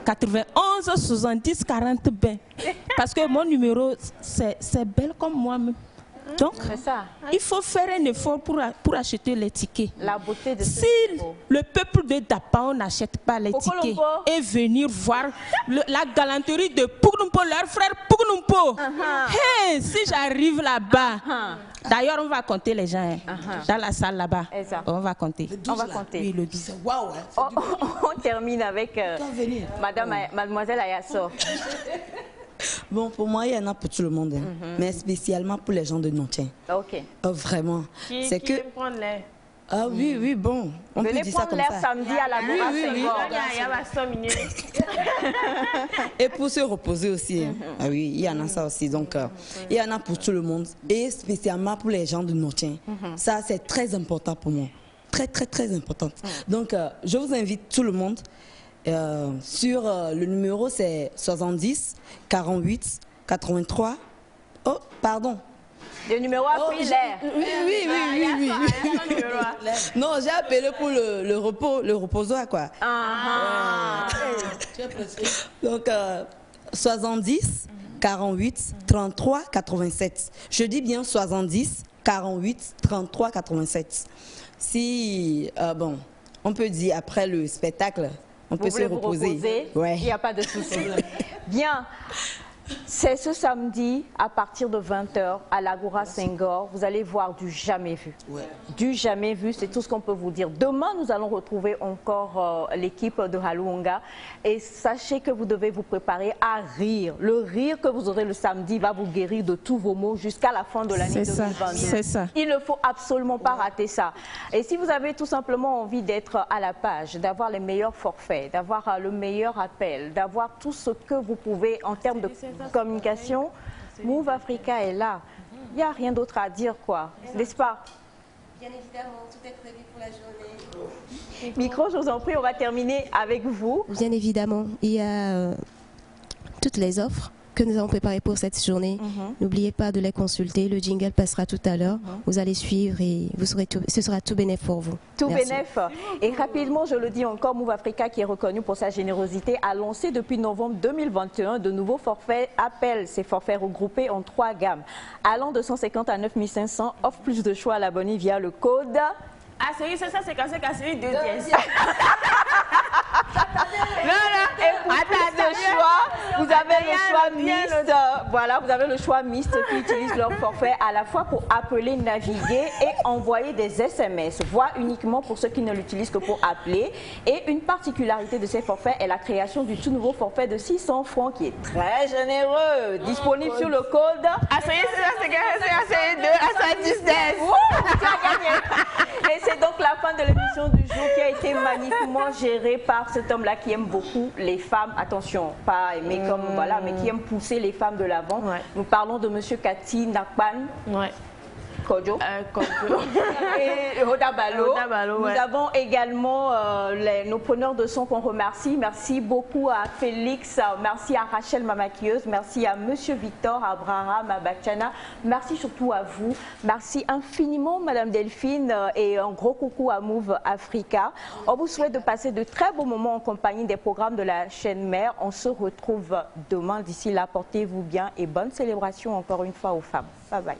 91 70 40 20. Parce que mon numéro, c'est belle comme moi-même. Donc, il faut faire un effort pour acheter les tickets. La beauté de si le peuple de Dapaon n'achète pas les tickets et venir voir la galanterie de Pougnumpo, leur frère Pougnumpo. Hey, si j'arrive là-bas, d'ailleurs on va compter les gens dans la salle là-bas. On va compter. On va compter. Oui, le 12. Waouh, on termine avec mademoiselle Ayasso. Bon, pour moi, il y en a pour tout le monde, mais spécialement pour les gens de Nontien. Ok. Vraiment. C'est que. Prendre l'air. Ah oui, oui, bon. On peut dire ça comme ça. Venez prendre l'air samedi à la Goura Senghor. Il y a 5 minutes. Et pour se reposer aussi. Ah oui, il y en a ça aussi. Donc, il y en a pour tout le monde. Et spécialement pour les gens de Nontien. Ça, c'est très important pour moi. Très, très, très important. Donc, je vous invite tout le monde. Sur le numéro, c'est 70 48 83. Oh, pardon. Le numéro a pris l'air. Oui. Non, j'ai appelé pour le repos, le reposoir, quoi. Donc, 70 48 33 87. Je dis bien 70 48 33 87. Si, bon, on peut dire après le spectacle, on peut se reposer. Il n'y a pas de souci. Bien. C'est ce samedi à partir de 20h à l'Agora Senghor. Vous allez voir du jamais vu. Du jamais vu, c'est tout ce qu'on peut vous dire. Demain, nous allons retrouver encore l'équipe de Haluonga. Et sachez que vous devez vous préparer à rire. Le rire que vous aurez le samedi va vous guérir de tous vos maux jusqu'à la fin de l'année 2022. C'est ça. Il ne faut absolument pas rater ça. Et si vous avez tout simplement envie d'être à la page, d'avoir les meilleurs forfaits, d'avoir le meilleur appel, d'avoir tout ce que vous pouvez en termes de communication, Move Africa est là. Il n'y a rien d'autre à dire, quoi. N'est-ce pas? Bien évidemment, tout est prévu pour la journée. Micro, je vous en prie, on va terminer avec vous. Bien évidemment, il y a toutes les offres que nous avons préparées pour cette journée. N'oubliez pas de les consulter. Le jingle passera tout à l'heure. Vous allez suivre et vous serez ce sera tout bénéf pour vous. Tout Merci. bénéf. Et rapidement, je le dis encore, Move Africa, qui est reconnu pour sa générosité, a lancé depuis novembre 2021 de nouveaux forfaits Appel. Ces forfaits regroupés en 3 gammes. Allant de 150 à 9500, offre plus de choix à l'abonné via le code. Ah, c'est ça, c'est cassé, 2 dièses. Vous avez le choix mixte. Voilà, vous avez le choix mixte qui utilise leur forfait à la fois pour appeler, naviguer et envoyer des SMS. Voix uniquement pour ceux qui ne l'utilisent que pour appeler. Et une particularité de ces forfaits est la création du tout nouveau forfait de 600 francs qui est très généreux. Disponible sur le code. Et c'est donc la fin de l'émission du jour qui a été magnifiquement gérée par cet homme-là qui aime beaucoup les femmes. Attention, pas aimer comme voilà, mais qui aime pousser les femmes de l'avant. Nous parlons de Monsieur Kati Nakpan. Kojo. Et Hoda Balo. Nous avons également nos preneurs de son qu'on remercie. Merci beaucoup à Félix, merci à Rachel Mamakieuse, merci à Monsieur Victor, Abraham, à Bachana. Merci surtout à vous. Merci infiniment Madame Delphine et un gros coucou à Move Africa. On vous souhaite de passer de très beaux moments en compagnie des programmes de la chaîne mère. On se retrouve demain. D'ici là, portez-vous bien et bonne célébration encore une fois aux femmes. Bye bye.